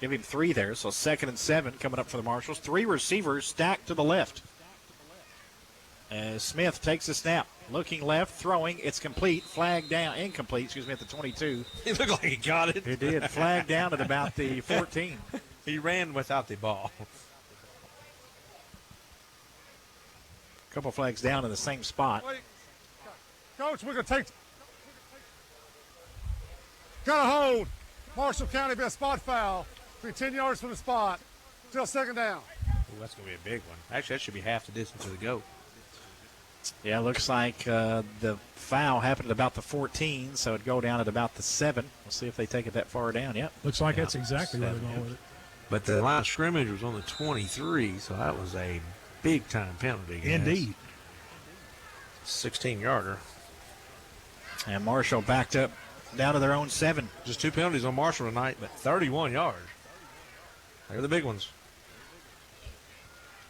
Speaker 2: give him 3 there, so 2nd and 7 coming up for the Marshalls. 3 receivers stacked to the left. As Smith takes a snap, looking left, throwing, it's complete, flag down, incomplete, at the 22.
Speaker 5: It looked like he got it.
Speaker 2: It did, flag down at about the 14.
Speaker 5: He ran without the ball.
Speaker 2: A couple flags down in the same spot.
Speaker 3: Wait. Coach, we're going to take. Got a hold. Marshall County be a spot foul. Be 10 yards from the spot. Still 2nd down.
Speaker 5: Ooh, that's going to be a big one. Actually, that should be half the distance of the goal.
Speaker 2: Yeah, it looks like the foul happened at about the 14, so it'd go down at about the 7. We'll see if they take it that far down. Yep.
Speaker 4: Looks like that's exactly where they're going with it.
Speaker 5: But the line of scrimmage was on the 23, so that was a big-time penalty. Guys.
Speaker 4: Indeed.
Speaker 5: 16-yarder.
Speaker 2: And Marshall backed up down to their own 7.
Speaker 5: Just 2 penalties on Marshall tonight, but 31 yards. They're the big ones.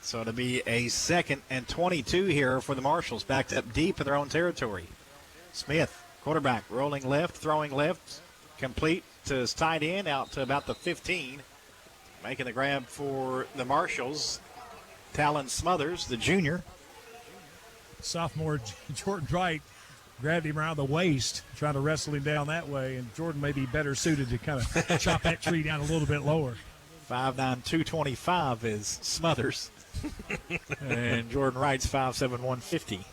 Speaker 2: So it'll be a 2nd and 22 here for the Marshalls, backed up deep in their own territory. Smith, quarterback, rolling left, throwing left, complete to his tight end, out to about the 15. Making the grab for the Marshalls, Talon Smothers, the junior.
Speaker 4: Sophomore Jordan Wright grabbed him around the waist, trying to wrestle him down that way, and Jordan may be better suited to kind of chop that tree down a little bit lower.
Speaker 2: 5'9", 225 is Smothers. And Jordan Wright's 5'7", 150.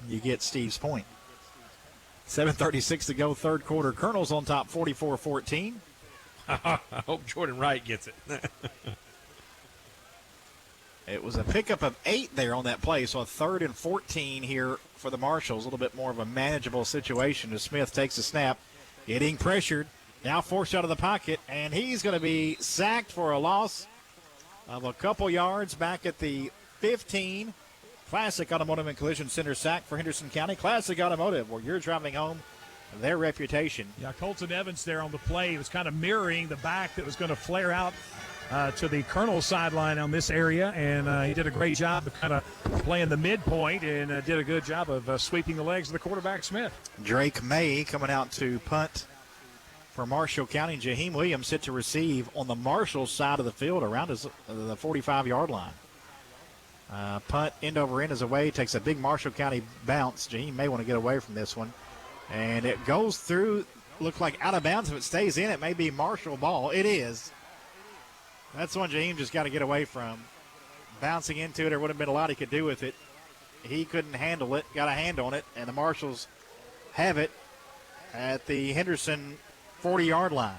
Speaker 2: You get Steve's point. 7:36 to go, third quarter. Colonels on top, 44-14.
Speaker 5: I hope Jordan Wright gets it.
Speaker 2: It was a pickup of 8 there on that play, so a 3rd and 14 here for the Marshalls. A little bit more of a manageable situation as Smith takes a snap, getting pressured, now forced out of the pocket, and he's going to be sacked for a loss of a couple yards back at the 15. Classic Automotive and Collision Center sack for Henderson County. Classic Automotive, where you're driving home their reputation.
Speaker 4: Yeah, Colton Evans there on the play. He was kind of mirroring the back that was going to flare out to the Colonel sideline on this area, and he did a great job of kind of playing the midpoint and did a good job of sweeping the legs of the quarterback, Smith.
Speaker 2: Drake May coming out to punt for Marshall County. Jaheim Williams set to receive on the Marshall side of the field around the 45-yard line. Punt end over end is away. Takes a big Marshall County bounce. Jaheim may want to get away from this one. And it goes through, looks like out of bounds. If it stays in, it may be Marshall ball. It is. That's the one Jaheim just got to get away from. Bouncing into it, there would have been a lot he could do with it. He couldn't handle it, got a hand on it, and the Marshalls have it at the Henderson 40-yard line.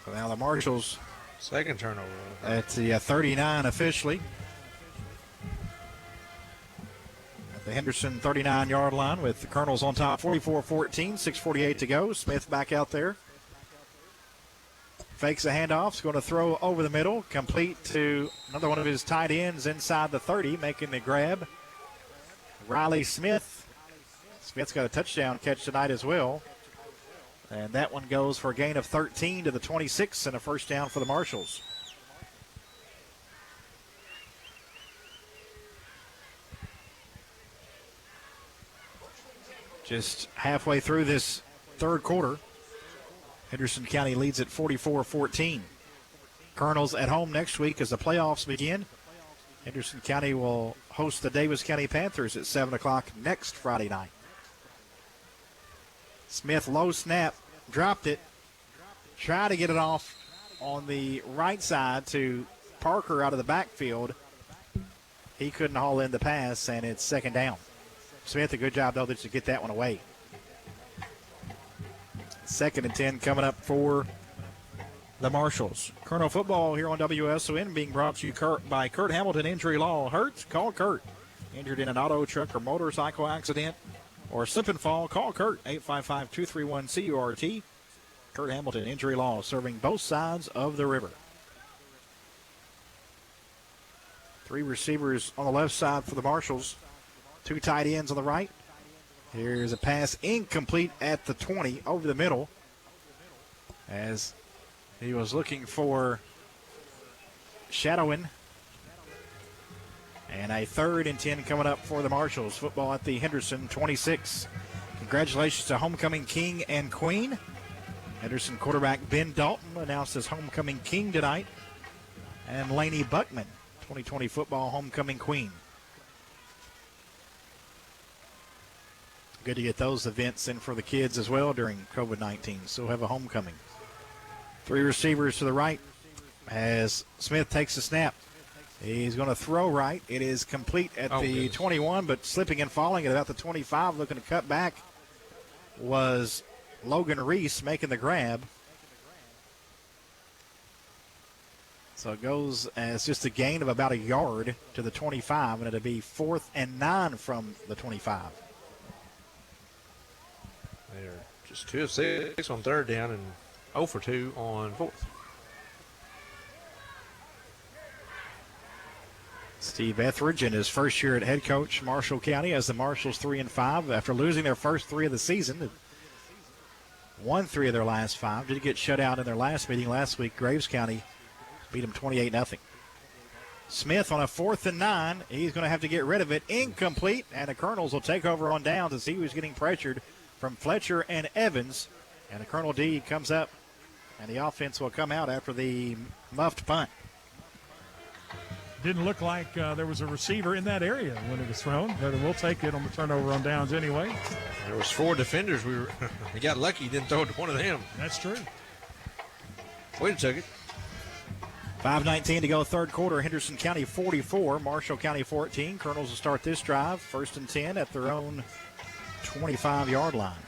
Speaker 2: So now the Marshals.
Speaker 5: Second turnover.
Speaker 2: At the 39 officially. At the Henderson 39-yard line with the Colonels on top, 44-14, 6:48 to go. Smith back out there. Fakes a handoff, is going to throw over the middle, complete to another one of his tight ends inside the 30, making the grab. Riley Smith. Smith's got a touchdown catch tonight as well. And that one goes for a gain of 13 to the 26 and a first down for the Marshals. Just halfway through this third quarter, Henderson County leads at 44-14. Colonels at home next week as the playoffs begin. Henderson County will host the Davis County Panthers at 7 o'clock next Friday night. Smith, low snap, dropped it. Tried to get it off on the right side to Parker out of the backfield. He couldn't haul in the pass, and it's second down. Smith, a good job, though, to get that one away. 2nd and 10 coming up for the Marshals. Colonel football here on WSON being brought to you by Kurt Hamilton Injury Law. Hurts? Call Kurt. Injured in an auto, truck, or motorcycle accident or slip and fall, call Kurt, 855-231-CURT. Kurt Hamilton Injury Law, serving both sides of the river. 3 receivers on the left side for the Marshals. 2 tight ends on the right. Here's a pass incomplete at the 20 over the middle as he was looking for shadowing. And a 3rd and 10 coming up for the Marshals. Football at the Henderson 26. Congratulations to homecoming king and queen. Henderson quarterback Ben Dalton announced as homecoming king tonight. And Laney Buckman, 2020 football homecoming queen. Good to get those events in for the kids as well during COVID-19. So have a homecoming. 3 receivers to the right as Smith takes a snap. He's going to throw right. It is complete at the 21, but slipping and falling at about the 25, looking to cut back, was Logan Reese making the grab. So it goes as just a gain of about a yard to the 25, and it'll be 4th and 9 from the 25.
Speaker 5: They're just 2 of 6 on 3rd down and 0 for 2 on 4th.
Speaker 2: Steve Etheridge in his first year at head coach, Marshall County, as the Marshals 3-5 after losing their first 3 of the season. Won 3 of their last 5. Did get shut out in their last meeting last week. Graves County beat them 28-0. Smith on a 4th and 9. He's going to have to get rid of it. Incomplete, and the Colonels will take over on downs as he was getting pressured from Fletcher and Evans. And the Colonel D comes up, and the offense will come out after the muffed punt.
Speaker 4: Didn't look like there was a receiver in that area when it was thrown, but we'll take it on the turnover on downs anyway.
Speaker 5: There was 4 defenders. We got lucky he didn't throw it to one of them.
Speaker 4: That's true.
Speaker 5: We'd have took it.
Speaker 2: 5:19 to go, third quarter. Henderson County 44, Marshall County 14. Colonels will start this drive, 1st and 10 at their own 25-yard line.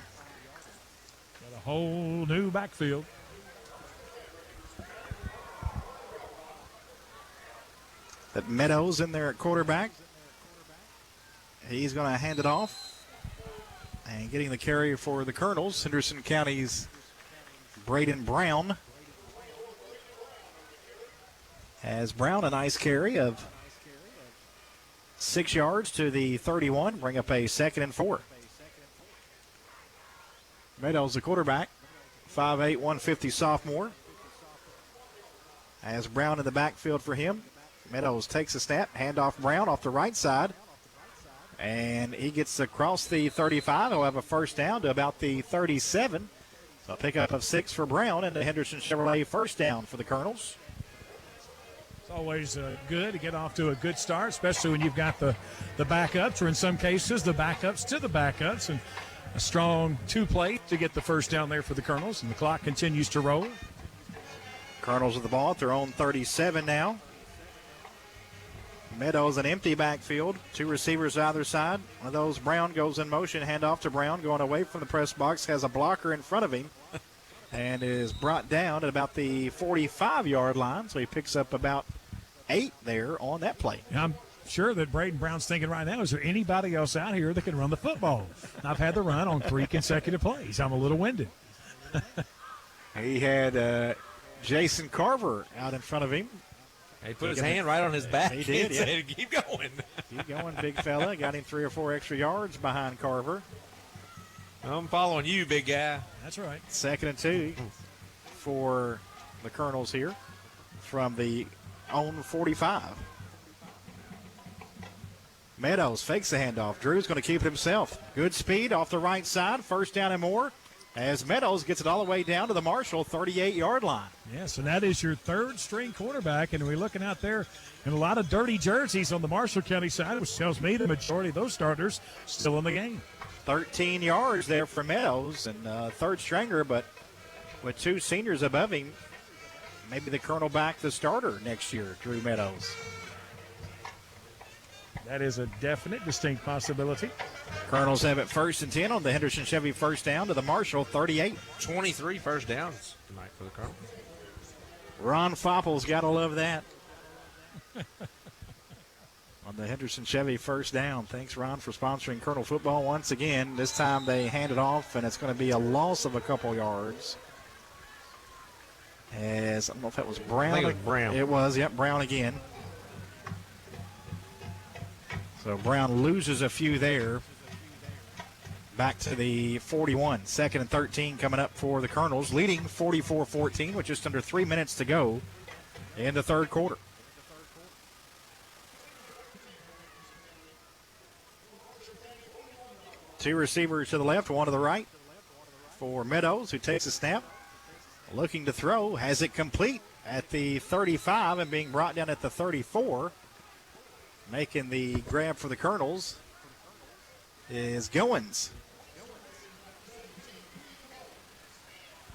Speaker 4: Got a whole new backfield.
Speaker 2: That Meadows in there at quarterback. He's going to hand it off. And getting the carry for the Colonels, Henderson County's Braden Brown. Has Brown a nice carry of 6 yards to the 31. Bring up a 2nd and 4. Meadows, the quarterback, 5'8", 150 sophomore. Has Brown in the backfield for him. Meadows takes a snap, handoff Brown off the right side. And he gets across the 35. He'll have a first down to about the 37. So a pickup of 6 for Brown, and the Henderson Chevrolet first down for the Colonels.
Speaker 4: It's always good to get off to a good start, especially when you've got the backups, or in some cases the backups to the backups, and a strong 2-play to get the first down there for the Colonels, and the clock continues to roll.
Speaker 2: Colonels with the ball at their own 37 now. Meadows, an empty backfield. 2 receivers either side. One of those, Brown, goes in motion. Handoff to Brown, going away from the press box. Has a blocker in front of him. and is brought down at about the 45-yard line. So he picks up about 8 there on that play.
Speaker 4: And I'm sure that Braden Brown's thinking right now, is there anybody else out here that can run the football? I've had the run on 3 consecutive plays. I'm a little winded.
Speaker 2: He had Jason Carver out in front of him.
Speaker 5: He put his hand right on his back.
Speaker 2: He did,
Speaker 5: and
Speaker 2: yeah.
Speaker 5: said, keep going.
Speaker 2: Keep going, big fella. Got him 3 or 4 extra yards behind Carver.
Speaker 5: I'm following you, big guy.
Speaker 4: That's right.
Speaker 2: 2nd and 2 for the Colonels here from the own 45. Meadows fakes the handoff. Drew's going to keep it himself. Good speed off the right side. 1st down and more as Meadows gets it all the way down to the Marshall 38-yard line.
Speaker 4: Yeah, so that is your 3rd-string quarterback, and we're looking out there in a lot of dirty jerseys on the Marshall County side, which tells me the majority of those starters still in the game.
Speaker 2: 13 yards there for Meadows, and 3rd stringer, but with 2 seniors above him, maybe the Colonel back the starter next year, Drew Meadows.
Speaker 4: That is a definite, distinct possibility.
Speaker 2: Colonels have it 1st and 10 on the Henderson Chevy 1st down to the Marshall 38.
Speaker 5: 23 first downs tonight for the Colonel.
Speaker 2: Ron Fopple's got to love that. On the Henderson Chevy 1st down. Thanks, Ron, for sponsoring Colonel football once again. This time they hand it off, and it's going to be a loss of a couple yards. As I don't know if that was Brown.
Speaker 5: I think it was Brown.
Speaker 2: It was, yep, Brown again. So Brown loses a few there. Back to the 41. 2nd and 13 coming up for the Colonels, leading 44-14 with just under 3 minutes to go in the 3rd quarter. Two receivers to the left, one to the right for Meadows, who takes a snap. Looking to throw, has it complete at the 35 and being brought down at the 34. Making the grab for the Colonels is Goins.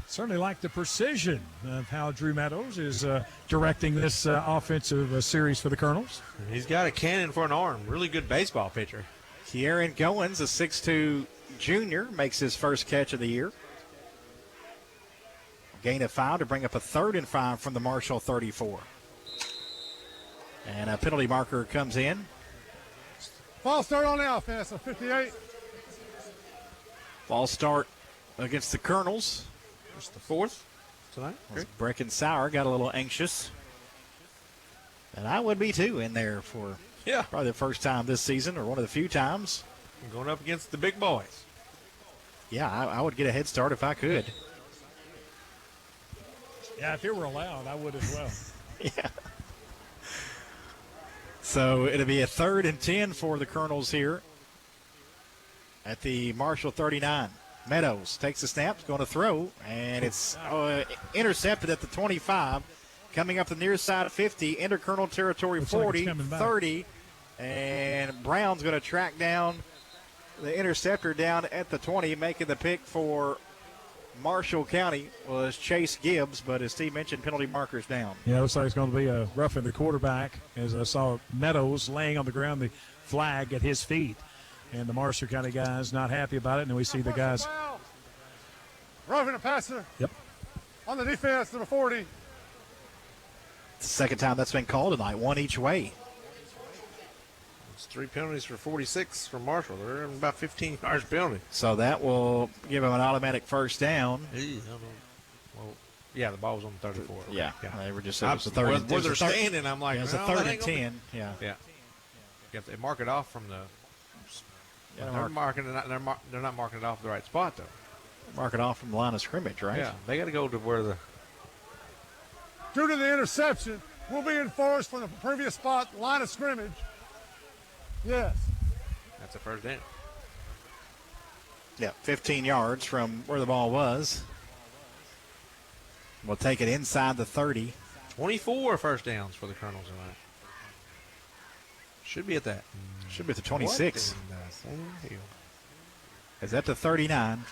Speaker 4: Certainly like the precision of how Drew Meadows is directing this offensive series for the Colonels.
Speaker 5: He's got a cannon for an arm. Really good baseball pitcher.
Speaker 2: Kieran Goins, a 6'2 junior, makes his first catch of the year. Gain of 5 to bring up a 3rd and 5 from the Marshall 34. And a penalty marker comes in.
Speaker 3: False start on the offense, a 58.
Speaker 2: False start against the Colonels.
Speaker 5: It's the 4th tonight.
Speaker 2: Brecken Sauer got a little anxious. And I would be too in there for probably the first time this season, or one of the few times.
Speaker 5: Going up against the big boys.
Speaker 2: Yeah, I would get a head start if I could.
Speaker 4: Yeah, if it were allowed, I would as well.
Speaker 2: Yeah. So it'll be a 3rd and 10 for the Colonels here at the Marshall 39. Meadows takes the snap, going to throw, and it's intercepted at the 25. Coming up the near side 50, enter Colonel territory 40, 30, and Brown's going to track down the interceptor down at the 20, making the pick for Marshall County was Chase Gibbs, but as Steve mentioned, penalty markers down.
Speaker 4: Yeah, it looks like it's going to be a roughing the quarterback, as I saw Meadows laying on the ground, the flag at his feet. And the Marshall County guys not happy about it, and then we see the guys.
Speaker 3: Roughing the passer.
Speaker 4: Yep.
Speaker 3: On the defense, number 40.
Speaker 2: It's the 2nd time that's been called tonight, 1 each way.
Speaker 5: It's 3 penalties for 46 for Marshall. They're in about 15 yards penalty.
Speaker 2: So that will give him an automatic 1st down.
Speaker 5: Well, yeah, the ball was on the 34.
Speaker 2: Yeah,
Speaker 5: yeah.
Speaker 2: they were just. It was a 3rd.
Speaker 5: Where they're standing, I'm like,
Speaker 2: yeah, it's a
Speaker 5: no,
Speaker 2: 3rd and 10. Yeah.
Speaker 5: Yeah. If they mark it off from the. Yeah, they're not marking it off the right spot though.
Speaker 2: Mark it off from the line of scrimmage, right?
Speaker 5: Yeah, they got to go to where the.
Speaker 3: Due to the interception, will be enforced from the previous spot, line of scrimmage. Yes.
Speaker 5: That's a 1st down.
Speaker 2: Yeah, 15 yards from where the ball was. We'll take it inside the 30.
Speaker 5: 24 1st downs for the Colonels tonight. Should be at that.
Speaker 2: Should be at the 26.
Speaker 5: What in
Speaker 2: Is that the 39?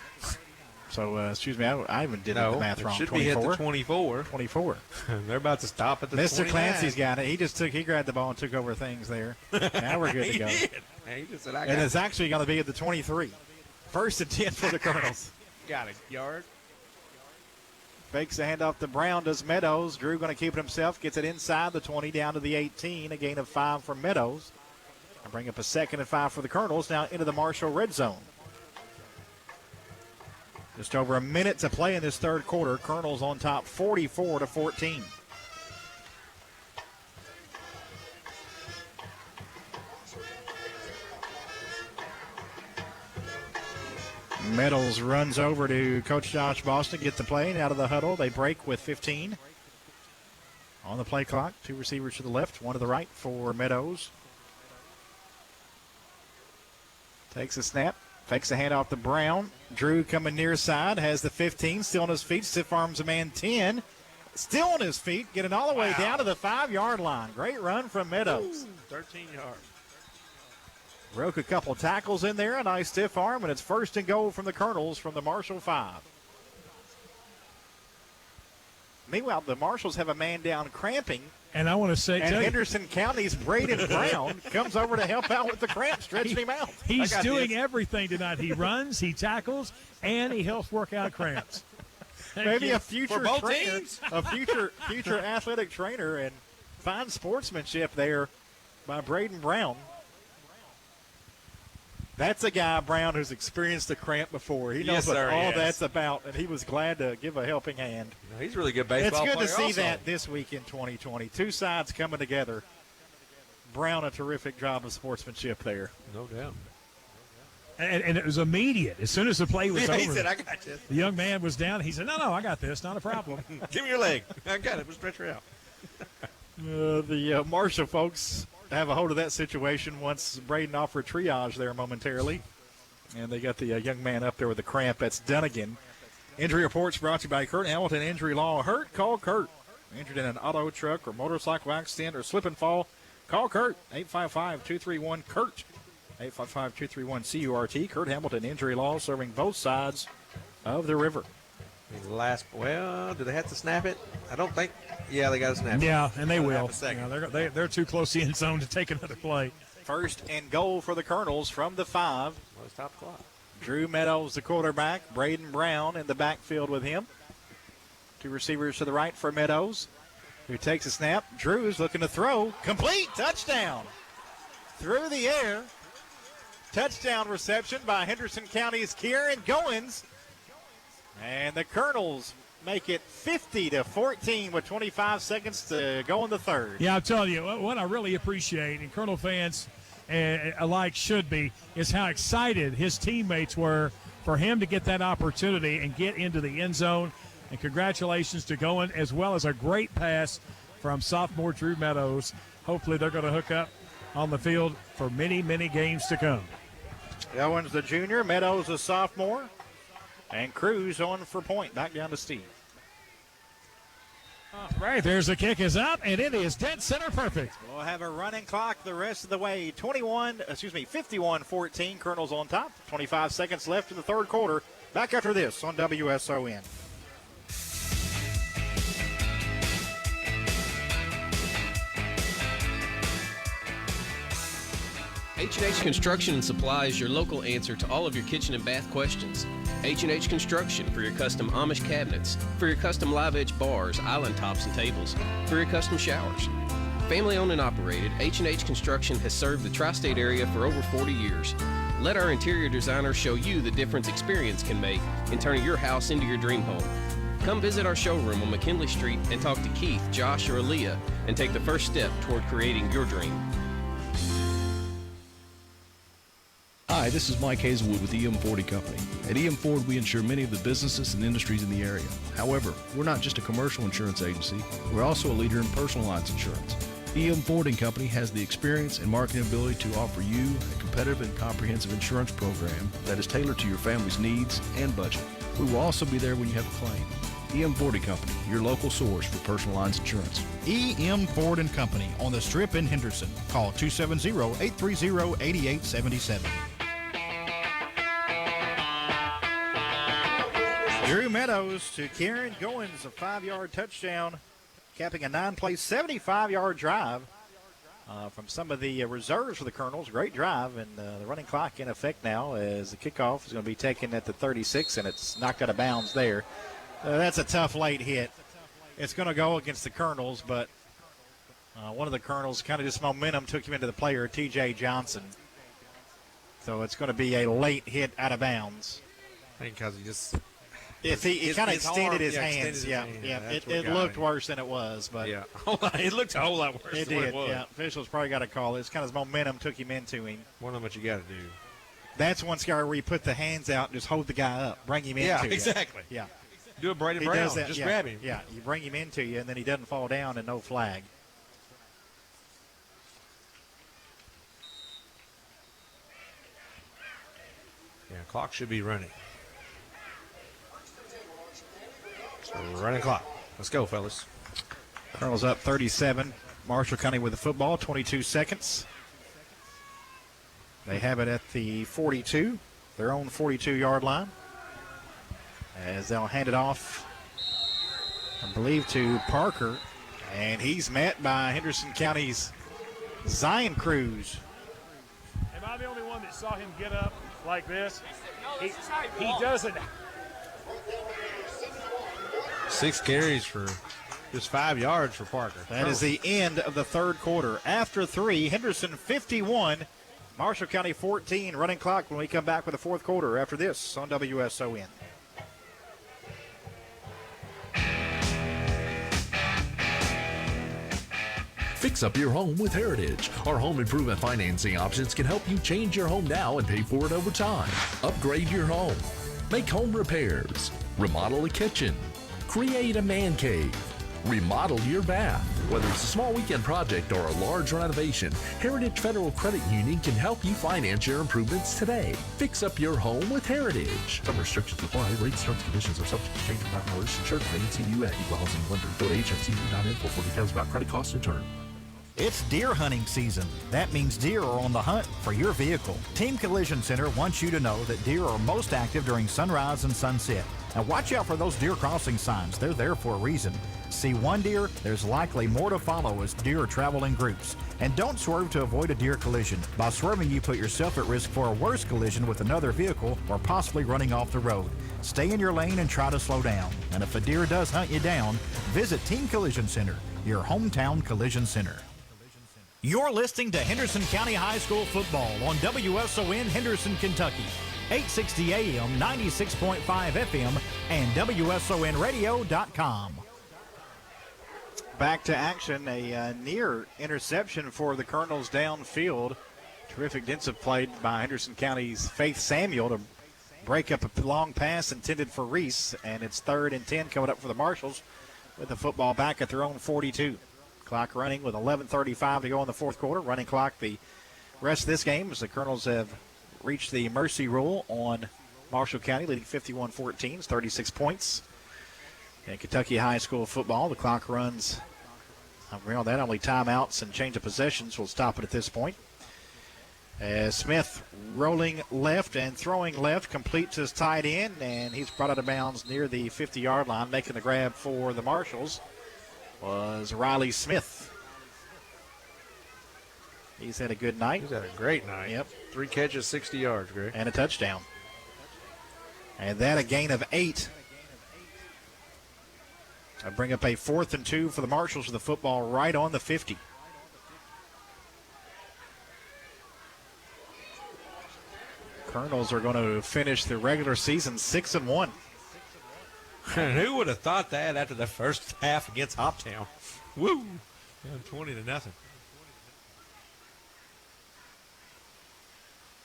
Speaker 2: So, excuse me, I even did the math wrong.
Speaker 5: Should be at the 24.
Speaker 2: 24.
Speaker 5: They're about to stop at the
Speaker 2: Mr.
Speaker 5: 29.
Speaker 2: Clancy's got it. He grabbed the ball and took over things there. Now we're good to go.
Speaker 5: He just said,
Speaker 2: and it's actually going to be at the 23. 1st and 10 for the Colonels.
Speaker 5: Got a yard.
Speaker 2: Fakes the handoff to Brown, does Meadows. Drew going to keep it himself, gets it inside the 20, down to the 18. A gain of 5 for Meadows. And bring up a 2nd and 5 for the Colonels, now into the Marshall red zone. Just over a minute to play in this third quarter. Colonels on top 44-14. Meadows runs over to Coach Josh Boston, get the play, and out of the huddle. They break with 15 on the play clock. 2 receivers to the left, 1 to the right for Meadows. Takes a snap, fakes a handoff to Brown. Drew coming near side, has the 15, still on his feet, stiff arms a man 10. Still on his feet, getting all the way down to the 5-yard line. Great run from Meadows.
Speaker 5: 13 yards.
Speaker 2: Broke a couple tackles in there, a nice stiff arm, and it's 1st and goal from the Colonels from the Marshall 5. Meanwhile, the Marshals have a man down cramping.
Speaker 4: And I want to say,
Speaker 2: and Henderson County's Braden Brown comes over to help out with the cramp, stretching him out.
Speaker 4: He's doing everything tonight. He runs, he tackles, and he helps work out cramps.
Speaker 2: Maybe a future
Speaker 5: For both
Speaker 2: trainer,
Speaker 5: teams.
Speaker 2: a future athletic trainer, and fine sportsmanship there by Braden Brown. That's a guy, Brown, who's experienced a cramp before. He knows what all that's about, and he was glad to give a helping hand.
Speaker 5: No, he's a really good baseball
Speaker 2: player.
Speaker 5: player.
Speaker 2: It's good to see
Speaker 5: also.
Speaker 2: that this week in 2020. 2 sides coming together. Brown, a terrific job of sportsmanship there.
Speaker 5: No doubt.
Speaker 4: And it was immediate. As soon as the play was over,
Speaker 5: He said, I got you.
Speaker 4: the young man was down. He said, no, I got this. Not a problem.
Speaker 5: Give me your leg. I got it. We'll stretch her out.
Speaker 2: The Marshall folks have a hold of that situation once Braden offered triage there momentarily. And they got the young man up there with the cramp. That's Dunnigan. Injury reports brought to you by Kurt Hamilton Injury Law. Hurt? Call Kurt. Injured in an auto, truck, or motorcycle accident or slip and fall? Call Kurt. 855-231-KURT. 855-231-CURT. Kurt Hamilton Injury Law, serving both sides of the river.
Speaker 5: Do they have to snap it? I don't think. Yeah, they got to snap it.
Speaker 4: Yeah, and they will.
Speaker 5: Yeah,
Speaker 4: they're too close to the end zone to take another play.
Speaker 2: 1st and goal for the Colonels from the 5.
Speaker 5: Well, it's top clock.
Speaker 2: Drew Meadows, the quarterback. Braden Brown in the backfield with him. 2 receivers to the right for Meadows, who takes a snap. Drew's looking to throw. Complete. Touchdown. Through the air. Touchdown reception by Henderson County's Kieran Goins. And the Colonels make it 50-14 with 25 seconds to go in the third.
Speaker 4: Yeah, I'm telling you, what I really appreciate, and Colonel fans alike should be, is how excited his teammates were for him to get that opportunity and get into the end zone. And congratulations to Goin, as well as a great pass from sophomore Drew Meadows. Hopefully they're going to hook up on the field for many, many games to come.
Speaker 2: Owens, the junior, Meadows, the sophomore, and Cruz on for point. Back down to Steve.
Speaker 4: All right, there's the kick is up, and it is dead center perfect.
Speaker 2: We'll have a running clock the rest of the way. 51-14. Colonels on top. 25 seconds left in the third quarter. Back after this on WSON.
Speaker 1: H&H Construction and Supply is your local answer to all of your kitchen and bath questions. H&H Construction for your custom Amish cabinets, for your custom live edge bars, island tops, and tables, for your custom showers. Family owned and operated, H&H Construction has served the tri-state area for over 40 years. Let our interior designers show you the difference experience can make in turning your house into your dream home. Come visit our showroom on McKinley Street and talk to Keith, Josh, or Aaliyah and take the first step toward creating your dream.
Speaker 16: Hi, this is Mike Hazelwood with EM Ford & Company. At EM Ford, we insure many of the businesses and industries in the area. However, we're not just a commercial insurance agency, we're also a leader in personal lines insurance. EM Ford & Company has the experience and marketing ability to offer you a competitive and comprehensive insurance program that is tailored to your family's needs and budget. We will also be there when you have a claim. EM Ford & Company, your local source for personal lines insurance.
Speaker 19: EM Ford & Company on the Strip in Henderson. Call 270-830-8877.
Speaker 2: Drew Meadows to Kieran Goins, a 5-yard touchdown, capping a 9-play, 75-yard drive from some of the reserves for the Colonels. Great drive, and the running clock in effect now as the kickoff is going to be taken at the 36, and it's knocked out of bounds there. That's a tough late hit. It's going to go against the Colonels, but one of the Colonels kind of just momentum took him into the player, T.J. Johnson. So it's going to be a late hit out of bounds.
Speaker 5: I think because he just...
Speaker 2: He kind of extended his hands. It looked worse than it was, but
Speaker 5: yeah, it looked a whole lot worse.
Speaker 2: It
Speaker 5: than
Speaker 2: did.
Speaker 5: It was.
Speaker 2: Yeah, officials probably got to call it. It's kind of his momentum took him into him.
Speaker 5: One of what you got to do.
Speaker 2: That's one scar where you put the hands out and just hold the guy up, bring him into you.
Speaker 5: Exactly.
Speaker 2: Yeah,
Speaker 5: do a Brady
Speaker 2: he
Speaker 5: Brown.
Speaker 2: does that,
Speaker 5: Just
Speaker 2: yeah,
Speaker 5: grab him.
Speaker 2: Yeah, you bring him into you, and then he doesn't fall down, and no flag.
Speaker 5: Yeah, clock should be running. So running clock. Let's go, fellas.
Speaker 2: Colonel's up 37. Marshall County with the football, 22 seconds. They have it at the 42, their own 42-yard line. As they'll hand it off, I believe, to Parker. And he's met by Henderson County's Zion Cruz.
Speaker 4: Am I the only one that saw him get up like this? He doesn't.
Speaker 5: 6 carries for just 5 yards for Parker.
Speaker 2: That is the end of the third quarter. After 3, Henderson 51, Marshall County 14. Running clock when we come back with the fourth quarter after this on WSON.
Speaker 18: Fix up your home with Heritage. Our home improvement financing options can help you change your home now and pay for it over time. Upgrade your home. Make home repairs. Remodel a kitchen. Create a man cave. Remodel your bath. Whether it's a small weekend project or a large renovation, Heritage Federal Credit Union can help you finance your improvements today. Fix up your home with Heritage. Some restrictions apply. Rates, terms, and conditions are subject to change without notice. Insured by NCUA. Equal housing lender. Go to hfcu.info for details about credit costs and terms.
Speaker 19: It's deer hunting season. That means deer are on the hunt for your vehicle. Team Collision Center wants you to know that deer are most active during sunrise and sunset. Now watch out for those deer crossing signs. They're there for a reason. See one deer, there's likely more to follow as deer travel in groups. And don't swerve to avoid a deer collision. By swerving, you put yourself at risk for a worse collision with another vehicle or possibly running off the road. Stay in your lane and try to slow down. And if a deer does hunt you down, visit Team Collision Center, your hometown collision center. You're listening to Henderson County High School football on WSON Henderson, Kentucky. 860 AM, 96.5 FM, and WSONradio.com.
Speaker 2: Back to action, a near interception for the Colonels downfield. Terrific defensive play by Henderson County's Faith Samuel to break up a long pass intended for Reese, and it's 3rd and 10 coming up for the Marshals with the football back at their own 42. Clock running with 11:35 to go in the fourth quarter. Running clock the rest of this game as the Colonels have reached the mercy rule on Marshall County, leading 51-14, 36 points. In Kentucky High School football, the clock runs around that. Only timeouts and change of possessions will stop it at this point. As Smith rolling left and throwing left completes his tight end, and he's brought out of bounds near the 50-yard line. Making the grab for the Marshals was Riley Smith. He's had a good night.
Speaker 5: He's had a great night.
Speaker 2: Yep.
Speaker 5: 3 catches, 60 yards, Greg.
Speaker 2: And a touchdown. And that a gain of 8. I bring up a 4th and 2 for the Marshals with the football right on the 50. Colonels are going to finish the regular season 6-1.
Speaker 5: And who would have thought that after the first half against Hoptown? Woo! 20-0.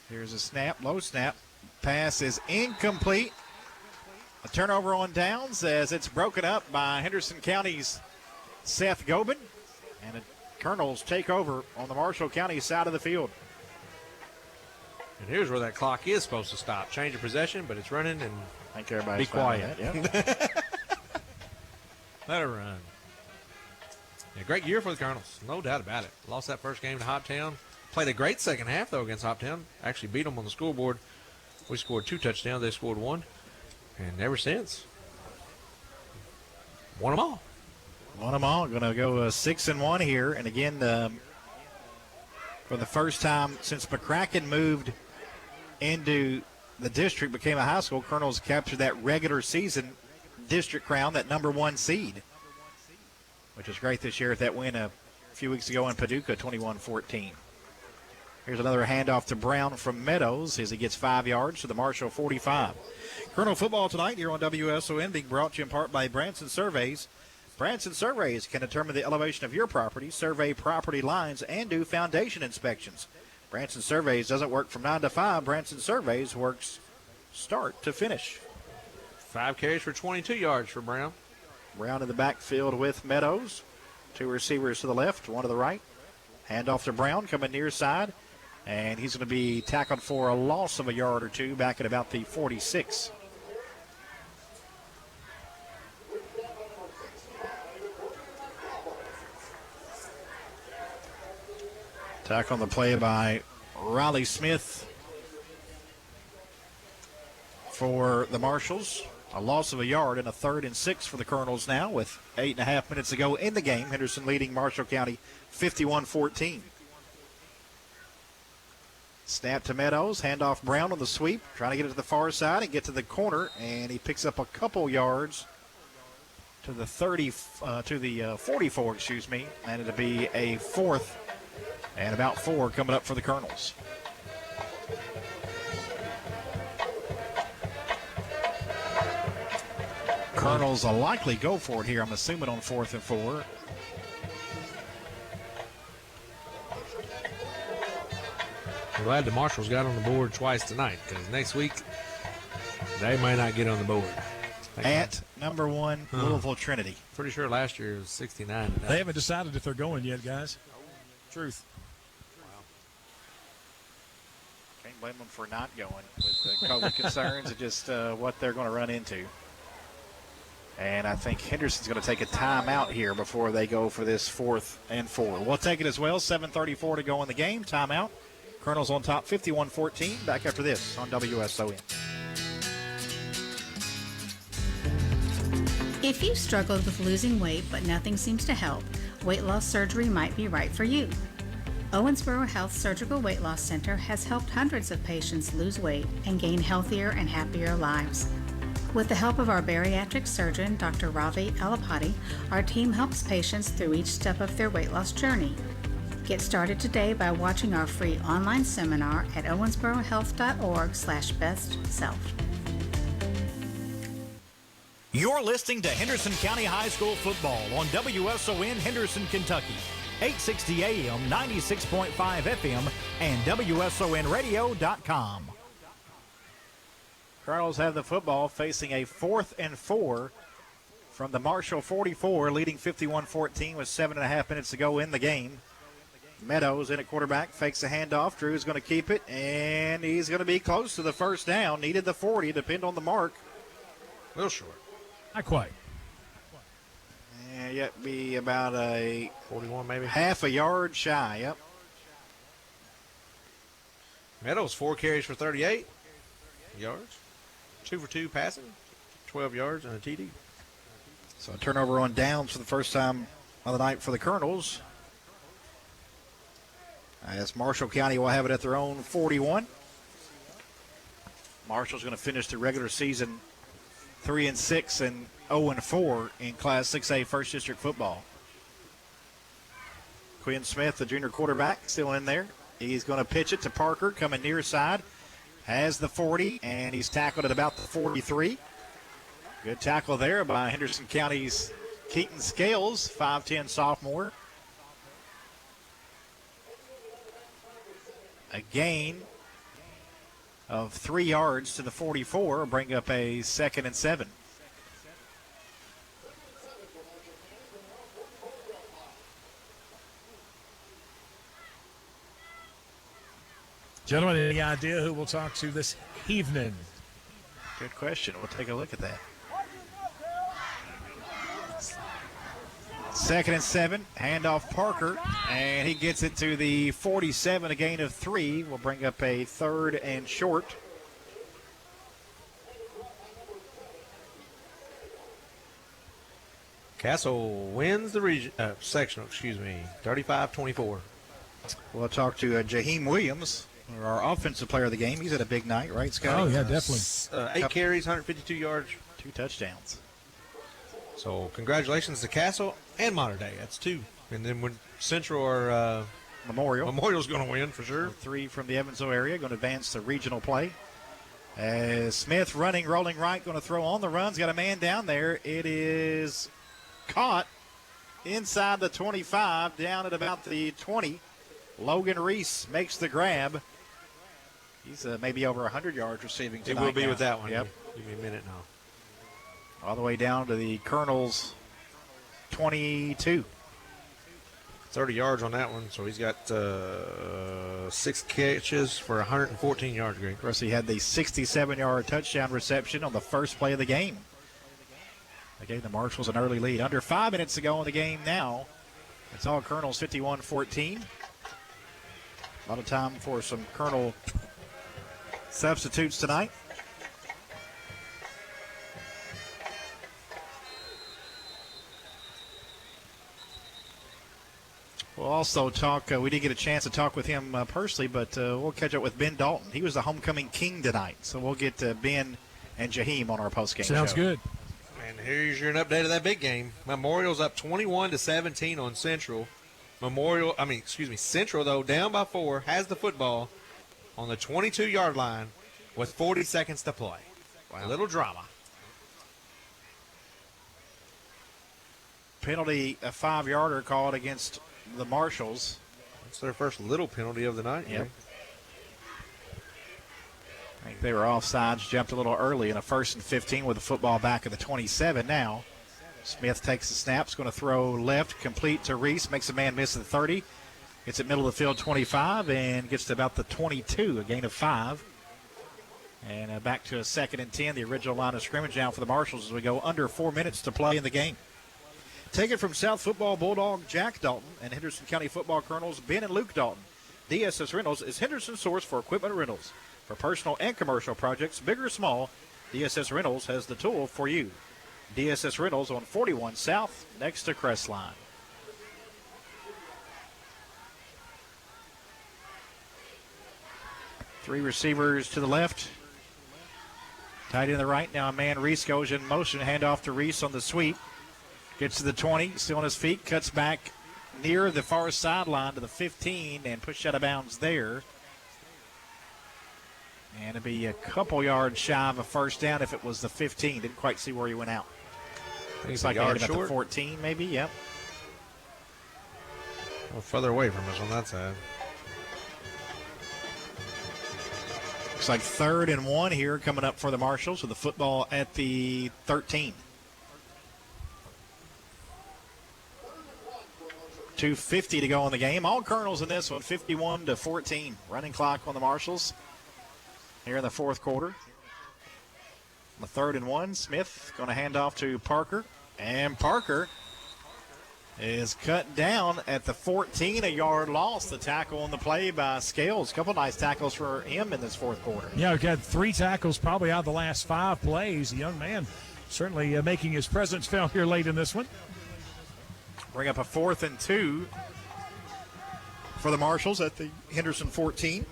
Speaker 2: Here's a snap, low snap. Pass is incomplete. A turnover on downs as it's broken up by Henderson County's Seth Gobin. And the Colonels take over on the Marshall County side of the field.
Speaker 5: And here's where that clock is supposed to stop. Change of possession, but it's running, and
Speaker 2: I think everybody's
Speaker 5: be quiet.
Speaker 2: Fine with that. Yep.
Speaker 5: Let it run. Yeah, great year for the Colonels, no doubt about it. Lost that first game to Hoptown. Played a great second half, though, against Hoptown. Actually beat them on the scoreboard. We scored 2 touchdowns. They scored 1. And ever since, won them all.
Speaker 2: Won them all. Going to go 6-1 here. And again, for the first time since McCracken moved into the district, became a high school, Colonels captured that regular season district crown, that number 1 seed, which was great this year at that win a few weeks ago in Paducah, 21-14. Here's another handoff to Brown from Meadows as he gets 5 yards to the Marshall 45. Colonel football tonight here on WSON, being brought to you in part by Branson Surveys. Branson Surveys can determine the elevation of your property, survey property lines, and do foundation inspections. Branson Surveys doesn't work from 9 to 5. Branson Surveys works start to finish.
Speaker 5: 5 carries for 22 yards for Brown.
Speaker 2: Brown in the backfield with Meadows. 2 receivers to the left, 1 to the right. Handoff to Brown coming near side. And he's going to be tackled for a loss of a yard or 2 back at about the 46. Tackle on the play by Riley Smith for the Marshals. A loss of a yard and a 3rd and 6 for the Colonels now with 8.5 minutes to go in the game. Henderson leading Marshall County 51-14. Snap to Meadows, handoff Brown on the sweep, trying to get it to the far side and get to the corner, and he picks up a couple yards to the 44, excuse me, and it'll be a 4th and about 4 coming up for the Colonels. Colonels will likely go for it here, I'm assuming, on 4th and 4.
Speaker 5: I'm glad the Marshals got on the board twice tonight, because next week they may not get on the board.
Speaker 2: At number 1, Louisville Trinity.
Speaker 5: Pretty sure last year it was 69.
Speaker 4: They haven't decided if they're going yet, guys. Truth.
Speaker 2: Can't blame them for not going with the COVID concerns and just what they're going to run into. And I think Henderson's going to take a timeout here before they go for this 4th and 4. We'll take it as well. 7:34 to go in the game. Timeout. Colonels on top 51-14. Back after this on WSON.
Speaker 13: If you struggled with losing weight but nothing seems to help, weight loss surgery might be right for you. Owensboro Health Surgical Weight Loss Center has helped hundreds of patients lose weight and gain healthier and happier lives. With the help of our bariatric surgeon, Dr. Ravi Alapati, our team helps patients through each step of their weight loss journey. Get started today by watching our free online seminar at owensborohealth.org/bestself.
Speaker 19: You're listening to Henderson County High School football on WSON Henderson, Kentucky. 860 AM, 96.5 FM, and WSONradio.com.
Speaker 2: Colonels have the football facing a 4th and 4 from the Marshall 44, leading 51-14 with 7.5 minutes to go in the game. Meadows in at quarterback, fakes a handoff. Drew's going to keep it, and he's going to be close to the first down. Needed the 40, depend on the mark.
Speaker 5: A little short.
Speaker 4: Not quite.
Speaker 2: Yeah, yet be about a
Speaker 5: 41 maybe.
Speaker 2: Half a yard shy, yep.
Speaker 5: Meadows 4 carries for 38 yards. 2 for 2 passing, 12 yards and a TD.
Speaker 2: So a turnover on downs for the first time of the night for the Colonels. As Marshall County will have it at their own 41. Marshall's going to finish the regular season 3-6 and 0-4 in Class 6A First District football. Quinn Smith, the junior quarterback, still in there. He's going to pitch it to Parker, coming near side. Has the 40, and he's tackled at about the 43. Good tackle there by Henderson County's Keaton Scales, 5'10 sophomore. A gain of 3 yards to the 44, bring up a 2nd and 7.
Speaker 4: Gentlemen, any idea who we'll talk to this evening?
Speaker 2: Good question. We'll take a look at that. 2nd and 7, handoff Parker, and he gets it to the 47, a gain of 3. Will bring up a 3rd and short.
Speaker 5: Castle wins the region, sectional, 35-24.
Speaker 2: We'll talk to Jaheim Williams, our offensive player of the game. He's had a big night, right, Scott?
Speaker 4: Oh, yeah, definitely.
Speaker 5: 8 carries, 152 yards.
Speaker 2: 2 touchdowns.
Speaker 5: So congratulations to Castle and Mater Dei. That's 2. And then when Central or Memorial's going to win for sure.
Speaker 2: 3 from the Evansville area going to advance to regional play. As Smith running, rolling right, going to throw on the runs. Got a man down there. It is caught inside the 25, down at about the 20. Logan Reese makes the grab. He's maybe over 100 yards receiving tonight.
Speaker 5: He will be
Speaker 2: now.
Speaker 5: with that one.
Speaker 2: Yep.
Speaker 5: Give me a minute now.
Speaker 2: All the way down to the Colonel's 22.
Speaker 5: 30 yards on that one, so he's got 6 catches for 114 yards, Greg.
Speaker 2: Of course, he had the 67-yard touchdown reception on the first play of the game. They gave the Marshals an early lead. Under 5 minutes to go in the game now. It's all Colonels 51-14. A lot of time for some Colonel substitutes tonight. We'll also talk, we didn't get a chance to talk with him personally, but we'll catch up with Ben Dalton. He was the homecoming king tonight, so we'll get Ben and Jaheim on our postgame show.
Speaker 4: Sounds good.
Speaker 5: And here's your update of that big game. Memorial's up 21-17 on Central. Central, though, down by 4, has the football on the 22-yard line with 40 seconds to play. Wow. A little drama.
Speaker 2: Penalty, a 5-yarder called against the Marshals.
Speaker 5: That's their first little penalty of the night.
Speaker 2: Yep. I think they were offsides, jumped a little early in a 1st and 15 with the football back at the 27 now. Smith takes the snaps, going to throw left, complete to Reese, makes a man miss at the 30. Gets at middle of the field 25 and gets to about the 22, a gain of 5. And back to a 2nd and 10, the original line of scrimmage now for the Marshals as we go under 4 minutes to play in the game. Take it from South Football Bulldog Jack Dalton and Henderson County Football Colonels Ben and Luke Dalton. DSS Rentals is Henderson's source for equipment rentals. For personal and commercial projects, big or small, DSS Rentals has the tool for you. DSS Rentals on 41 South next to Crestline. Three receivers to the left. Tight end to the right. Now a man, Reese, goes in motion. Handoff to Reese on the sweep. Gets to the 20, still on his feet, cuts back near the far sideline to the 15 and pushed out of bounds there. And it'd be a couple yards shy of a first down if it was the 15. Didn't quite see where he went out. Looks like they had him at the 14 maybe, yep.
Speaker 5: Well, further away from us on that side.
Speaker 2: Looks like 3rd and 1 here coming up for the Marshals with the football at the 13. 2:50 to go in the game. All Colonels in this one, 51-14. Running clock on the Marshals here in the 4th quarter. On the 3rd and 1, Smith going to hand off to Parker. And Parker is cut down at the 14, a yard loss. The tackle on the play by Scales. A couple nice tackles for him in this 4th quarter.
Speaker 4: Yeah, we've got 3 tackles probably out of the last 5 plays. The young man certainly making his presence felt here late in this one.
Speaker 2: Bring up a 4th and 2 for the Marshals at the Henderson 14.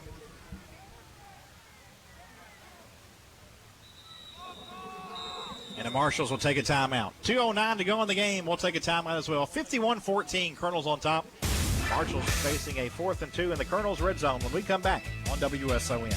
Speaker 2: And the Marshals will take a timeout. 2:09 to go in the game. We'll take a timeout as well. 51-14, Colonels on top. Marshals facing a 4th and 2 in the Colonels' red zone when we come back on WSON.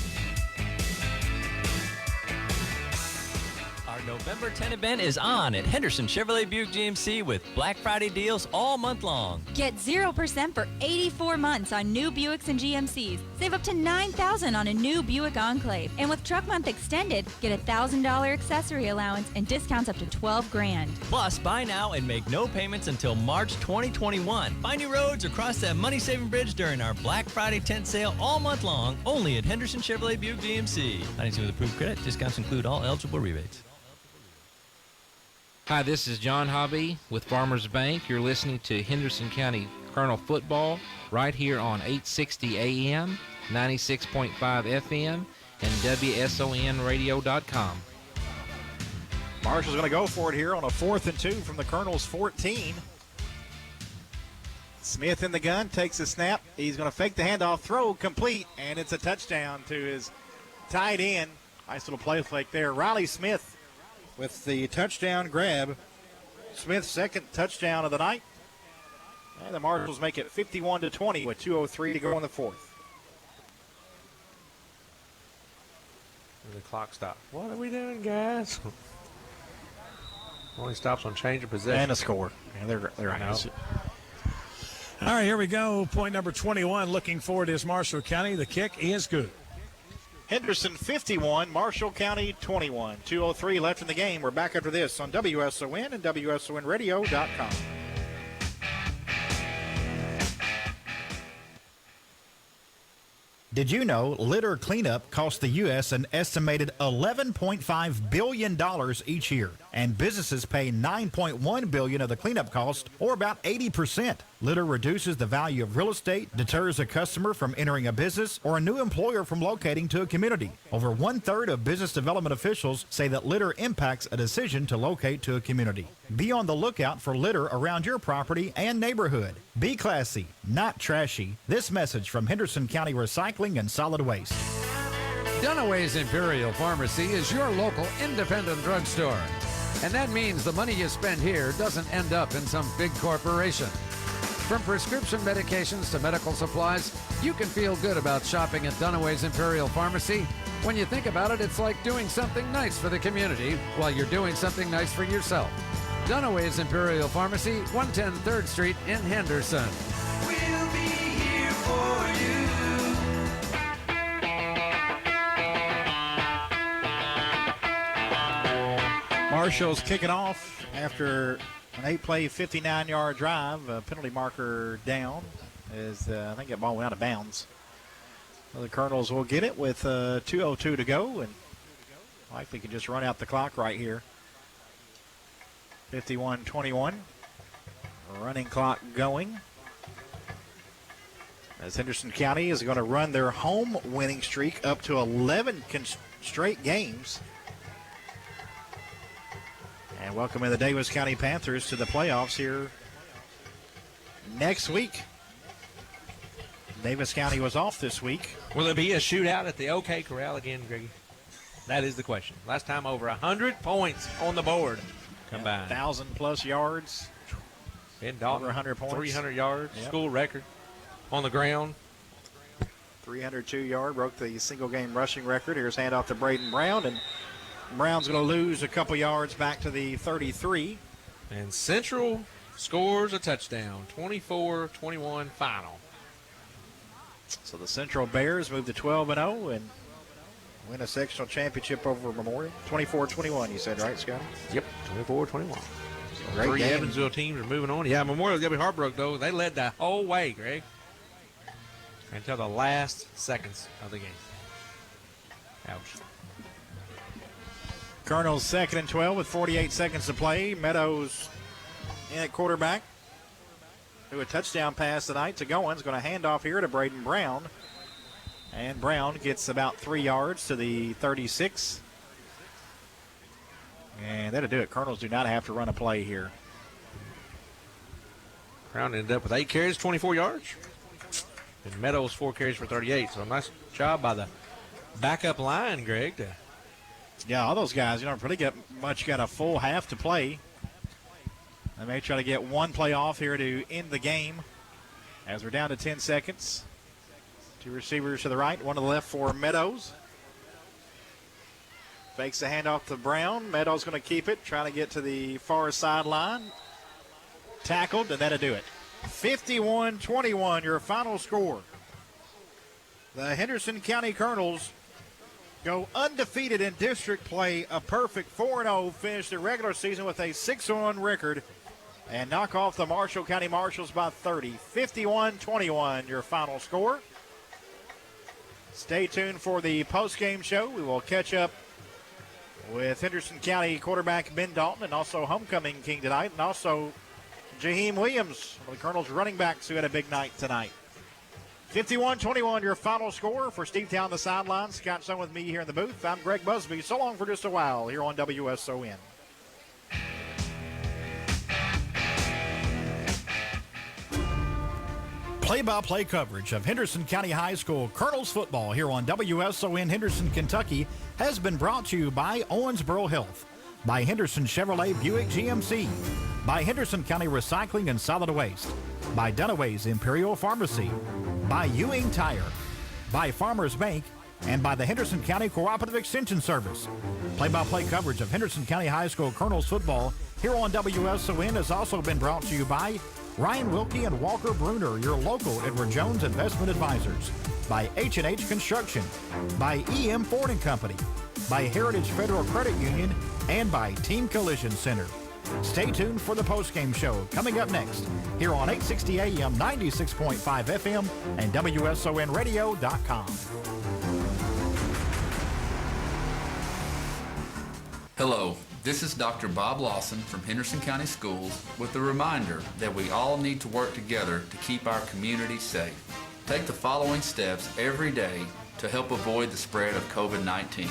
Speaker 7: Our November 10 event is on at Henderson Chevrolet Buick GMC with Black Friday deals all month long.
Speaker 8: Get 0% for 84 months on new Buicks and GMCs. Save up to $9,000 on a new Buick Enclave. And with Truck Month extended, get a $1,000 accessory allowance and discounts up to $12,000.
Speaker 7: Plus, buy now and make no payments until March 2021. Find new roads across that money-saving bridge during our Black Friday tent sale all month long, only at Henderson Chevrolet Buick GMC. Financing with approved credit. Discounts include all eligible rebates.
Speaker 15: Hi, this is John Hobby with Farmers Bank. You're listening to Henderson County Colonel Football right here on 860 AM, 96.5 FM, and WSONradio.com.
Speaker 2: Marshall's going to go for it here on a 4th and 2 from the Colonels' 14. Smith in the gun, takes a snap. He's going to fake the handoff, throw complete, and it's a touchdown to his tight end. Nice little play fake there. Riley Smith with the touchdown grab. Smith's second touchdown of the night. And the Marshals make it 51-20 with 2:03 to go in the fourth.
Speaker 5: And the clock stopped. What are we doing, guys? Only stops on change of possession.
Speaker 2: And a score. And they're out.
Speaker 4: All right, here we go. Point number 21. Looking forward is Marshall County. The kick is good.
Speaker 2: Henderson 51, Marshall County 21. 2:03 left in the game. We're back after this on WSON and WSONradio.com. Did you know litter cleanup costs the U.S. an estimated $11.5 billion each year, and businesses pay $9.1 billion of the cleanup cost, or about 80%. Litter reduces the value of real estate, deters a customer from entering a business, or a new employer from locating to a community. Over 1/3 of business development officials say that litter impacts a decision to locate to a community. Be on the lookout for litter around your property and neighborhood. Be classy, not trashy. This message from Henderson County Recycling and Solid Waste.
Speaker 9: Dunaway's Imperial Pharmacy is your local independent drugstore. And that means the money you spend here doesn't end up in some big corporation. From prescription medications to medical supplies, you can feel good about shopping at Dunaway's Imperial Pharmacy. When you think about it, it's like doing something nice for the community while you're doing something nice for yourself. Dunaway's Imperial Pharmacy, 110 3rd Street in Henderson.
Speaker 10: We'll be here for you.
Speaker 2: Marshall's kicking off after an 8-play, 59-yard drive. A penalty marker down as I think that ball went out of bounds. Well, the Colonels will get it with 2:02 to go and likely can just run out the clock right here. 51-21. Running clock going. As Henderson County is going to run their home winning streak up to 11 straight games. And welcome in the Davis County Panthers to the playoffs here next week. Davis County was off this week.
Speaker 5: Will it be a shootout at the OK Corral again, Greg? That is the question. Last time over 100 points on the board combined.
Speaker 2: 1,000+ yards.
Speaker 5: Ben Dalton,
Speaker 2: over 100 points.
Speaker 5: 300 yards,
Speaker 2: Yep.
Speaker 5: school record on the ground.
Speaker 2: 302-yard, broke the single-game rushing record. Here's handoff to Braden Brown, and Brown's going to lose a couple yards back to the 33.
Speaker 5: And Central scores a touchdown, 24-21 final.
Speaker 2: So the Central Bears move to 12-0 and win a sectional championship over Memorial. 24-21, you said, right, Scott?
Speaker 5: Yep, 24-21.
Speaker 2: Great
Speaker 5: Three
Speaker 2: game.
Speaker 5: Evansville teams are moving on. Yeah, Memorial's going to be heartbroken, though. They led the whole way, Greg, until the last seconds of the game. Ouch.
Speaker 2: Colonels 2nd and 12 with 48 seconds to play. Meadows in at quarterback. Do a touchdown pass tonight to Goins. Going to hand off here to Braden Brown. And Brown gets about 3 yards to the 36. And that'll do it. Colonels do not have to run a play here.
Speaker 5: Brown ended up with 8 carries, 24 yards. And Meadows 4 carries for 38. So a nice job by the backup line, Greg.
Speaker 2: Yeah, all those guys, don't really get much. Got a full half to play. They may try to get one play off here to end the game as we're down to 10 seconds. 2 receivers to the right, 1 to the left for Meadows. Fakes the handoff to Brown. Meadows going to keep it, trying to get to the far sideline. Tackled, and that'll do it. 51-21, your final score. The Henderson County Colonels go undefeated in district play, a perfect 4-0, finish the regular season with a 6-1 record, and knock off the Marshall County Marshals by 30. 51-21, your final score. Stay tuned for the post-game show. We will catch up with Henderson County quarterback Ben Dalton and also homecoming king tonight, and also Jaheim Williams, one of the Colonels' running backs who had a big night tonight. 51-21, your final score for Steve Town, the sideline. Scott Sung with me here in the booth. I'm Greg Busby. So long for just a while here on WSON. Play-by-play coverage of Henderson County High School Colonels football here on WSON Henderson, Kentucky has been brought to you by Owensboro Health.
Speaker 19: By Henderson Chevrolet Buick GMC. By Henderson County Recycling and Solid Waste. By Dunaway's Imperial Pharmacy. By Ewing Tire. By Farmers Bank. And by the Henderson County Cooperative Extension Service. Play-by-play coverage of Henderson County High School Colonels football here on WSON has also been brought to you by Ryan Wilkie and Walker Bruner, your local Edward Jones Investment Advisors. By H&H Construction. By EM Ford & Company. By Heritage Federal Credit Union. And by Team Collision Center. Stay tuned for the postgame show coming up next here on 860 AM, 96.5 FM, and WSONradio.com.
Speaker 6: Hello, this is Dr. Bob Lawson from Henderson County Schools with a reminder that we all need to work together to keep our community safe. Take the following steps every day to help avoid the spread of COVID-19.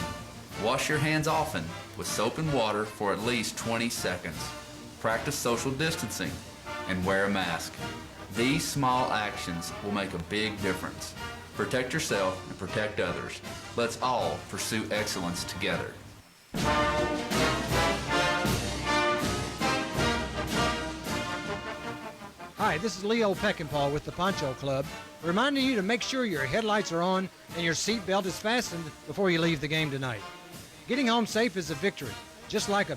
Speaker 6: Wash your hands often with soap and water for at least 20 seconds. Practice social distancing and wear a mask. These small actions will make a big difference. Protect yourself and protect others. Let's all pursue excellence together.
Speaker 20: Hi, this is Leo Peckinpah with the Poncho Club, reminding you to make sure your headlights are on and your seatbelt is fastened before you leave the game tonight. Getting home safe is a victory, just like a